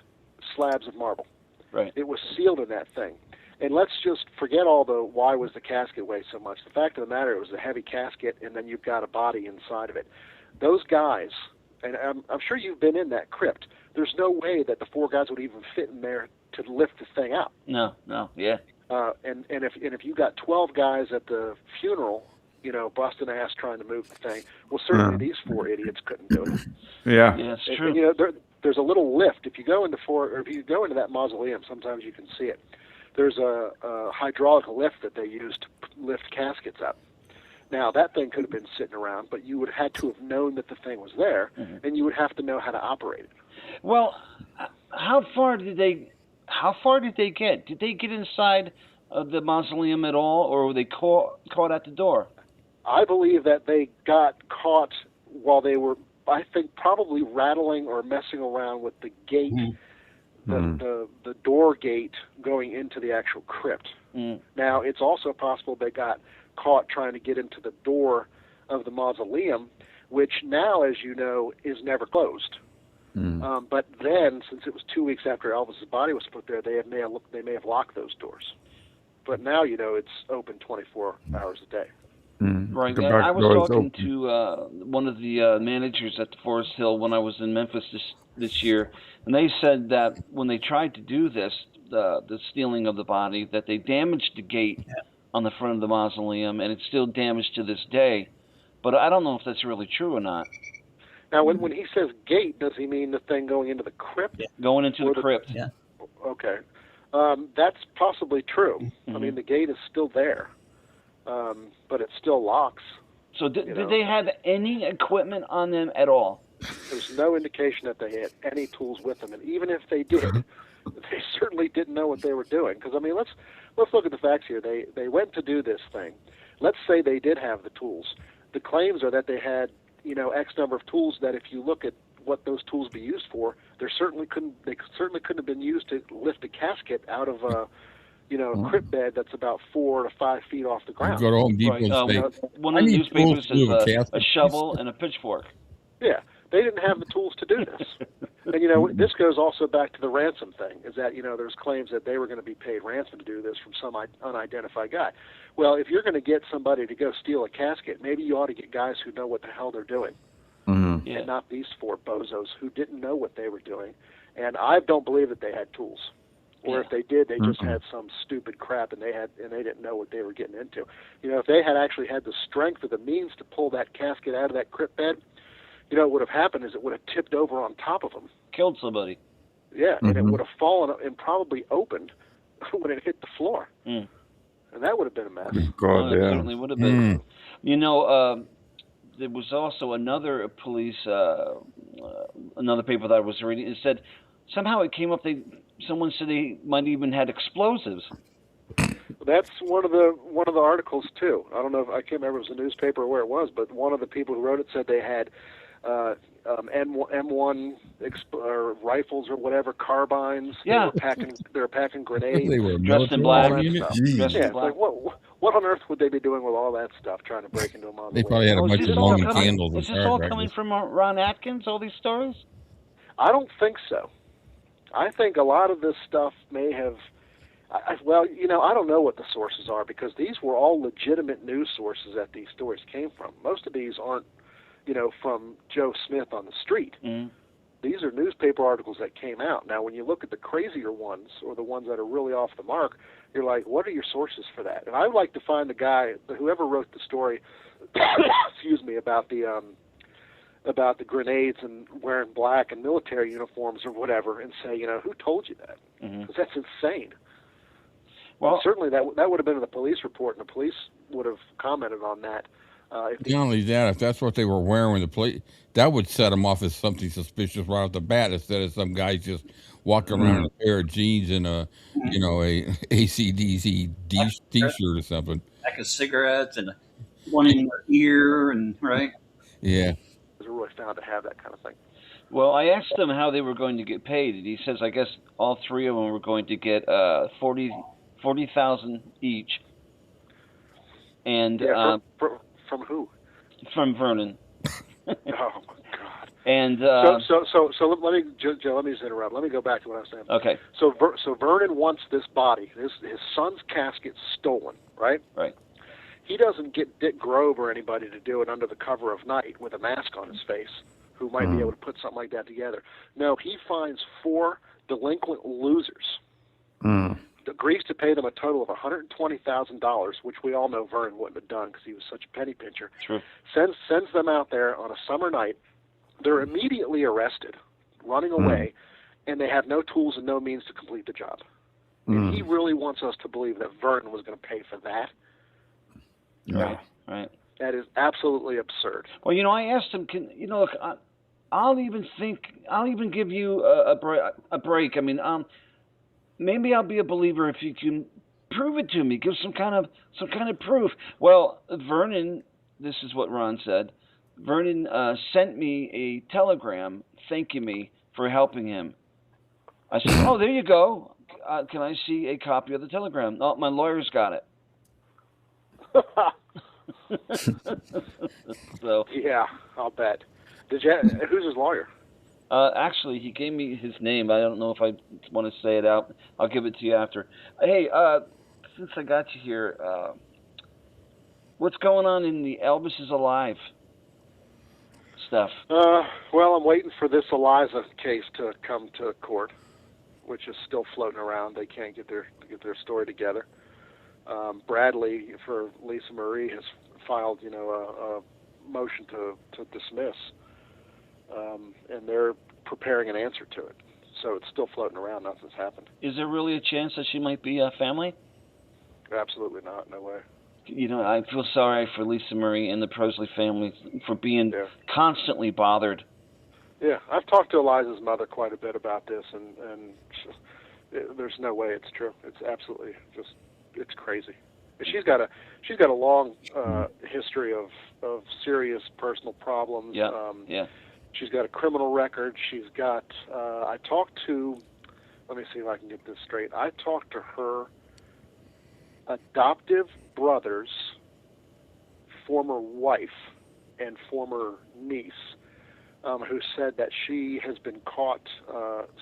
slabs of marble. Right. It was sealed in that thing. And let's just forget all the why was the casket weigh so much. The fact of the matter, it was a heavy casket, and then you've got a body inside of it. Those guys, and I'm sure you've been in that crypt, there's no way that the 4 guys would even fit in there to lift the thing out. No, yeah. And if you got 12 guys at the funeral, busting ass trying to move the thing, well, certainly these 4 idiots couldn't do it. Yeah. Yeah, it's true. And, there's a little lift. If you go into that mausoleum, sometimes you can see it. There's a hydraulic lift that they use to lift caskets up. Now, that thing could have been sitting around, but you would have had to have known that the thing was there, and you would have to know how to operate it. Well, how far did they get? Did they get inside of the mausoleum at all, or were they caught at the door? I believe that they got caught while they were, I think, probably rattling or messing around with the gate. The door gate going into the actual crypt. Now, it's also possible they got caught trying to get into the door of the mausoleum, which now, as you know, is never closed. But then, since it was 2 weeks after Elvis's body was put there, they may have locked those doors. But now, it's open 24 hours a day. Right. I was talking to one of the managers at the Forest Hill when I was in Memphis this year, and they said that when they tried to do this, the stealing of the body, that they damaged the gate on the front of the mausoleum, and it's still damaged to this day. But I don't know if that's really true or not. Now, when he says gate, does he mean the thing going into the crypt? Yeah. Going into the crypt. Yeah. Okay. That's possibly true. I mean, the gate is still there. But it still locks. So did they have any equipment on them at all? There's no indication that they had any tools with them, and even if they did, they certainly didn't know what they were doing. Because I mean, let's look at the facts here. They went to do this thing. Let's say they did have the tools. The claims are that they had X number of tools. That if you look at what those tools be used for, they certainly couldn't have been used to lift a casket out of a crypt bed that's about 4 to 5 feet off the ground. Go to Home Depot and say, one of the newspapers is a shovel and a pitchfork. Yeah, they didn't have the tools to do this. And, this goes also back to the ransom thing, is that, there's claims that they were going to be paid ransom to do this from some unidentified guy. Well, if you're going to get somebody to go steal a casket, maybe you ought to get guys who know what the hell they're doing. Yeah. And not these 4 bozos who didn't know what they were doing. And I don't believe that they had tools. Or if they did, they just had some stupid crap, and they didn't know what they were getting into. If they had actually had the strength or the means to pull that casket out of that crypt bed, what would have happened is it would have tipped over on top of them. Killed somebody. Yeah, and it would have fallen and probably opened when it hit the floor. Mm. And that would have been a mess. God, It yeah. certainly would have been. You know, there was also another police, another paper that I was reading. It said somehow it came up. Someone said they might even had explosives. That's one of the articles too. I don't know if I can't remember if it was a newspaper or where it was, but one of the people who wrote it said they had M1 rifles or whatever, carbines. Yeah. They were packing grenades. They were Dressed in military black. unit? Stuff. Jeez. Yeah, Dressed in it's black. like what on earth would they be doing with all that stuff, trying to break into a mausoleum? They probably had a Oh, bunch is of this all Roman coming? candles and Is this all coming firecrackers. from Ron Atkins? All these stories? I don't think so. I think a lot of this stuff may have. Well, I don't know what the sources are because these were all legitimate news sources that these stories came from. Most of these aren't, from Joe Smith on the street. Mm-hmm. These are newspaper articles that came out. Now, when you look at the crazier ones or the ones that are really off the mark, you're like, what are your sources for that? And I would like to find the guy, whoever wrote the story, excuse me, about the grenades and wearing black and military uniforms or whatever, and say, who told you that? Because that's insane. Well, certainly that would have been in the police report, and the police would have commented on that. Not only that, if that's what they were wearing when the police, that would set them off as something suspicious right off the bat, instead of some guys just walking around in a pair of jeans and a AC/DC t-shirt or something. Pack of cigarettes and one in your ear, and right. Yeah. It was really found to have that kind of thing. Well, I asked them how they were going to get paid, and he says I guess all three of them were going to get $40,000 each. And from who? From Vernon. Oh my God! And so let me, Joe, let me just interrupt. Let me go back to what I was saying. Okay. So Vernon wants this body, his son's casket, stolen, right? Right. He doesn't get Dick Grove or anybody to do it under the cover of night with a mask on his face, who might be able to put something like that together. No, he finds 4 delinquent losers. Agrees to pay them a total of $120,000, which we all know Vernon wouldn't have done because he was such a penny pincher. True. Sends them out there on a summer night. They're immediately arrested, running away, and they have no tools and no means to complete the job. And he really wants us to believe that Vernon was going to pay for that. Yeah. Right. That is absolutely absurd. Well, I asked him, look, I'll even give you a break. I mean, maybe I'll be a believer if you can prove it to me. Give some kind of proof. Well, Vernon, this is what Ron said. Vernon sent me a telegram thanking me for helping him. I said, "Oh, there you go. Can I see a copy of the telegram?" Oh, my lawyer's got it. So yeah, I'll bet. Who's his lawyer? Actually, he gave me his name. I don't know if I want to say it out. I'll give it to you after. Hey, since I got you here, what's going on in the Elvis is Alive stuff? Well, I'm waiting for this Eliza case to come to court, which is still floating around. They can't get their story together. Bradley for Lisa Marie has filed, a motion to dismiss. And they're preparing an answer to it. So it's still floating around. Nothing's happened. Is there really a chance that she might be a family? Absolutely not. No way. I feel sorry for Lisa Marie and the Presley family for being constantly bothered. Yeah, I've talked to Eliza's mother quite a bit about this, and there's no way it's true. It's absolutely it's crazy. She's got a long history of serious personal problems. Yeah. She's got a criminal record. She's got, let me see if I can get this straight. I talked to her adoptive brother's former wife and former niece, who said that she has been caught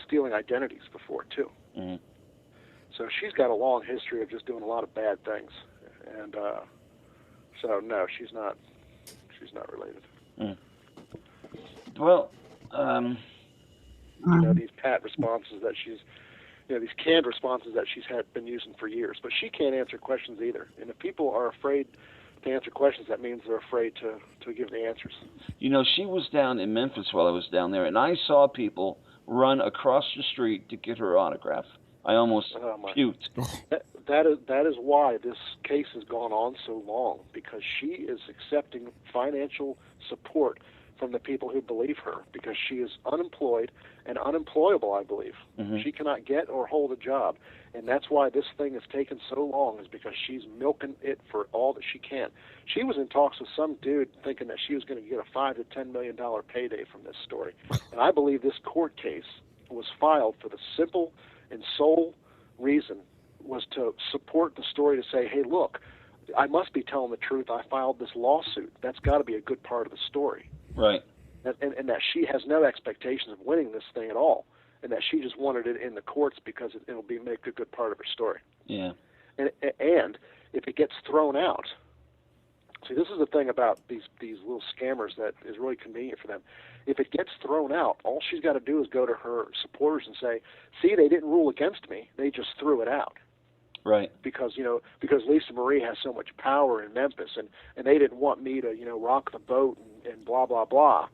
stealing identities before, too. Mm-hmm. So she's got a long history of just doing a lot of bad things. And so, no, she's not related. Mm. Well, these pat responses that she's, these canned responses that she's been using for years. But she can't answer questions either. And if people are afraid to answer questions, that means they're afraid to give the answers. She was down in Memphis while I was down there, and I saw people run across the street to get her autograph. I almost puked. That is why this case has gone on so long, because she is accepting financial support from the people who believe her, because she is unemployed and unemployable, I believe. Mm-hmm. She cannot get or hold a job, and that's why this thing has taken so long, is because she's milking it for all that she can. She was in talks with some dude thinking that she was going to get a $5 to $10 million payday from this story, and I believe this court case was filed for the simple and sole reason was to support the story, to say, hey, look, I must be telling the truth. I filed this lawsuit. That's got to be a good part of the story. Right. And that she has no expectations of winning this thing at all, and that she just wanted it in the courts because it'll make a good part of her story. Yeah. And if it gets thrown out, see, this is the thing about these little scammers that is really convenient for them. If it gets thrown out, all she's got to do is go to her supporters and say, see, they didn't rule against me. They just threw it out. Right. Because Lisa Marie has so much power in Memphis, and they didn't want me to rock the boat and blah blah blah.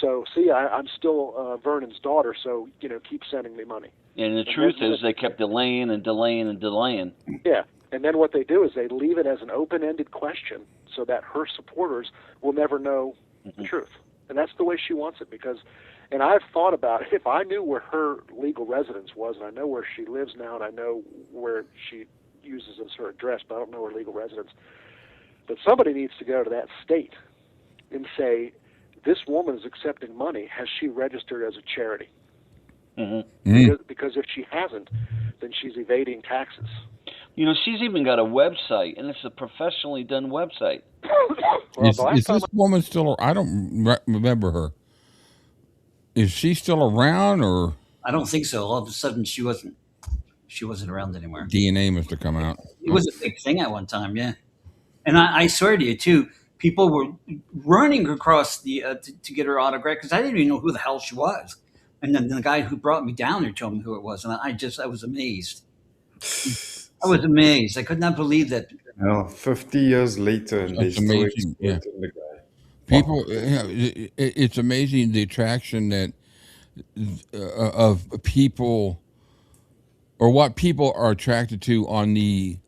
So see, I'm still Vernon's daughter, so keep sending me money. And the truth is, they kept delaying and delaying and delaying. Yeah, and then what they do is they leave it as an open-ended question, so that her supporters will never know the truth, and that's the way she wants it. And I've thought about it. If I knew where her legal residence was, and I know where she lives now, and I know where she uses as her address, but I don't know her legal residence. But somebody needs to go to that state and say, this woman is accepting money. Has she registered as a charity? Mm-hmm. Because if she hasn't, then she's evading taxes. She's even got a website, and it's a professionally done website. Well, is this woman still? I don't remember her. Is she still around, or? I don't think so. All of a sudden, she wasn't around anymore. DNA must have come out. It was a big thing at one time, yeah. And I swear to you, too, people were running across the to get her autograph, because I didn't even know who the hell she was. And then the guy who brought me down there told me who it was, and I was amazed. I was amazed. I could not believe that. 50 years later, and they That's still amazing. Yeah. exploiting the guy. People, it's amazing the attraction that of people, or what people are attracted to on the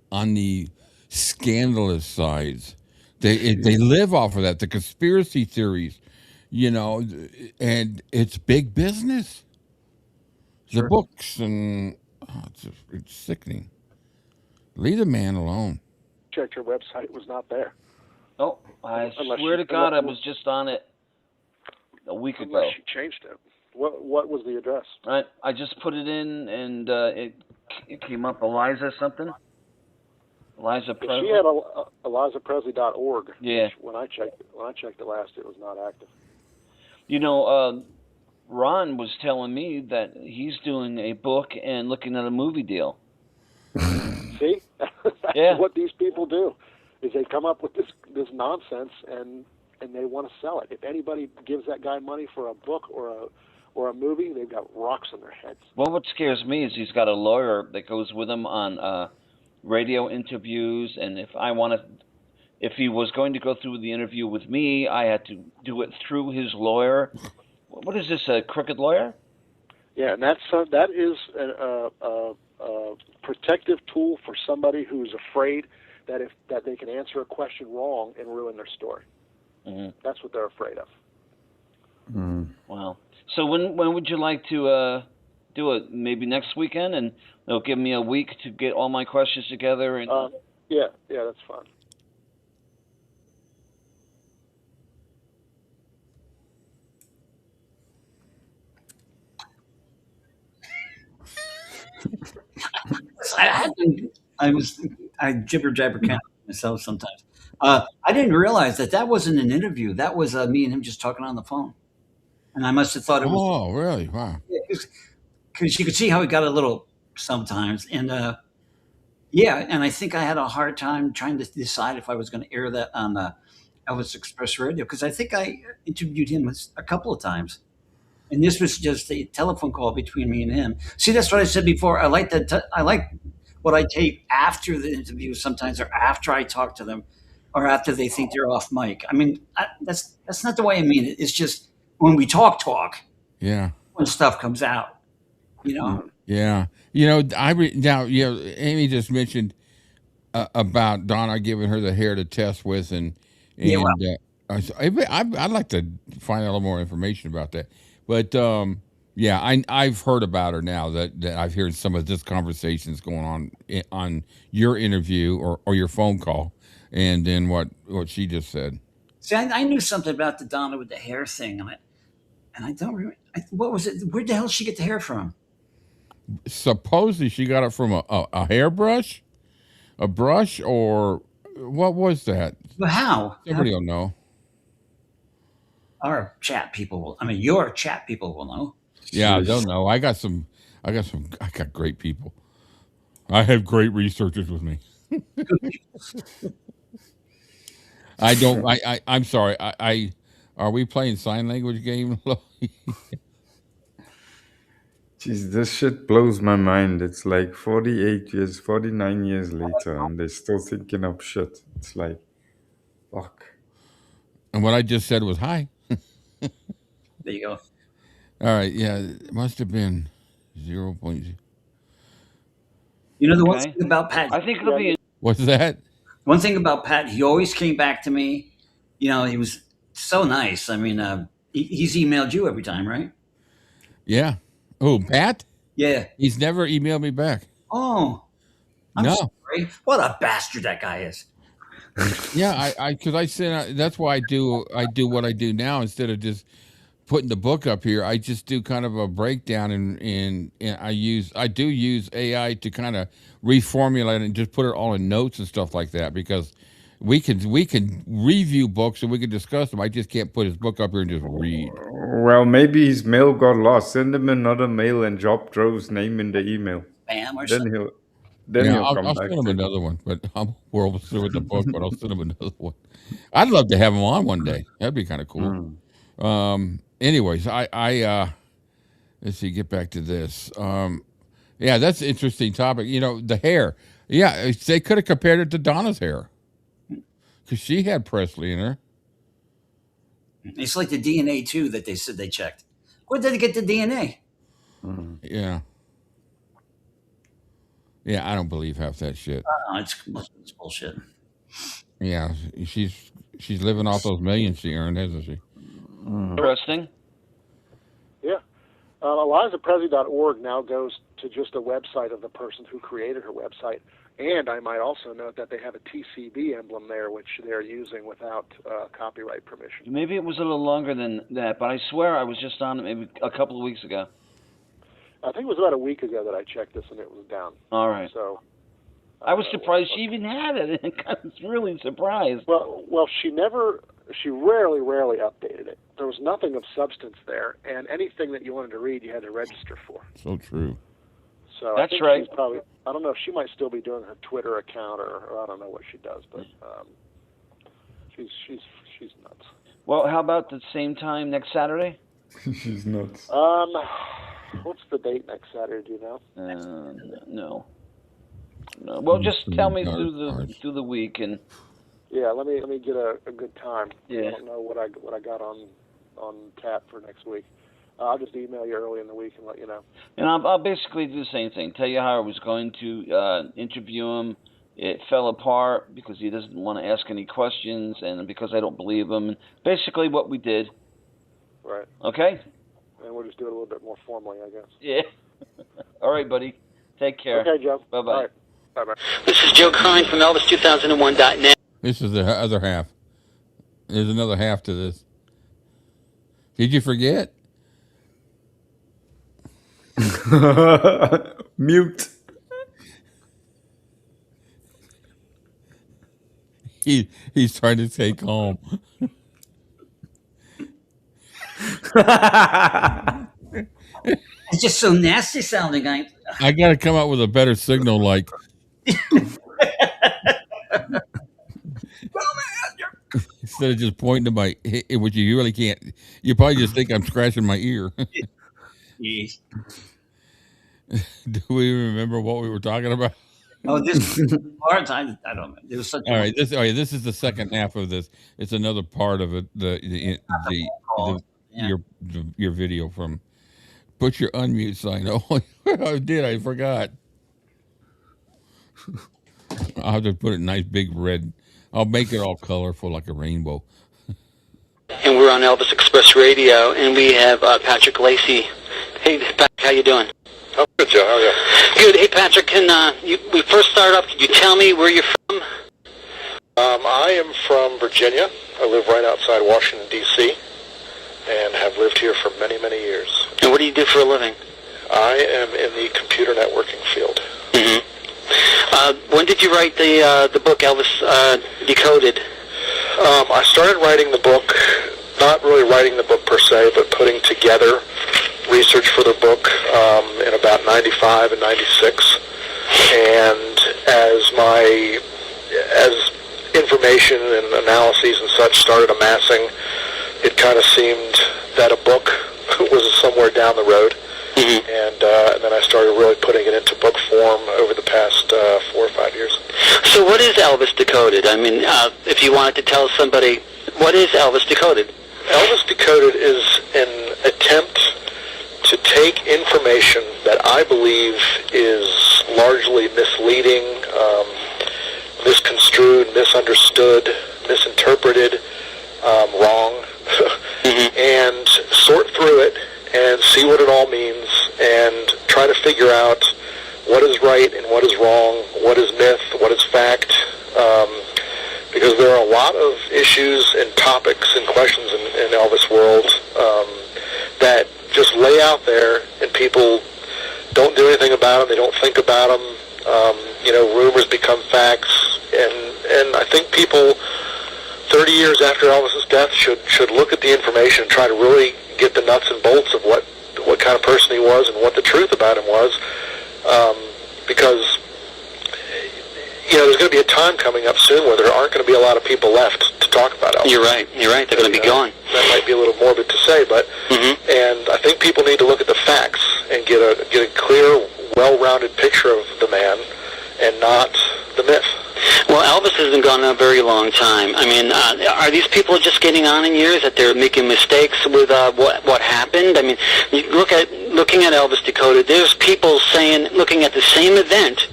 scandalous sides. They live off of that, the conspiracy theories, and it's big business. The books, and it's sickening. Leave the man alone. Checked her website, it was not there. Oh, I swear to God, I was just on it a week ago. Unless she changed it. What was the address? I just put it in, and it came up Eliza something. Eliza Presley. She had elizapresley.org. Yeah. When I checked it last, it was not active. Ron was telling me that he's doing a book and looking at a movie deal. See? That's what these people do, is they come up with this nonsense and they want to sell it. If anybody gives that guy money for a book or a movie, they've got rocks in their heads. Well, what scares me is he's got a lawyer that goes with him on radio interviews, and if he was going to go through the interview with me, I had to do it through his lawyer. What is this, a crooked lawyer? Yeah, and that is a protective tool for somebody who's afraid that they can answer a question wrong and ruin their story. Mm-hmm. That's what they're afraid of. Mm. Wow. So when would you like to do it? Maybe next weekend, and they'll give me a week to get all my questions together. And yeah, that's fine. I jibber jabber count myself sometimes. I didn't realize that wasn't an interview. That was me and him just talking on the phone, and I must have thought it was. Oh, really? Wow. Because you could see how he got a little sometimes, and and I think I had a hard time trying to decide if I was going to air that on Elvis Express Radio, because I think I interviewed him a couple of times. And this was just a telephone call between me and him. See, that's what I said before. I like that. I like what I tape after the interview sometimes, or after I talk to them, or after they think they're off mic. I mean, that's not the way I mean it. It's just when we talk. Yeah. when stuff comes out. You know, Yeah. Now, Amy just mentioned about Donna giving her the hair to test with, yeah. Well, and I'd like to find out a little more information about that. But yeah, I've heard about her now that I've heard some of this conversations going on on your interview or your phone call, and then what she just said. see, I knew something about the Donna with the hair thing, and I don't remember. What was it? Where the hell did she get the hair from? Supposedly she got it from a hairbrush, a brush, or what was that? But how? Somebody will know. Our chat people will. I mean, your chat people will know. Yeah, they'll know. I got some. I got great people. I have great researchers with me. I don't. I'm sorry. Are we playing sign language game? Jeez, this shit blows my mind. It's like 48 years, 49 years later, and they're still thinking up shit. It's like, fuck. And what I just said was hi. There you go. All right. Yeah, it must have been 0.0. You know the one Okay. thing about Pat. I think it'll be. What's that? One thing about Pat, he always came back to me. You know, he was so nice. I mean, he's emailed you every time, right? Yeah. Oh, Pat? Yeah. He's never emailed me back. Oh, I'm No. sorry. What a bastard that guy is. Yeah, because I said that's why I do what I do now instead of just putting the book up here. I just do kind of a breakdown and I do use AI to kind of reformulate and just put it all in notes and stuff like that because we can review books and we can discuss them. I just can't put his book up here and just read. Well, maybe his mail got lost. Send him another mail and drop Drove's name in the email. Spam or Then something. he'll I'll come back send him to another one, but I'm horrible with the book, but I'll send him another one. I'd love to have him on one day. That'd be kind of cool. Anyways, I let's see, get back to this. Yeah, that's an interesting topic. The hair. Yeah, they could have compared it to Donna's hair because she had Presley in her. It's like the DNA too that they said they checked. Where did they get the DNA? Yeah. Yeah, I don't believe half that shit. It's bullshit. Yeah, she's living off those millions she earned, hasn't she? Interesting. Yeah. ElizaPrezi.org now goes to just a website of the person who created her website. And I might also note that they have a TCB emblem there, which they're using without copyright permission. Maybe it was a little longer than that, but I swear I was just on it maybe a couple of weeks ago. I think it was about a week ago that I checked this and it was down. All right. So I was surprised she even had it. I was really surprised. Well, she rarely updated it. There was nothing of substance there, and anything that you wanted to read, you had to register for. So true. So That's I think right. She's probably, I don't know if she might still be doing her Twitter account or I don't know what she does, but she's nuts. Well, how about the same time next Saturday? She's nuts. What's the date next Saturday? Do you know? No. Well, just tell me through the week and. Yeah, let me get a good time. Yeah. I don't know what I got on tap for next week. I'll just email you early in the week and let you know. And I'll basically do the same thing. Tell you how I was going to interview him. It fell apart because he doesn't want to ask any questions and because I don't believe him. And basically what we did. Right. Okay? And we'll just do it a little bit more formally, I guess. Yeah. All right, buddy. Take care. Okay, Joe. Bye-bye. All right. Bye-bye. This is Joe Klein from Elvis2001.net. This is the other half. There's another half to this. Did you forget? Mute. He's trying to stay calm. It's just so nasty sounding. I got to come up with a better signal, like. Instead of just pointing to my, which you really can't. You probably just think I'm scratching my ear. Jeez. Do we remember what we were talking about? Oh, this part I don't know. It was such. All right, this is the second half of this. It's another part of it. Yeah. Your video from put your unmute sign. Oh, I did. I forgot. I'll have to put it nice big red. I'll make it all colorful like a rainbow. And we're on Elvis Express Radio, and we have Patrick Lacey. Hey, Patrick, how you doing? I'm good, Joe. How are you? Good. Hey, Patrick, we first start off, could you tell me where you're from? I am from Virginia. I live right outside Washington, D.C., and have lived here for many, many years. And what do you do for a living? I am in the computer networking field. Mm-hmm. When did you write the book, Elvis Decoded? I started writing the book, not really writing the book per se, but putting together research for the book in about 95 and 96. And as information and analyses and such started amassing, it kind of seemed that a book was somewhere down the road. Mm-hmm. And then I started really putting it into book form over the past 4 or 5 years. So what is Elvis Decoded? I mean, if you wanted to tell somebody, what is Elvis Decoded? Elvis Decoded is an attempt to take information that I believe is largely misleading, misconstrued, misunderstood, misinterpreted, wrong, and sort through it and see what it all means and try to figure out what is right and what is wrong, what is myth, what is fact, because there are a lot of issues and topics and questions in Elvis world that just lay out there and people don't do anything about them, they don't think about them, rumors become facts, and I think people 30 years after Elvis's death should look at the information and try to really get the nuts and bolts of what kind of person he was and what the truth about him was, because there's going to be a time coming up soon where there aren't going to be a lot of people left to talk about Elvis. You're right. They're going to be gone. That might be a little morbid to say, but and I think people need to look at the facts and get a clear, well-rounded picture of the man and not the myth. Well, Elvis has been gone a very long time. I mean, are these people just getting on in years that they're making mistakes with what happened? I mean, looking at Elvis Decoded, there's people looking at the same event,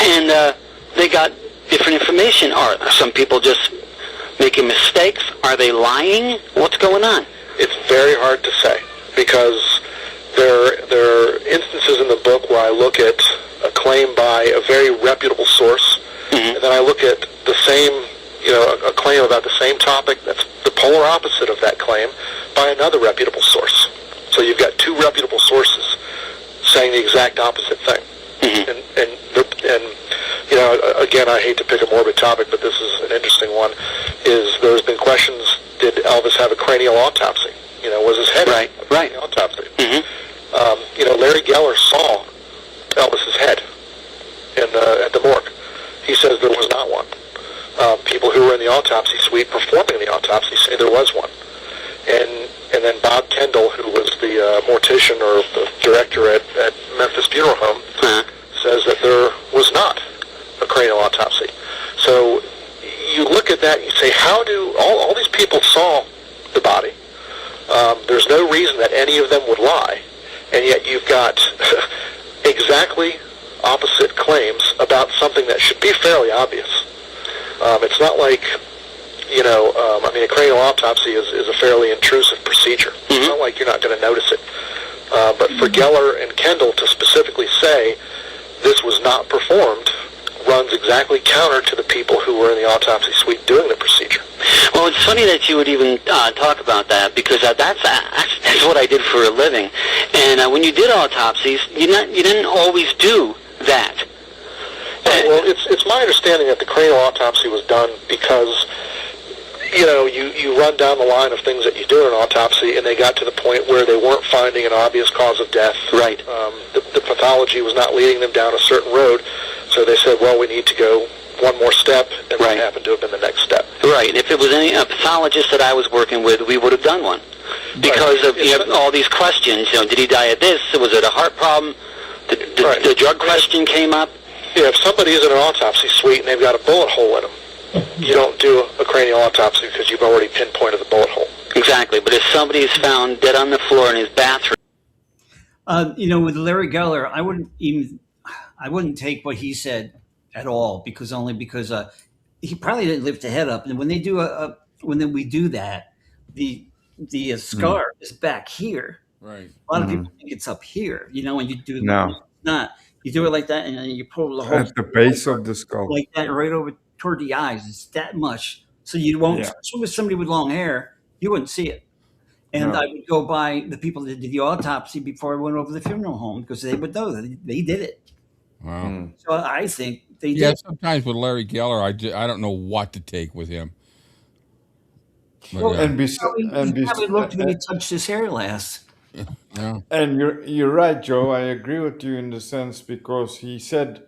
and they got different information. Are some people just making mistakes? Are they lying? What's going on? It's very hard to say, because there are instances in the book where I look at a claim by a very reputable source, and then I look at the same, a claim about the same topic that's the polar opposite of that claim by another reputable source. So you've got two reputable sources saying the exact opposite thing. And again, I hate to pick a morbid topic, but this is an interesting one, is there's been questions, did Elvis have a cranial autopsy? Was his head right. cranial autopsy? Larry Geller saw Elvis's head at the morgue. He says there was not one. People who were in the autopsy suite performing the autopsy say there was one. And then Bob Kendall, who was the mortician or the director at Memphis Funeral Home, says that there was not a cranial autopsy. So you look at that and you say, how do all these people saw the body? There's no reason that any of them would lie, and yet you've got exactly opposite claims about something that should be fairly obvious. It's not like, a cranial autopsy is a fairly intrusive procedure. It's not like you're not going to notice it. But for Geller and Kendall to specifically say this was not performed runs exactly counter to the people who were in the autopsy suite doing the procedure. Well, it's funny that you would even talk about that, because that's what I did for a living. And when you did autopsies, you didn't always do that. Well, it's my understanding that the cranial autopsy was done because, you run down the line of things that you do in an autopsy, and they got to the point where they weren't finding an obvious cause of death. Right. The pathology was not leading them down a certain road, so they said, well, we need to go one more step, and that happened to have been the next step. Right. If it was a pathologist that I was working with, we would have done one. Because of all these questions, did he die of this? Was it a heart problem? The drug question came up. Yeah, if somebody is in an autopsy suite and they've got a bullet hole in them, you don't do a cranial autopsy because you've already pinpointed the bullet hole. Exactly. But if somebody is found dead on the floor in his bathroom, With Larry Geller, I wouldn't take what he said at all because he probably didn't lift the head up. And when they do when we do that, the Mm, scar is back here. right. A lot of Mm. people think it's up here, when you do No, it's not. You do it like that, and then you pull the it's whole at the base of the skull. like that right over toward the eyes. It's that much, so you won't. Yeah. Especially with somebody with long hair, you wouldn't see it. And I No. would go by the people that did the autopsy before I went over the funeral home because they would know that they did it. Wow. Mm. So I think they Yeah, did. sometimes with Larry Geller, I don't know what to take with him. But Well, yeah, he probably looked when he touched his hair last. yeah, and you're right, Joe. I agree with you in the sense because he said,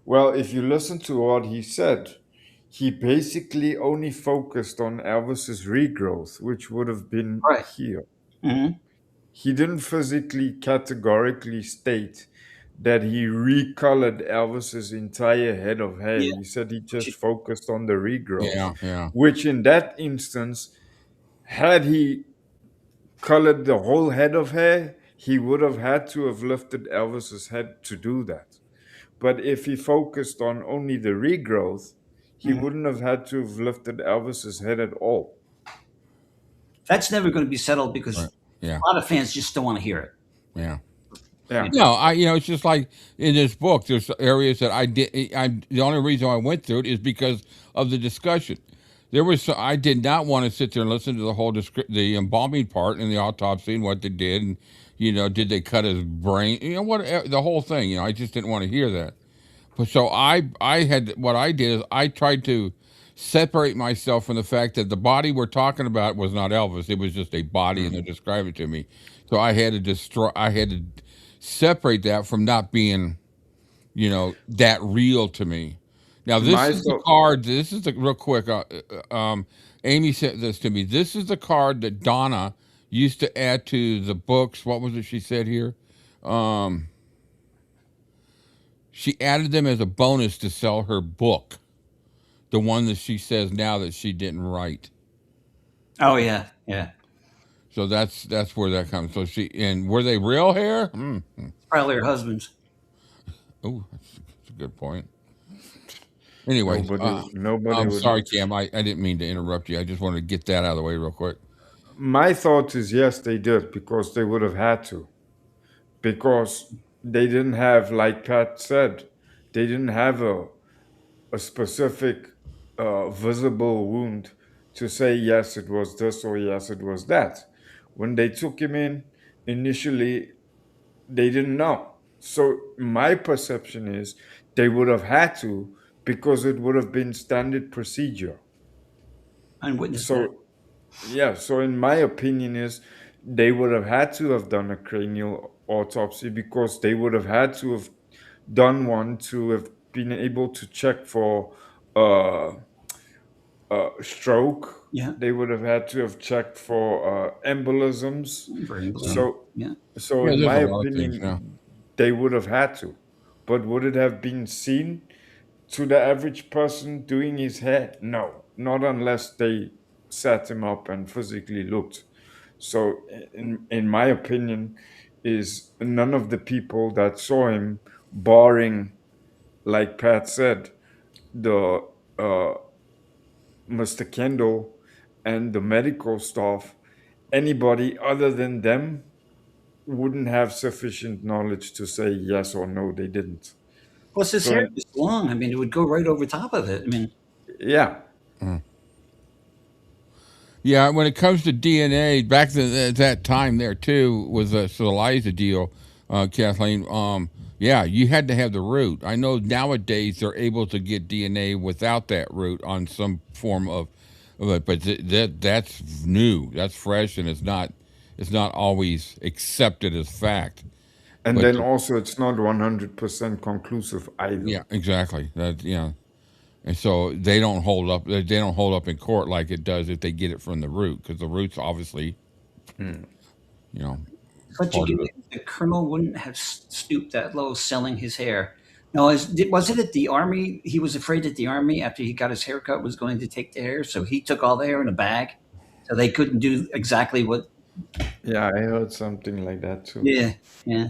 well, if you listen to what he said, he basically only focused on Elvis's regrowth, which would have been Right. here. Hmm. He didn't physically categorically state that he recolored Elvis's entire head of hair. Yeah. He said he Which just focused on the regrowth, yeah. which in that instance, had he colored the whole head of hair, he would have had to have lifted Elvis's head to do that. But if he focused on only the regrowth, he mhm. wouldn't have had to have lifted Elvis's head at all. That's never going to be settled because Right. Yeah, a lot of fans just don't want to hear it. yeah. Yeah. No, it's just like in this book. There's areas that I did. The only reason I went through it is because of the discussion. I did not want to sit there and listen to the whole the embalming part and the autopsy and what they did, and did they cut his brain? The whole thing. I just didn't want to hear that. But so I had what I did is I tried to separate myself from the fact that the body we're talking about was not Elvis. It was just a body, and they described it to me. So I had to I had to separate that from not being, that real to me. Now this My is the thought, card. This is the real quick. Amy said this to me. This is the card that Donna used to add to the books. What was it she said here? Um, she added them as a bonus to sell her book, the one that she says now that she didn't write. Oh yeah, yeah. So that's where that comes. So were they real hair? Probably her husband's. Oh, that's a good point. Anyways, nobody I'm would. sorry, Cam. I didn't mean to interrupt you. I just wanted to get that out of the way real quick. My thought is yes, they did because they would have had to. Because they didn't have, like Pat said, they didn't have a specific visible wound to say, yes, it was this or yes, it was that. When they took him in, initially, they didn't know. So my perception is they would have had to because it would have been standard procedure. And witnessed that. So yeah, so in my opinion is they would have had to have done a cranial autopsy because they would have had to have done one to have been able to check for uh, stroke. Yeah. They would have had to have checked for embolisms. Very emblematic. So, Yeah. so Yeah, in there's my a lot of things now. opinion, they would have had to. But would it have been seen to the average person doing his hair? No, not unless they sat him up and physically looked. So, in my opinion, is none of the people that saw him, barring, like Pat said, the Mr. Kendall and the medical staff, anybody other than them wouldn't have sufficient knowledge to say yes or no, they didn't. Plus, his So, hair was long. I mean, it would go right over top of it. I mean, yeah, Yeah, when it comes to DNA, back at that time there too was the Eliza deal, Kathleen. Yeah, you had to have the root. I know nowadays they're able to get DNA without that root on some form of it, but that's new, that's fresh, and it's not always accepted as fact. and But then also it's not 100% conclusive either. yeah, exactly. And so they don't hold up. They don't hold up in court like it does if they get it from the root, because the root's obviously, you know, but you part of can, it. the colonel wouldn't have stooped that low selling his hair. No, was it at the army? He was afraid that the army, after he got his haircut, was going to take the hair, so he took all the hair in a bag, so they couldn't do exactly what. Yeah, I heard something like that too. Yeah, yeah.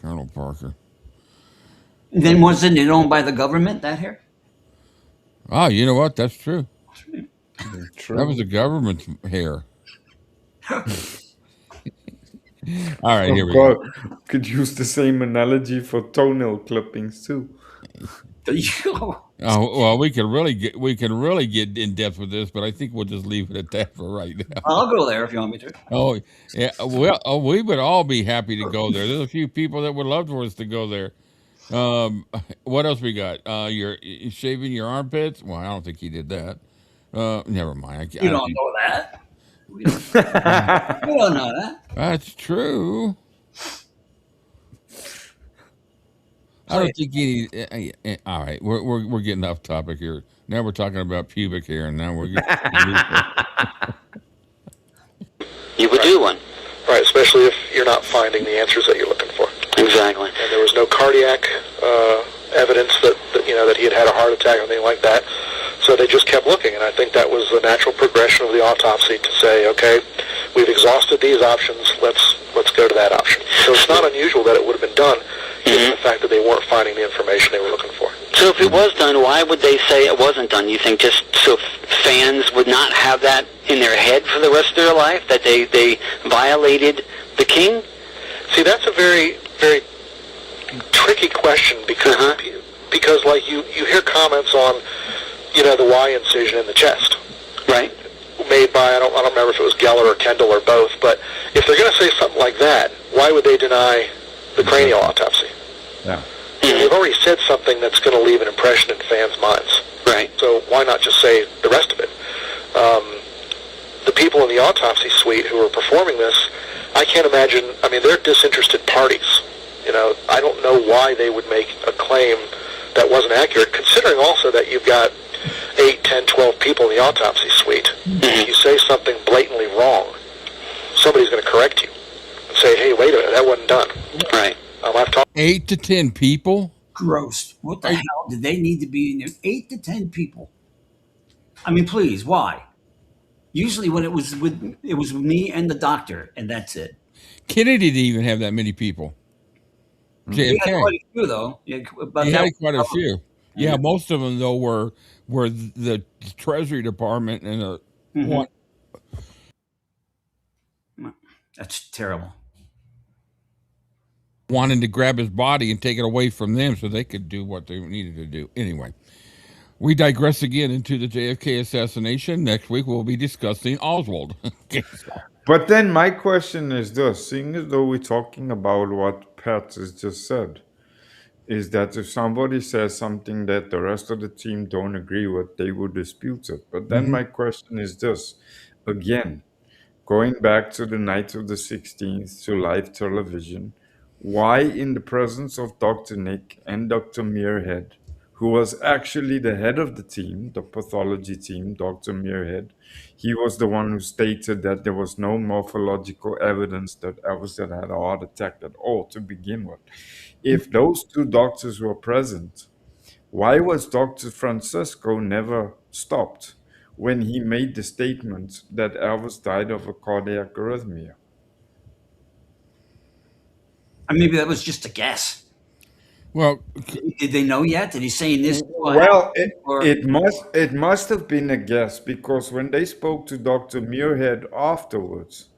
Colonel Parker. And then wasn't it owned by the government, that hair? Oh, you know what? That's true. That was True. the government's hair. All right, here Of we go. course, could use the same analogy for toenail clippings too. Oh well, we can really get in depth with this, but I think we'll just leave it at that for right now. I'll go there if you want me to. Oh yeah, well, we would all be happy to go there. There's a few people that would love for us to go there. What else we got? You're shaving your armpits. Well, I don't think he did that. Never mind. You don't know that. We don't know that. That's true. I don't think any. All right, we're getting off topic here. Now we're talking about pubic hair, and now we're getting. You would do one. Right, especially if you're not finding the answers that you're looking for. Exactly. And there was no cardiac evidence that he had a heart attack or anything like that. So they just kept looking, and I think that was the natural progression of the autopsy to say, okay, we've exhausted these options. Let's go to that option. So it's not unusual that it would have been done, given the fact that they weren't finding the information they were looking for. So if it was done, why would they say it wasn't done? You think just so fans would not have that in their head for the rest of their life, that they violated the king? See, that's a very, very tricky question because like you hear comments on, the Y incision in the chest. Right. Made by, I don't remember if it was Geller or Kendall or both, but if they're going to say something like that, why would they deny the cranial autopsy? Yeah. They've already said something that's going to leave an impression in fans' minds. Right. So why not just say the rest of it? The people in the autopsy suite who are performing this, I can't imagine, they're disinterested parties. I don't know why they would make a claim that wasn't accurate, considering also that you've got 8, 10, 12 people in the autopsy suite. If you say something blatantly wrong, somebody's going to correct you and say, hey, wait a minute, that wasn't done. Right. I've talked 8 to 10 people. Gross. What the hell did they need to be in there? 8 to 10 people. Please, why? Usually when it was with me and the doctor, and that's it. Kennedy didn't even have that many people. He had JFK. quite a few though. Yeah, but He that had quite a was- few. Yeah, most of them though were the Treasury Department and one. That's terrible. Wanting to grab his body and take it away from them so they could do what they needed to do. Anyway, we digress again into the JFK assassination. Next week we'll be discussing Oswald. But then my question is this, seeing as though we're talking about what Pat has just said, is that if somebody says something that the rest of the team don't agree with, they will dispute it. But then my question is this, again, going back to the night of the 16th to live television, why in the presence of Dr. Nick and Dr. Muirhead, who was actually the head of the team, the pathology team, Dr. Muirhead, he was the one who stated that there was no morphological evidence that Elvis had a heart attack at all to begin with. If those two doctors were present, why was Dr. Francisco never stopped when he made the statement that Elvis died of a cardiac arrhythmia? Maybe that was just a guess. Well, Did they know yet? Did he say this? Well, it must have been a guess, because when they spoke to Dr. Muirhead afterwards,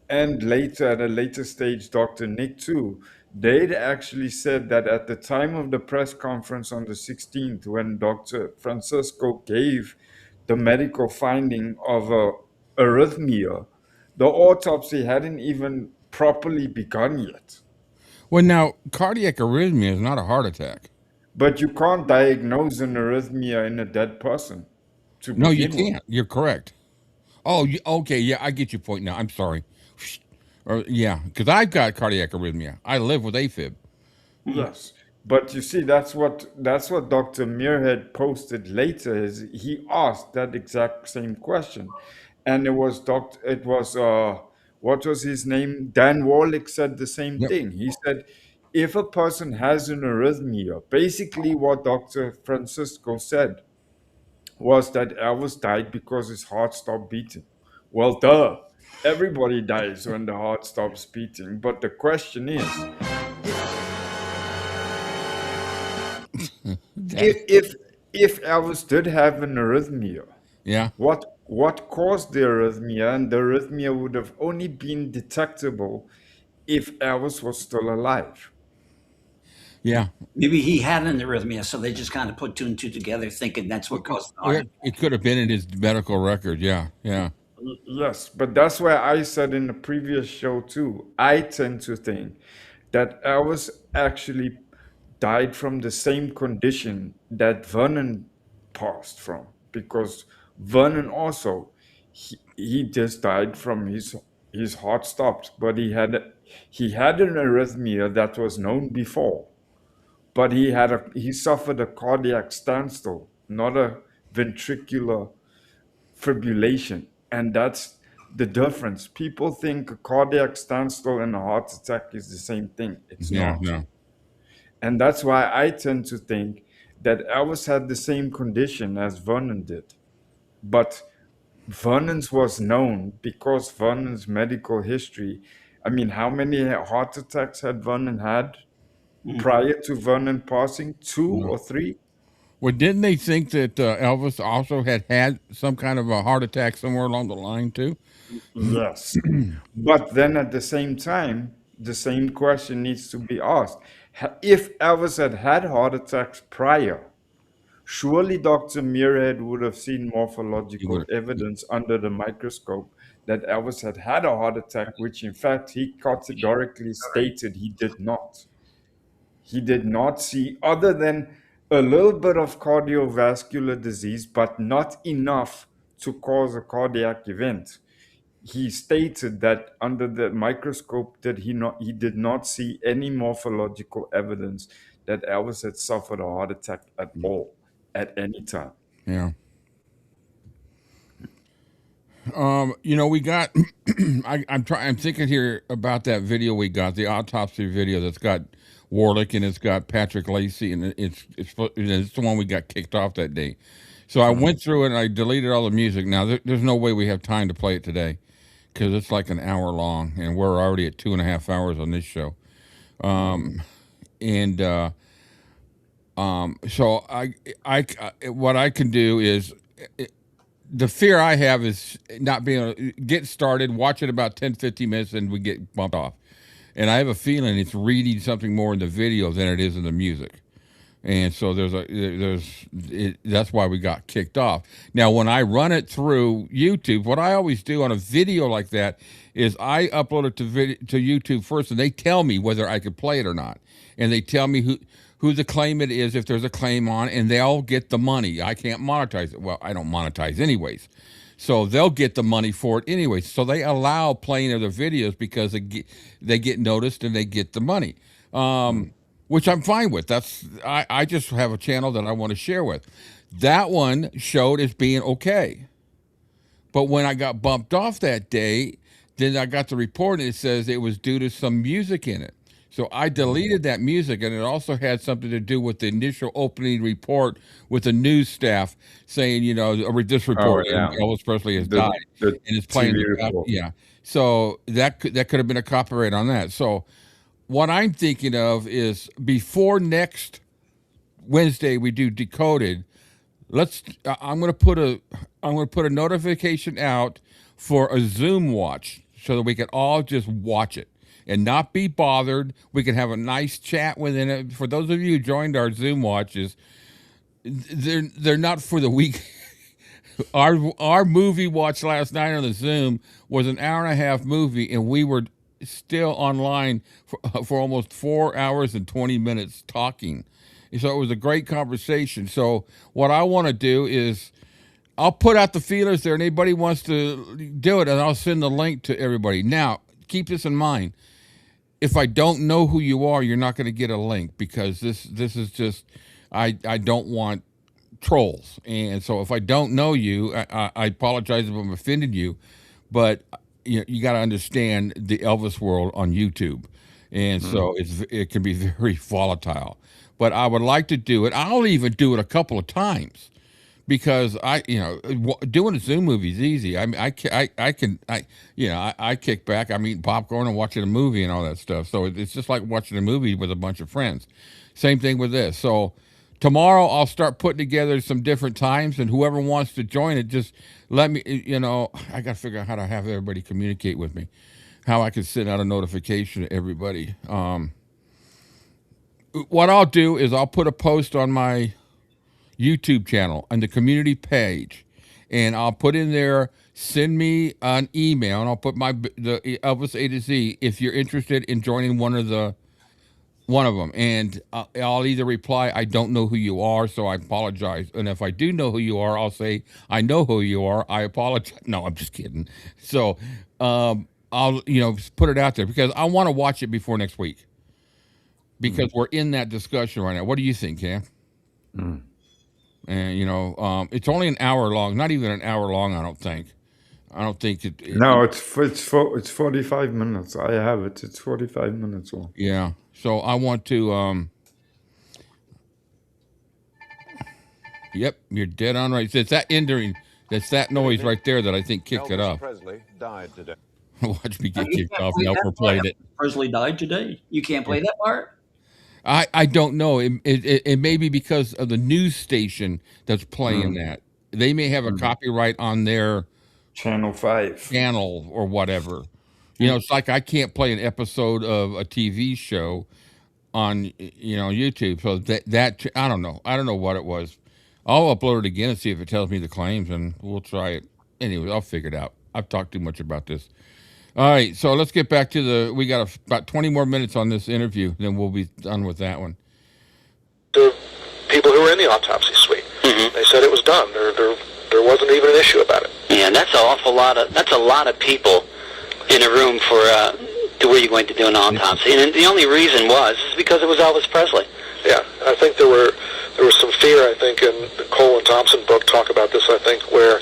and later at a later stage, Dr. Nick too, they'd actually said that at the time of the press conference on the 16th, when Dr. Francisco gave the medical finding of a arrhythmia, the autopsy hadn't even properly begun yet. well, now cardiac arrhythmia is not a heart attack. But you can't diagnose an arrhythmia in a dead person. No, you can't. You're correct. Oh, okay. Yeah, I get your point now. I'm sorry. Yeah, because I've got cardiac arrhythmia. I live with AFib. Yes, but you see, that's what Dr. Muirhead posted later. Is he asked that exact same question, and it was what was his name? Dan Warlick said the same thing. He said, if a person has an arrhythmia, basically what Dr. Francisco said was that Elvis died because his heart stopped beating. Well, duh. Everybody dies when the heart stops beating. But the question is, If Elvis did have an arrhythmia, Yeah, what caused the arrhythmia, and the arrhythmia would have only been detectable if Elvis was still alive. yeah. Maybe he had an arrhythmia, so they just kind of put two and two together, thinking that's what caused the heart It attack. could have been in his medical record. Yeah, yeah. Yes, but that's why I said in the previous show too, I tend to think that Elvis actually died from the same condition that Vernon passed from, because Vernon also, he just died from his heart stopped, but he had an arrhythmia that was known before, but he suffered a cardiac standstill, not a ventricular fibrillation. And that's the difference. People think a cardiac standstill and a heart attack is the same thing. It's Yeah, not. no. And that's why I tend to think that Elvis had the same condition as Vernon did. But Vernon's was known because Vernon's medical history. I mean, how many heart attacks had Vernon had prior to Vernon passing? Two No. or three? Well, didn't they think that Elvis also had some kind of a heart attack somewhere along the line too? Yes. But then at the same time, the same question needs to be asked. If Elvis had had heart attacks prior, surely Dr. Muirhead would have seen He morphological would. evidence under the microscope that Elvis had had a heart attack, which in fact he categorically stated he did not. He did not see, other than a little bit of cardiovascular disease, but not enough to cause a cardiac event. He stated that under the microscope that he did not see any morphological evidence that Elvis had suffered a heart attack at all at any time. Yeah. We got. I'm thinking here about that video we got, the autopsy video that's got Warlick and it's got Patrick Lacey, and it's the one we got kicked off that day. So I went through it and I deleted all the music. Now there's no way we have time to play it today because it's like an hour long, and we're already at 2.5 hours on this show. And so what I can do is. The fear I have is not being able to get started, watch it about 10, 15 minutes, and we get bumped off. And I have a feeling it's reading something more in the video than it is in the music. And so that's why we got kicked off. Now, when I run it through YouTube, what I always do on a video like that is I upload it to YouTube first, and they tell me whether I could play it or not. And they tell me who the claimant is, if there's a claim on, and they'll get the money. I can't monetize it. Well, I don't monetize anyways. So they'll get the money for it anyways. So they allow playing of their videos because they get noticed and they get the money, which I'm fine with. I just have a channel that I want to share with. That one showed as being okay. But when I got bumped off that day, then I got the report and it says it was due to some music in it. So I deleted that music, and it also had something to do with the initial opening report with the news staff saying, this report, yeah. Elvis Presley has The- died, the and it's playing. TV report. Yeah, so that could have been a copyright on that. So what I'm thinking of is before next Wednesday we do Decoded. I'm going to put a notification out for a Zoom watch so that we can all just watch it and not be bothered. We can have a nice chat within it. For those of you who joined our Zoom watches, they're not for the week. Our movie watch last night on the Zoom was an hour and a half movie, and we were still online for almost 4 hours and 20 minutes talking. So it was a great conversation. So what I want to do is I'll put out the feelers there, and anybody wants to do it, and I'll send the link to everybody. Now, keep this in mind. If I don't know who you are, you're not going to get a link, because this is just I don't want trolls. And so if I don't know you, I apologize if I'm offended you, but you got to understand the Elvis world on YouTube, and so it can be very volatile. But I would like to do it. I'll even do it a couple of times, because doing a Zoom movie is easy. I mean, I kick back. I'm eating popcorn and watching a movie and all that stuff. So it's just like watching a movie with a bunch of friends. Same thing with this. So tomorrow I'll start putting together some different times, and whoever wants to join it, just let me. I got to figure out how to have everybody communicate with me, how I can send out a notification to everybody. What I'll do is I'll put a post on my YouTube channel on the community page, and I'll put in there, send me an email, and I'll put the Elvis-A-Z if you're interested in joining one of them, and I'll either reply, I don't know who you are, so I apologize, and if I do know who you are, I'll say, I know who you are, I apologize. No, I'm just kidding. So I'll put it out there because I want to watch it before next week, because we're in that discussion right now. What do you think, Cam? And it's only an hour long, not even an hour long. I don't think No, it's 45 minutes. I have it. It's 45 minutes long. Yeah. So I want to. Yep, you're dead on right. It's that ending. That's that noise right there that I think kicked it off. Presley died today. Watch me get kicked off. Nelfer played it. Presley died today. You can't play that part. I don't know. It may be because of the news station that's playing that. They may have a copyright on their Channel 5 channel or whatever. It's like I can't play an episode of a TV show on YouTube. So that I don't know. I don't know what it was. I'll upload it again and see if it tells me the claims, and we'll try it. Anyway, I'll figure it out. I've talked too much about this. All right, so let's get back to we got about 20 more minutes on this interview, then we'll be done with that one. The people who were in the autopsy suite, they said it was done. There wasn't even an issue about it. Yeah, that's an awful lot of. That's a lot of people in a room for to where you're going to do an autopsy, and the only reason is because it was Elvis Presley. Yeah, I think there was some fear. I think in the Cole and Thompson book talk about this. I think where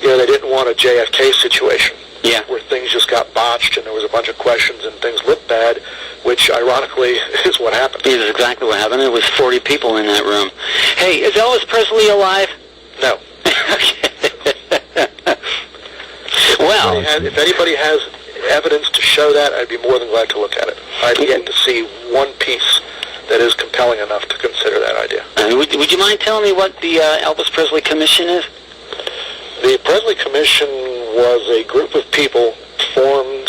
they didn't want a JFK situation. Yeah. Where things just got botched and there was a bunch of questions and things looked bad, which ironically is what happened. It is exactly what happened. There was 40 people in that room. Hey, is Elvis Presley alive? No. Well, if anybody has evidence to show that, I'd be more than glad to look at it. I've yet to see one piece that is compelling enough to consider that idea. Would you mind telling me what the Elvis Presley Commission is? The Presley Commission was a group of people formed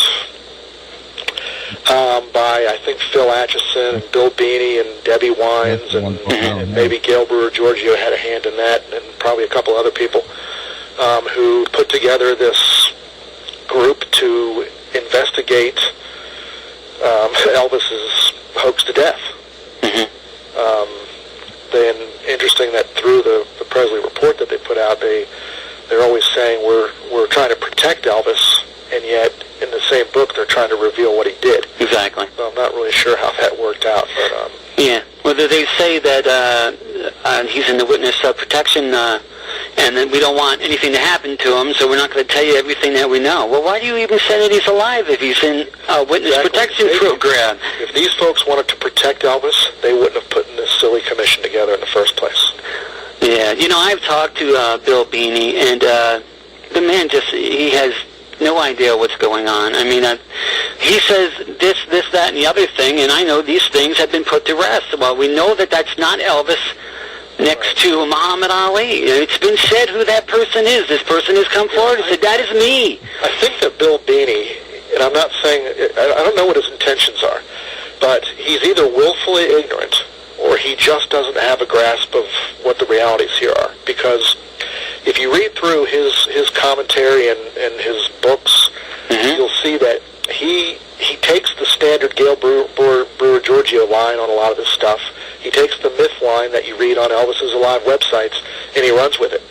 by, I think, Phil Atchison and Bill Beanie and Debbie Wines and maybe Gail Brewer-Giorgio had a hand in that, and probably a couple other people who put together this group to investigate Elvis's hoax to death. Then interesting that through the Presley report that they put out, they're always saying we're trying to protect Elvis, and yet in the same book they're trying to reveal what he did. Exactly. So I'm not really sure how that worked out, but yeah. Whether they say that he's in the witness protection, and that we don't want anything to happen to him, so we're not going to tell you everything that we know. Well, why do you even say that he's alive if he's in a witness protection program? If these folks wanted to protect Elvis, they wouldn't have put this silly commission together in the first place. Yeah, I've talked to Bill Beanie, and the man he has no idea what's going on. I mean, he says this, that, and the other thing, and I know these things have been put to rest. Well, we know that that's not Elvis next to Muhammad Ali. It's been said who that person is. This person has come forward and said, that is me. I think that Bill Beanie, and I'm not saying, I don't know what his intentions are, but he's either willfully ignorant or he just doesn't have a grasp of what the realities here are. Because if you read through his commentary and his books, you'll see that he takes the standard Gail Brewer-Giorgio line on a lot of this stuff. He takes the myth line that you read on Elvis's Alive websites, and he runs with it.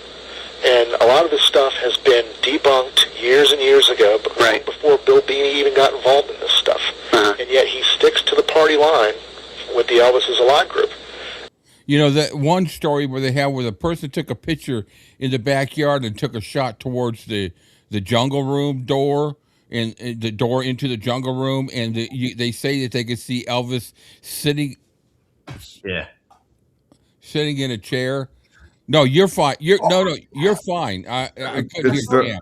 And a lot of this stuff has been debunked years and years ago, before Bill Beanie even got involved in this stuff. And yet he sticks to the party line with the Elvis's Alive group. That one story where the person took a picture in the backyard and took a shot towards the jungle room door, and the door into the jungle room, and they say that they could see Elvis sitting in a chair. No, you're fine. You're fine. I couldn't hear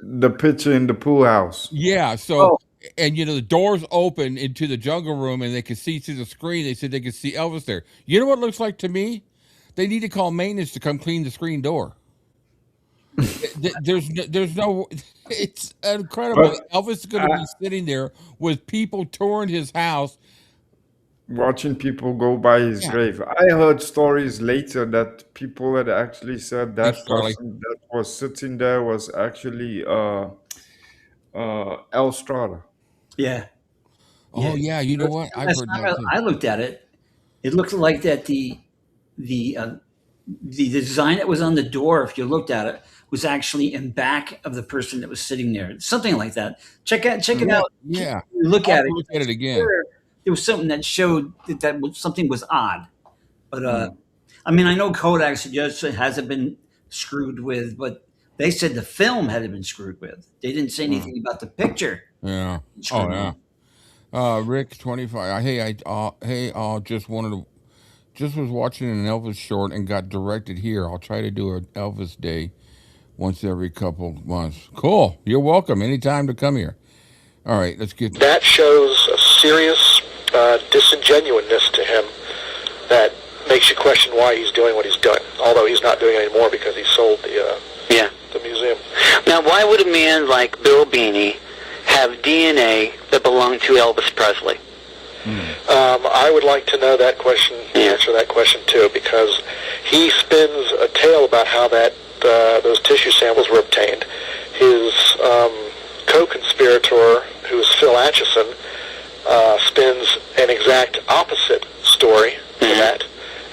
the picture in the pool house. Yeah. So, and the doors open into the jungle room, and they could see through the screen. They said they could see Elvis there. You know what it looks like to me? They need to call maintenance to come clean the screen door. There's no. It's incredible. But Elvis is going to be sitting there with people touring his house. watching people go by his Yeah. grave. I heard stories later that people had actually said Thanks, that Charlie. person that was sitting there was actually El Strada. Yeah. Oh yeah, you know what? I've Last heard time that too. I looked at it, it looked like that the design that was on the door, if you looked at it, was actually in back of the person that was sitting there. Something like that. Check it Yeah, out. yeah. Look I'll at have it. to look at it again. There was something that showed that something was odd. But Hmm. I mean, I know Kodak suggests it hasn't been screwed with, but they said the film hadn't been screwed with. They didn't say anything about the picture. Yeah. Oh Screwed yeah. with. Rick 25. Hey, just was watching an Elvis short and got directed here. I'll try to do an Elvis day once every couple months. Cool. You're welcome. Anytime to come here. All right, let's get. That shows a serious disingenuousness to him that makes you question why he's doing what he's doing. Although he's not doing it anymore because he sold the museum. Now, why would a man like Bill Beanie have DNA that belonged to Elvis Presley? I would like to know that question, answer that question too, because he spins a tale about how that those tissue samples were obtained. His co-conspirator, who's Phil Acheson, spins an exact opposite story to that,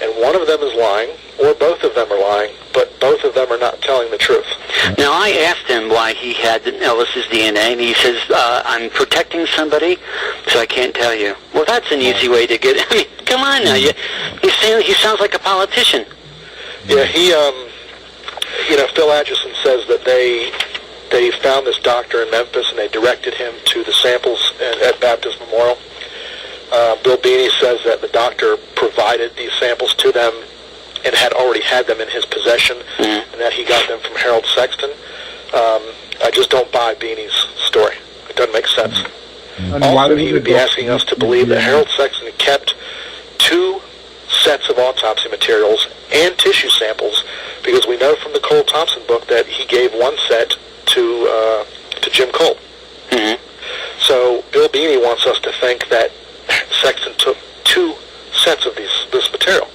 and one of them is lying, or both of them are lying, but both of them are not telling the truth. Now, I asked him why he had Elvis's DNA, and he says, I'm protecting somebody, so I can't tell you. Well, that's an easy way to get... I mean, come on now. He sounds like a politician. Yeah, Phil Acheson says that they found this doctor in Memphis, and they directed him to the samples at Baptist Memorial. Bill Beanie says that the doctor provided these samples to them and had already had them in his possession, and that he got them from Harold Sexton. I just don't buy Beanie's story. It doesn't make sense. And Also, he would be asking us to believe that Harold Sexton kept 2 sets of autopsy materials and tissue samples, because we know from the Cole Thompson book that he gave 1 set to Jim Cole. So Bill Beanie wants us to think that Sexton took 2 sets of this material,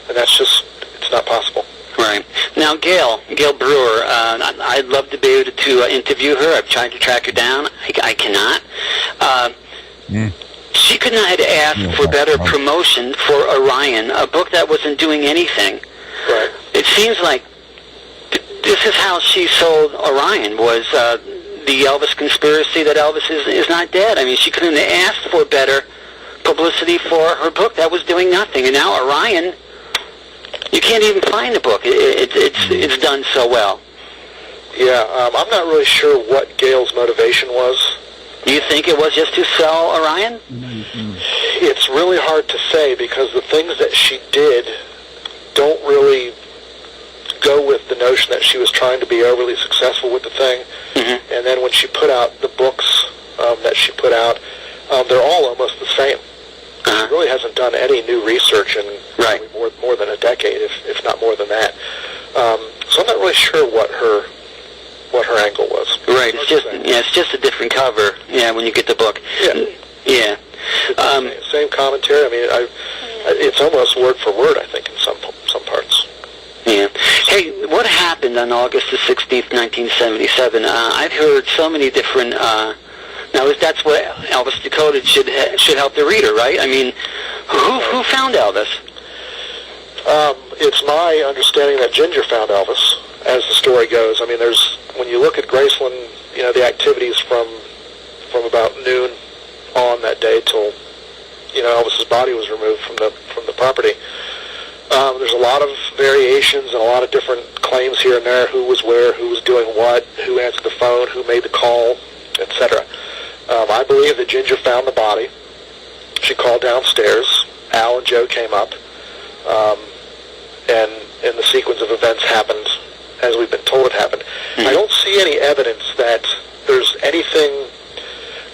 and it's not possible. Right. Now, Gail Brewer, I'd love to be able to interview her. I've tried to track her down. I cannot. She could not have asked for better promotion for Orion, a book that wasn't doing anything. Right. It seems like this is how she sold Orion, was the Elvis conspiracy that Elvis is not dead. I mean, she couldn't have asked for better publicity for her book that was doing nothing. And now Orion, you can't even find the book. It's done so well. Yeah, I'm not really sure what Gail's motivation was. Do you think it was just to sell Orion? It's really hard to say, because the things that she did don't really go with the notion that she was trying to be overly successful with the thing. And then when she put out the books that she put out, they're all almost the same. She really hasn't done any new research in more than a decade, if not more than that. So I'm not really sure what her angle was. Right. It's just a different cover. Yeah, when you get the book. Yeah. Same commentary. I mean, it's almost word for word, I think, in some parts. Yeah. Hey, what happened on August the 16th, 1977? I've heard so many different. Now, that's what Elvis Decoded should help the reader, right? I mean, who found Elvis? It's my understanding that Ginger found Elvis, as the story goes. I mean, when you look at Graceland, the activities from about noon on that day till Elvis's body was removed from the property. There's a lot of variations and a lot of different claims here and there. Who was where? Who was doing what? Who answered the phone? Who made the call? Etc. I believe that Ginger found the body. She called downstairs. Al and Joe came up, and the sequence of events happened as we've been told it happened. I don't see any evidence that there's anything.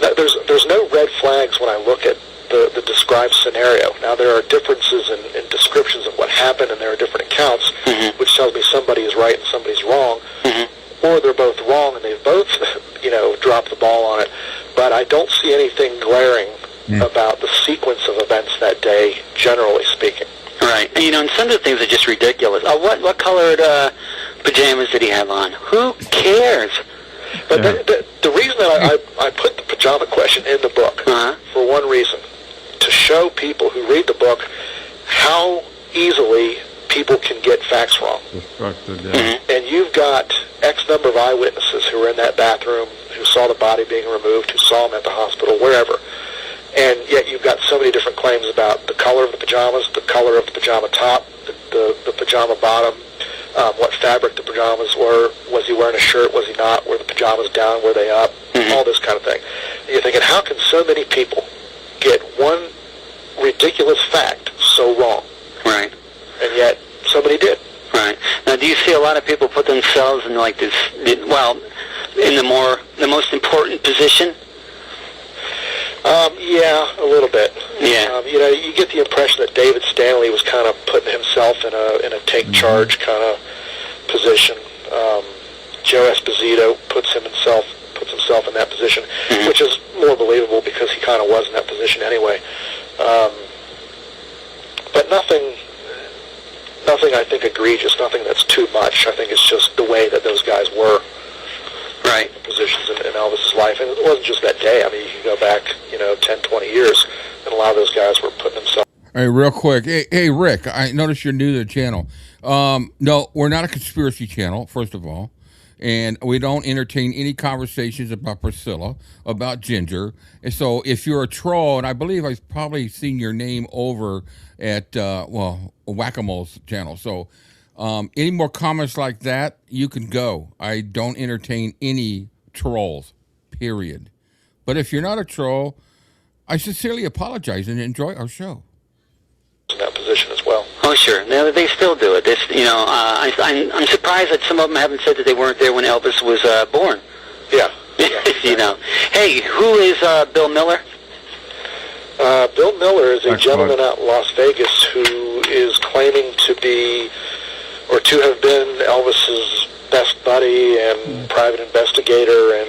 There's no red flags when I look at the described scenario. Now, there are differences in descriptions of what happened and there are different accounts, which tells me somebody is right and somebody's wrong, or they're both wrong and they've both, dropped the ball on it. But I don't see anything glaring about the sequence of events that day, generally speaking. Right. And, and some of the things are just ridiculous. What colored pajamas did he have on? Who cares? But the reason that I put the pajama question in the book, for one reason, to show people who read the book how easily people can get facts wrong. And you've got X number of eyewitnesses who were in that bathroom, who saw the body being removed, who saw him at the hospital, wherever. And yet you've got so many different claims about the color of the pajamas, the color of the pajama top, the pajama bottom, what fabric the pajamas were, was he wearing a shirt, was he not, were the pajamas down, were they up, all this kind of thing. And you're thinking, how can so many people get one ridiculous fact so wrong? Right. And yet somebody did. Right. Now, do you see a lot of people put themselves in like this, in the most important position? Yeah, a little bit. Yeah. You get the impression that David Stanley was kind of putting himself in a take charge kind of position. Joe Esposito puts himself in that position, which is more believable because he kind of was in that position anyway. But nothing I think egregious, nothing that's too much. I think it's just the way that those guys were. Right. Positions in Elvis's life. And it wasn't just that day. I mean, you can go back, 10, 20 years, and a lot of those guys were putting themselves. Hey, real quick. Hey, Rick, I noticed you're new to the channel. No, we're not a conspiracy channel, first of all. And we don't entertain any conversations about Priscilla, about Ginger. And so if you're a troll, and I believe I've probably seen your name over at, Whack-A-Mole's channel. So any more comments like that, you can go. I don't entertain any trolls, period. But if you're not a troll, I sincerely apologize and enjoy our show. In that position as well. Oh, sure. They still do it. I'm surprised that some of them haven't said that they weren't there when Elvis was born. Yeah. Hey, who is Bill Miller? Bill Miller is a gentleman out in Las Vegas who is claiming to be, or to have been, Elvis's best buddy and private investigator and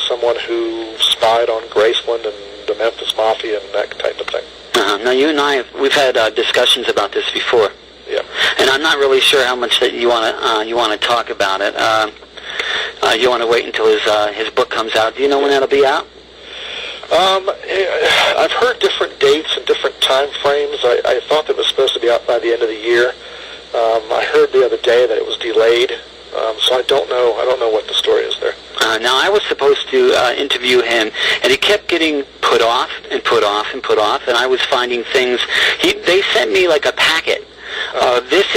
someone who spied on Graceland and the Memphis Mafia and that type of thing. Now, you and we've had discussions about this before. Yeah. And I'm not really sure how much that you want to talk about it. You want to wait until his book comes out. Do you know when that'll be out? I've heard different dates and different time frames. I thought that it was supposed to be out by the end of the year. I heard the other day that it was delayed. So I don't know what the story is there. Now, I was supposed to interview him, and he kept getting put off and put off and put off, and I was finding things. They sent me like a packet. This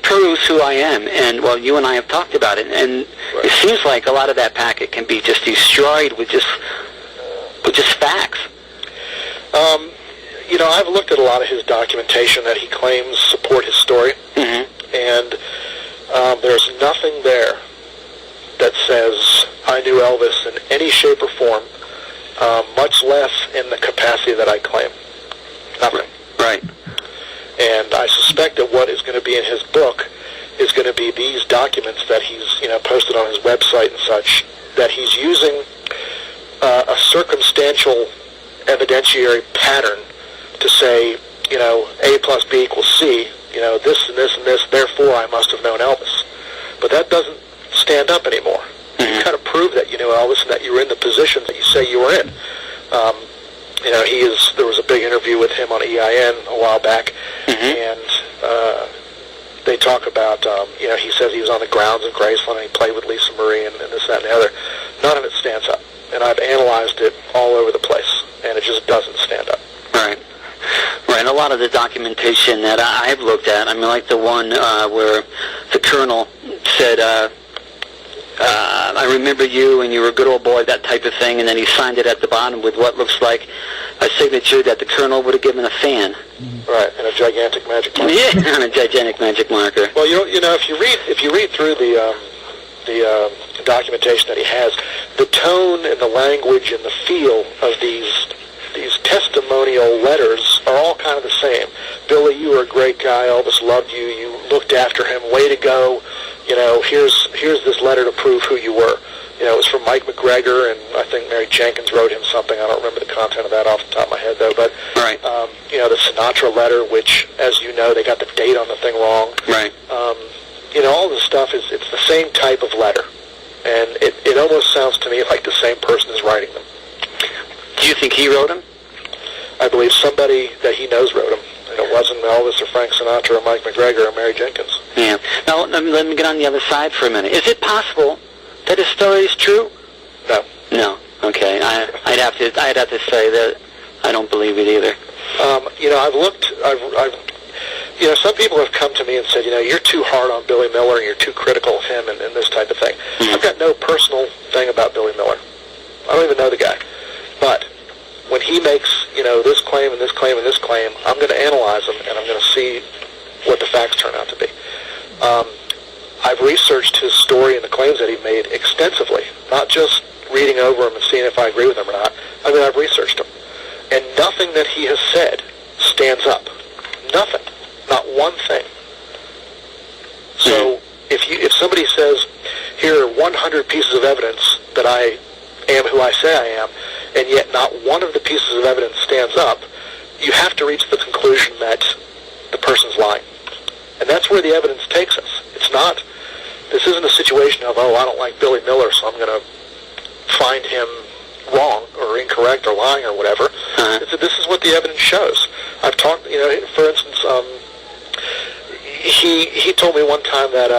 proves who I am, and, well, you and I have talked about it, and It seems like a lot of that packet can be just destroyed with just facts. I've looked at a lot of his documentation that he claims support his story, and there's nothing there that says I knew Elvis in any shape or form, much less in the capacity that I claim. Nothing. Right. And I suspect that what is going to be in his book is going to be these documents that he's posted on his website and such, that he's using a circumstantial evidentiary pattern to say, A plus B equals C, this and this and this, therefore I must have known Elvis. But that doesn't stand up anymore. You kind of prove that you knew Elvis and that you were in the position that you say you were in. There was a big interview with him on EIN a while back, and they talk about, he says he was on the grounds of Graceland and he played with Lisa Marie and this, that, and the other. None of it stands up. And I've analyzed it all over the place, and it just doesn't stand up. Right. Right. A lot of the documentation that I've looked at, like the one where the colonel said, I remember you and you were a good old boy, that type of thing, and then he signed it at the bottom with what looks like a signature that the colonel would have given a fan. Right, and a gigantic magic marker. Yeah, and a gigantic magic marker. Well, if you read through the documentation that he has, the tone and the language and the feel of these testimonials testimonial letters are all kind of the same. Billy, you were a great guy. Elvis loved you. You looked after him. Way to go. You know, here's this letter to prove who you were. You know, it was from Mike McGregor, and I think Mary Jenkins wrote him something. I don't remember the content of that off the top of my head, though. But, Right. You know, the Sinatra letter, which, as you know, they got the date on the thing wrong. Right. You know, all this stuff it's the same type of letter. And it almost sounds to me like the same person is writing them. Do you think he wrote them? I believe somebody that he knows wrote them. And it wasn't Elvis or Frank Sinatra or Mike McGregor or Mary Jenkins. Yeah. Now, let me get on the other side for a minute. Is it possible that his story is true? No. No. Okay. I'd have to say that I don't believe it either. You know, you know, some people have come to me and said, you know, you're too hard on Billy Miller, and you're too critical of him, and this type of thing. I've got no personal thing about Billy Miller. I don't even know the guy. But when he makes, you know, this claim and this claim and this claim, I'm going to analyze them, and I'm going to see what the facts turn out to be. I've researched his story and the claims that he made extensively, not just reading over them and seeing if I agree with them or not. I mean, I've researched them. And nothing that he has said stands up. Nothing. Not one thing. So if somebody says, here are 100 pieces of evidence that I am who I say I am, and yet not one of the pieces of evidence stands up, you have to reach the conclusion that the person's lying. And that's where the evidence takes us. This isn't a situation of, oh, I don't like Billy Miller, so I'm going to find him wrong or incorrect or lying or whatever. This is what the evidence shows. I've talked, you know, for instance, he told me one time that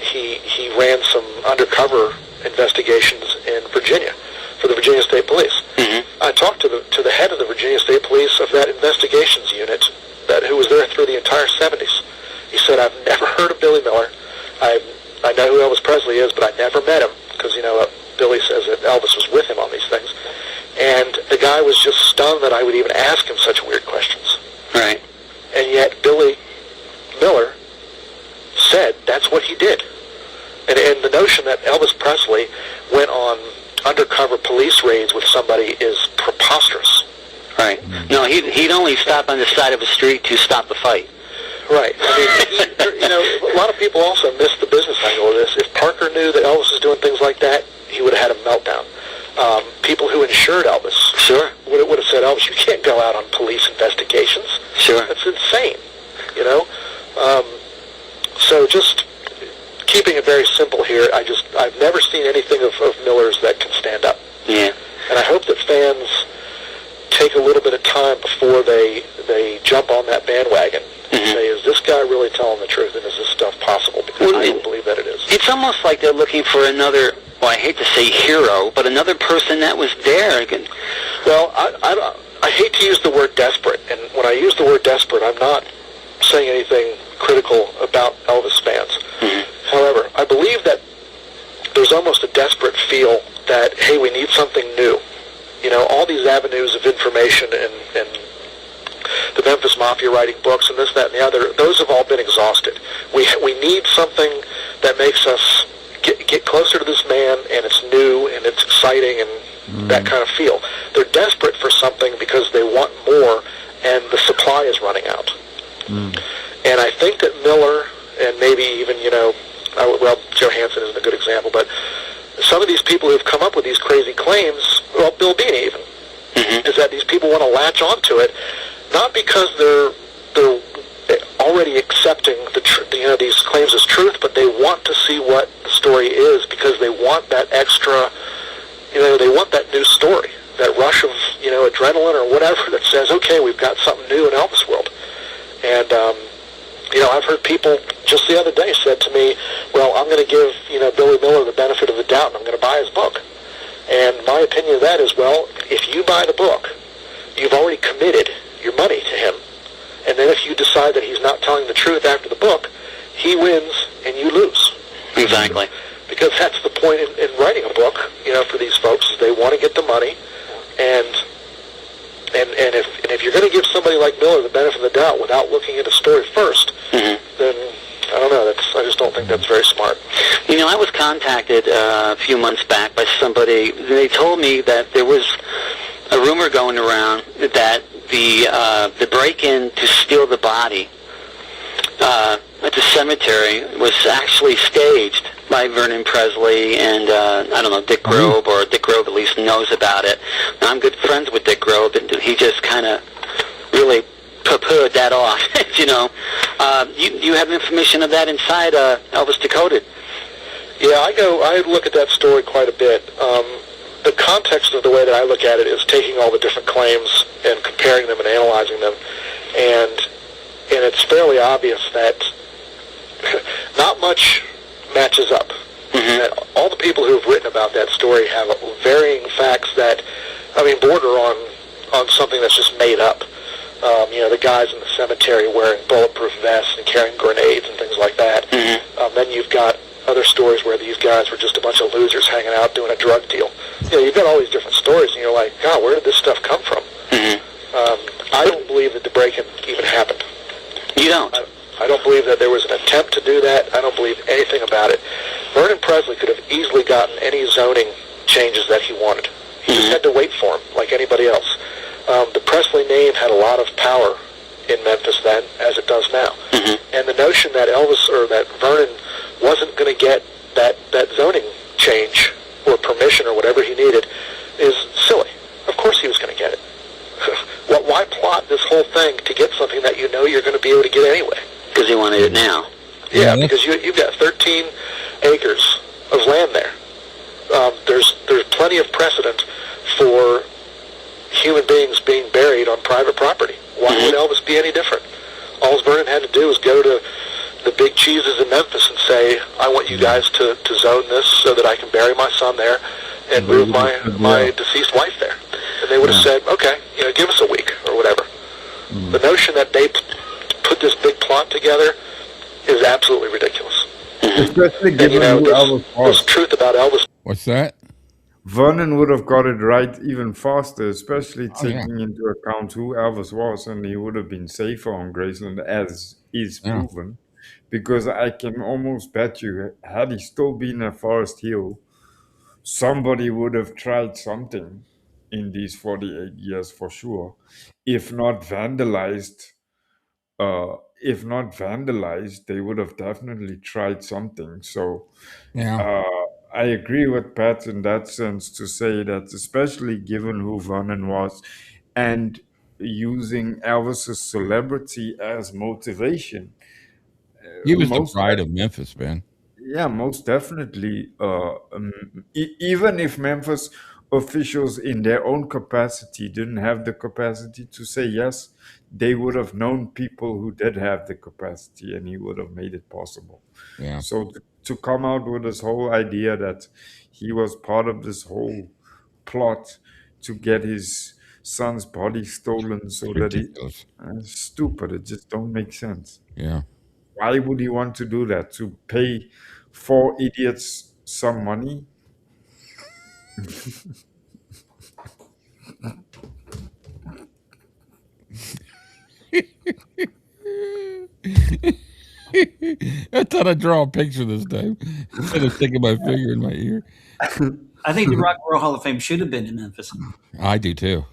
he ran some undercover investigations in Virginia for the Virginia State Police. I talked to the head of the Virginia State Police of that investigations unit who was there through the entire 70s. He said, I've never heard of Billy Miller. I know who Elvis Presley is, but I never met him because, you know, Billy says that Elvis was with him on these things. And the guy was just stunned that I would even ask him such weird questions. Right. And yet Billy Miller said that's what he did. And the notion that Elvis Presley went on undercover police raids with somebody is preposterous. Right. No, he'd only stop on the side of a street to stop the fight. Right. I mean, you know, a lot of people also miss the business angle of this. If Parker knew that Elvis was doing things like that, he would have had a meltdown. People who insured Elvis would have said, Elvis, you can't go out on police investigations. Sure. That's insane, you know? So just keeping it very simple here, I've never seen anything of Miller's that can stand up. Yeah. And I hope that fans take a little bit of time before they jump on that bandwagon and say, is this guy really telling the truth, and is this stuff possible? Because I don't believe that it is. It's almost like they're looking for another, well, I hate to say hero, but another person that was there. Well, I hate to use the word desperate, and when I use the word desperate, I'm not saying anything critical about Elvis fans. However, I believe that there's almost a desperate feel that, hey, we need something new. You know, all these avenues of information and the Memphis Mafia writing books and this, that, and the other, those have all been exhausted. We need something that makes us get closer to this man, and it's new and it's exciting and that kind of feel. They're desperate for something because they want more, and the supply is running out. And I think that Miller, and maybe even, you know, well, Joe Hansen isn't a good example, but some of these people who've come up with these crazy claims, well, Bill Beanie even, is that these people want to latch onto it, not because they're already accepting these claims as truth, but they want to see what the story is because they want that extra, you know, they want that new story, that rush of, you know, adrenaline or whatever that says, okay, we've got something new in Elvis world. And, you know, I've heard people just the other day said to me, well, I'm going to give, you know, Billy Miller the benefit of the doubt, and I'm going to buy his book. And my opinion of that is, well, if you buy the book, you've already committed your money to him. And then if you decide that he's not telling the truth after the book, he wins and you lose. Exactly. Because that's the point in writing a book, you know, for these folks, is they want to get the money, and if you're going to give somebody like Miller the benefit of the doubt without looking at the story first, then I don't know. I just don't think that's very smart. You know, I was contacted a few months back by somebody. They told me that there was a rumor rumor going around that the break-in to steal the body at the cemetery was actually staged by Vernon Presley and I don't know, Dick Grove, or Dick Grove at least knows about it. Now, I'm good friends with Dick Grove, and he just kind of really poo-pooed that off. You know, you have information of that inside Elvis Decoded. Yeah, I look at that story quite a bit. The context of the way that I look at it is taking all the different claims and comparing them and analyzing them, and it's fairly obvious that not much matches up. That all the people who have written about that story have varying facts that, I mean, border on something that's just made up. You know, the guys in the cemetery wearing bulletproof vests and carrying grenades and things like that. Then you've got other stories where these guys were just a bunch of losers hanging out doing a drug deal. You know, you've got all these different stories, and you're like, God, where did this stuff come from? I don't believe that the break-in even happened. You don't? I don't believe that there was an attempt to do that. I don't believe anything about it. Vernon Presley could have easily gotten any zoning changes that he wanted. He just had to wait for them, like anybody else. The Presley name had a lot of power in Memphis then, as it does now. And the notion that Elvis, or that Vernon, wasn't going to get that zoning change or permission or whatever he needed is silly. Of course he was going to get it. Why plot this whole thing to get something that you know you're going to be able to get anyway? Because he wanted it now. Yeah, because you've got 13 acres of land there. There's plenty of precedent for human beings being buried on private property. Why would Elvis be any different? All Vernon had to do was go to the big cheeses in Memphis and say, I want you guys to zone this so that I can bury my son there and move my deceased wife there. And they would have said, okay, you know, give us a week or whatever. The notion that they put this big plot together is absolutely ridiculous. Especially And, given you know, who Elvis there's was. truth about Elvis. What's that? Vernon would have got it right even faster, especially taking into account who Elvis was, and he would have been safer on Graceland, as is proven. Because I can almost bet you, had he still been at Forest Hill, somebody would have tried something in these 48 years for sure. If not vandalized, they would have definitely tried something. So I agree with Pat in that sense to say that, especially given who Vernon was and using Elvis's celebrity as motivation. He was the pride of Memphis, man. Yeah, most definitely. Even if Memphis officials in their own capacity didn't have the capacity to say yes, they would have known people who did have the capacity, and he would have made it possible. Yeah. So to come out with this whole idea that he was part of this whole plot to get his son's body stolen so that stupid. It just don't make sense. Yeah. Why would he want to do that? To pay 4 idiots some money? I thought I'd draw a picture this time instead of sticking my finger in my ear. I think the Rock and Roll Hall of Fame should have been in Memphis. I do too.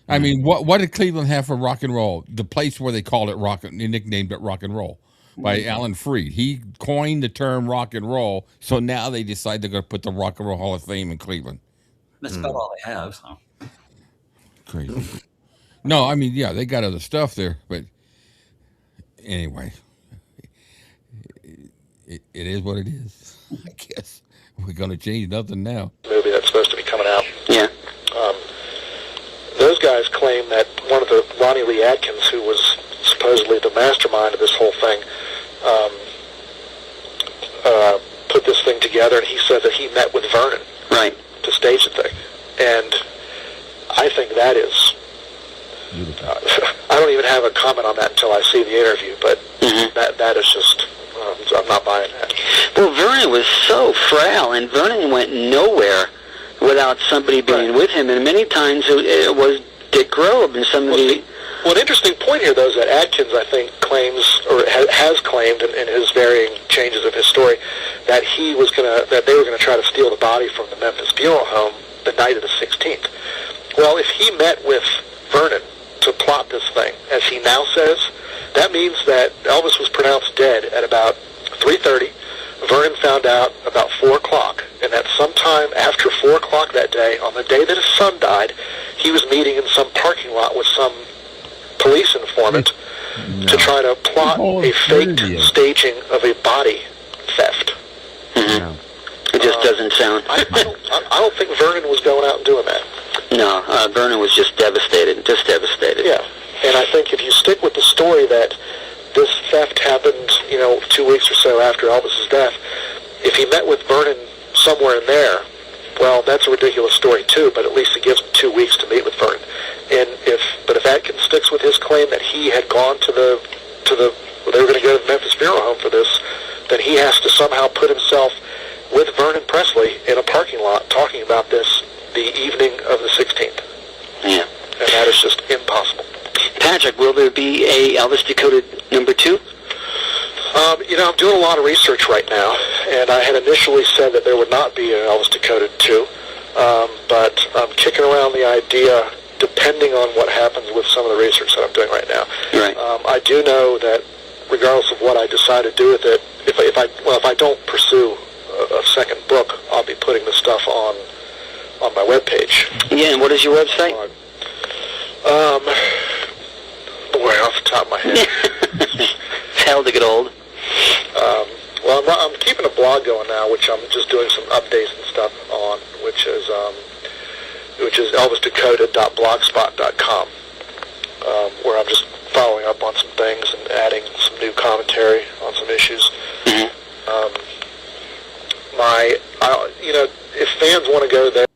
I mean, what did Cleveland have for rock and roll? The place where they called it rock, they nicknamed it rock and roll by Alan Freed. He coined the term rock and roll, so now they decide they're going to put the Rock and Roll Hall of Fame in Cleveland. That's about all they have. So. Crazy. No, I mean, yeah, they got other stuff there, but anyway, it is what it is. I guess we're going to change nothing now. Movie that's supposed to be coming out. Yeah. Those guys claim that one of the Ronnie Lee Atkins, who was supposedly the mastermind of this whole thing, put this thing together, and he said that he met with Vernon to stage the thing. And I think that is... I don't even have a comment on that until I see the interview, but that is just... I'm not buying that. Well, Vernon was so frail, and Vernon went nowhere without somebody being with him, and many times it was Dick Grove and somebody... Well, an interesting point here, though, is that Atkins, I think, claims, or has claimed in his varying changes of his story, that they were going to try to steal the body from the Memphis funeral home the night of the 16th. Well, if he met with Vernon to plot this thing, as he now says, that means that Elvis was pronounced dead at about 3:30. Vernon found out about 4 o'clock, and that sometime after 4 o'clock that day, on the day that his son died, he was meeting in some parking lot with some police informant to try to plot a faked staging of a body theft. Mm-hmm. It just doesn't sound. I don't think Vernon was going out and doing that. No, Vernon was just devastated. Yeah, and I think if you stick with the story that this theft happened, 2 weeks or so after Elvis's death, if he met with Vernon somewhere in there, well, that's a ridiculous story too. But at least it gives him 2 weeks to meet with Vernon. And if Atkins sticks with his claim that he had gone to the they were going to go to the Memphis Funeral Home for this, then he has to somehow put himself with Vernon Presley in a parking lot talking about this the evening of the 16th. Yeah. And that is just impossible. Patrick, will there be a Elvis Decoded #2? I'm doing a lot of research right now, and I had initially said that there would not be an Elvis Decoded 2, but I'm kicking around the idea, depending on what happens with some of the research that I'm doing right now. Right. I do know that regardless of what I decide to do with it, if I don't pursue a second book, I'll be putting the stuff on my webpage. Yeah, and what is your website? Boy, off the top of my head. It's hell to get old. Well, I'm keeping a blog going now, which I'm just doing some updates and stuff on, which is elvisdecoded.blogspot.com, where I'm just following up on some things and adding some new commentary on some issues. Mm-hmm. If fans want to go there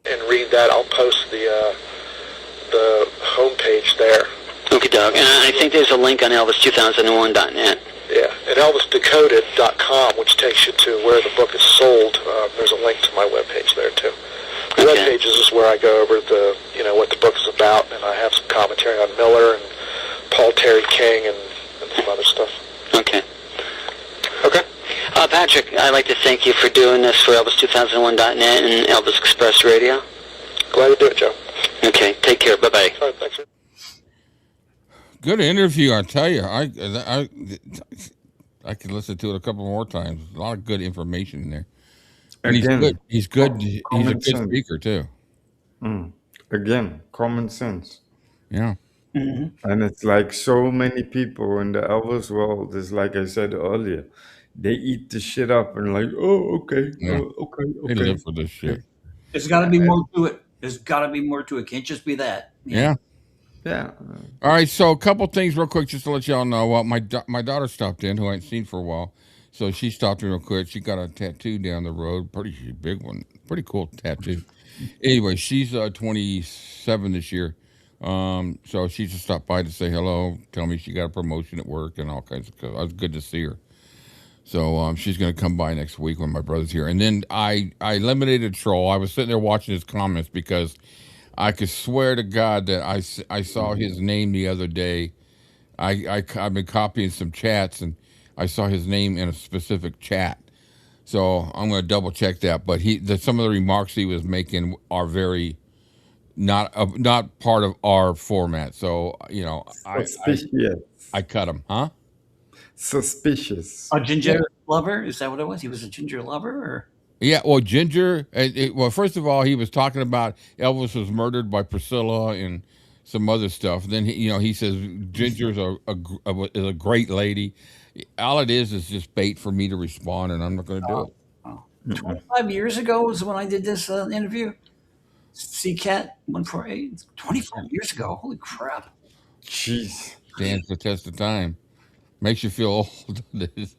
and read that, I'll post the homepage there. Okay, Doug. And I think there's a link on Elvis2001.net. Yeah, and ElvisDecoded.com, which takes you to where the book is sold. There's a link to my webpage there too. The webpage is just where I go over what the book is about, and I have some commentary on Miller and Paul Terry King and some other stuff. Okay. Okay. Patrick, I'd like to thank you for doing this for Elvis2001.net and Elvis Express Radio. Glad to do it, Joe. Okay, take care. Bye-bye. All right, thanks. Good interview, I tell you. I could listen to it a couple more times. A lot of good information in there. And Again, he's good. He's a common good sense. speaker too. Again, common sense. Yeah. And it's like so many people in the Elvis world is like I said earlier, they eat the shit up and like, oh, okay, Yeah. okay. They live for this shit. There's got to be more to it. There's got to be more to it. Can't just be that. Yeah. Yeah. All right. So a couple things real quick, just to let y'all know. Well, my daughter stopped in, who I ain't seen for a while. So she stopped in real quick. She got a tattoo down the road, pretty big one, pretty cool tattoo. Anyway, she's 27 this year. So she just stopped by to say hello, tell me she got a promotion at work and all kinds of stuff. It was good to see her. So she's going to come by next week when my brother's here. And then I eliminated Troll. I was sitting there watching his comments because I could swear to God that I saw his name the other day. I've been copying some chats and I saw his name in a specific chat. So I'm going to double check that. But some of the remarks he was making are very not part of our format. So Suspicious. I cut him, huh? Suspicious. A ginger lover? Is that what it was? He was a ginger lover? Or? Yeah, well, Ginger. Well, first of all, he was talking about Elvis was murdered by Priscilla and some other stuff. Then he says Ginger's is a great lady. All it is just bait for me to respond, and I'm not going to do it. 25 years ago was when I did this interview. CCAT 148. 25 years ago. Holy crap. Jeez. Stands the test of time. Makes you feel old. It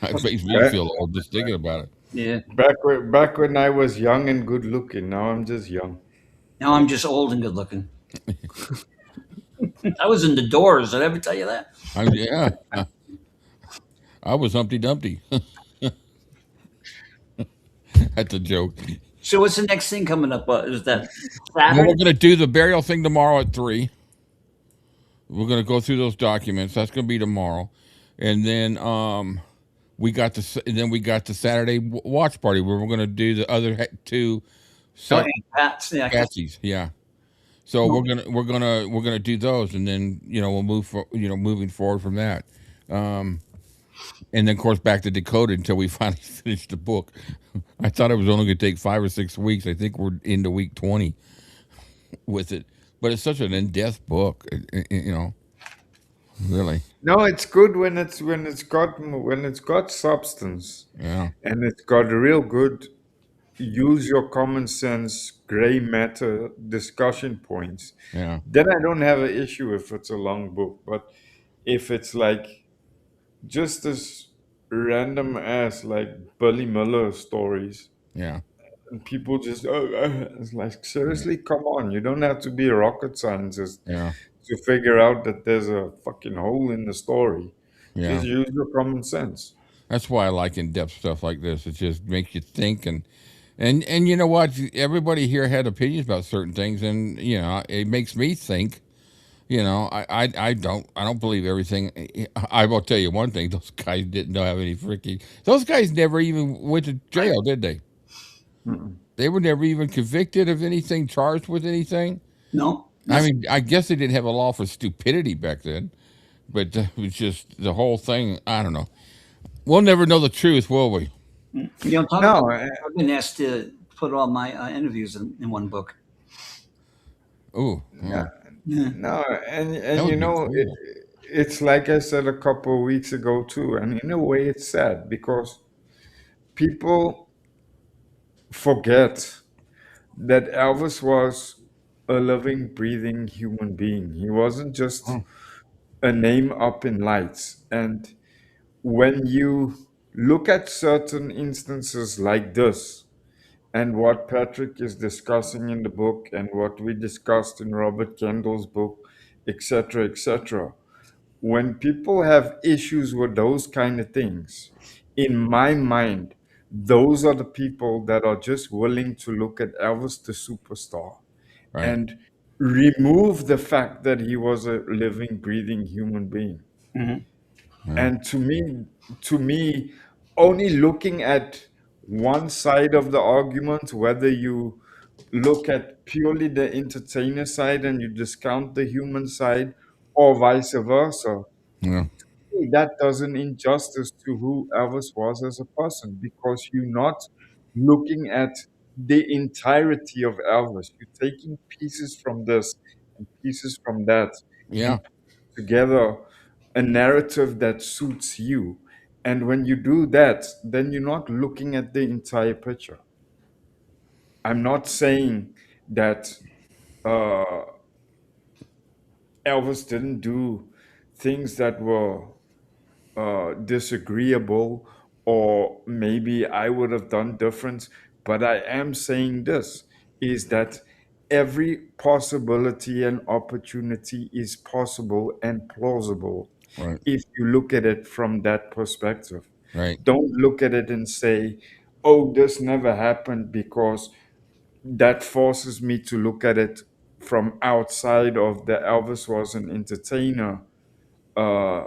makes me feel old just thinking about it. Yeah. Back when I was young and good looking. Now I'm just young. Now I'm just old and good looking. I was in the Doors. Did I ever tell you that? Yeah. I was Humpty Dumpty. That's a joke. So what's the next thing coming up? Is that Well, Saturday? we're going to do the burial thing tomorrow at 3. We're going to go through those documents. That's going to be tomorrow. And then we got the Saturday watch party where we're going to do the other 2 Oh, So and Pat's, yeah, Patsy's, yeah. So we're gonna do those, and then we'll moving forward from that. Um, and then of course back to Decoded until we finally finish the book. I thought it was only going to take 5 or 6 weeks. I think we're into week 20 with it, but it's such an in-depth book. Really. No, it's good when it's got substance Yeah, and it's got a real good use your common sense gray matter discussion points. yeah, Then I don't have an issue if it's a long book, but if it's like just as random as like Billy Miller stories yeah, and people just it's like seriously, come on, you don't have to be a rocket scientist yeah, to figure out that there's a fucking hole in the story. yeah. Just use your common sense. That's why I like in-depth stuff like this. It just makes you think, and you know what? Everybody here had opinions about certain things, and it makes me think. I don't believe everything. I will tell you one thing: those guys didn't know have any freaking. Those guys never even went to jail, did they? Mm-mm. They were never even convicted of anything, charged with anything. no, I nothing. mean, I guess they didn't have a law for stupidity back then, but it was just the whole thing. I don't know. We'll never know the truth, will we? Talk about, No, I've been asked to put all my interviews in one book. Ooh, no, yeah, Yeah. no, that and would be cool. it's like I said a couple of weeks ago too, and in a way it's sad because people forget that Elvis was a living, breathing human being. He wasn't just Oh, a name up in lights. And when you look at certain instances like this, and what Patrick is discussing in the book, and what we discussed in Robert Kendall's book, etc., etc., when people have issues with those kind of things, in my mind, those are the people that are just willing to look at Elvis the superstar right. and remove the fact that he was a living, breathing human being. Mhm. Yeah, And to me, only looking at one side of the argument, whether you look at purely the entertainer side and you discount the human side, or vice versa, yeah, that does an injustice to who Elvis was as a person because you're not looking at the entirety of Elvis. You're taking pieces from this and pieces from that yeah, and put together a narrative that suits you. And when you do that, then you're not looking at the entire picture. I'm not saying that uh, Elvis didn't do things that were disagreeable, or maybe I would have done different. But I am saying this is that every possibility and opportunity is possible and plausible right, if you look at it from that perspective. right. Don't look at it and say, oh, this never happened, because that forces me to look at it from outside of the Elvis was an entertainer uh,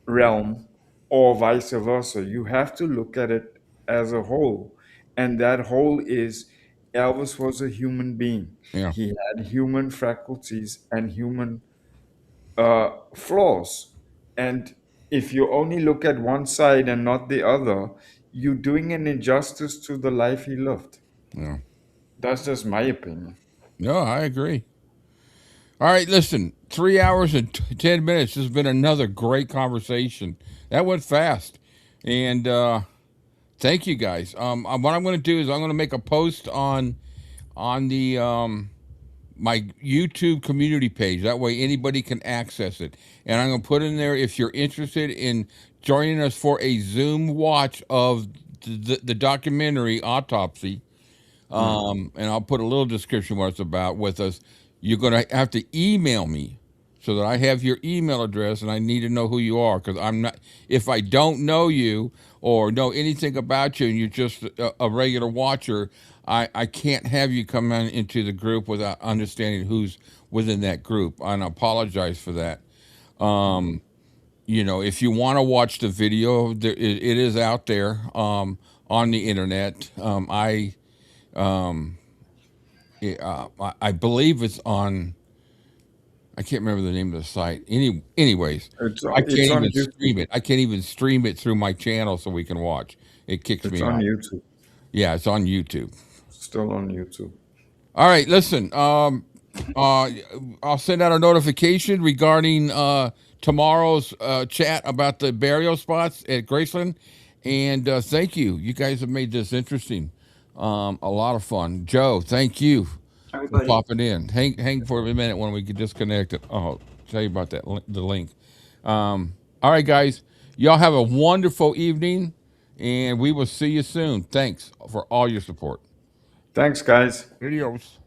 realm, or vice versa. You have to look at it as a whole. And that whole is Elvis was a human being. Yeah, He had human faculties and human flaws. And if you only look at one side and not the other, you're doing an injustice to the life he lived. yeah. That's just my opinion. No, I agree. All right, listen. 3 hours and 10 minutes. This has been another great conversation. That went fast, and thank you guys. What I'm going to do is I'm going to make a post on the my YouTube community page. That way anybody can access it. And I'm going to put in there if you're interested in joining us for a Zoom watch of the documentary Autopsy. And I'll put a little description what it's about with us. You're going to have to email me so that I have your email address, and I need to know who you are, because I'm not. If I don't know you or know anything about you, and you're just a regular watcher, I can't have you come into the group without understanding who's within that group. And I apologize for that. If you want to watch the video, it is out there on the internet. I believe it's on. I can't remember the name of the site. Anyways, I can't It's on even stream YouTube. it. I can't even stream it through my channel so we can watch. It kicks It's me on out. YouTube. Yeah, it's on YouTube. Still on YouTube. All right, listen. I'll send out a notification regarding tomorrow's chat about the burial spots at Graceland, and thank you. You guys have made this interesting. A lot of fun. Joe, thank you for Everybody. popping in. Hang for a minute when we get disconnected. Oh, tell you about that the link. All right, guys. Y'all have a wonderful evening, and we will see you soon. Thanks for all your support. Thanks, guys. Adios.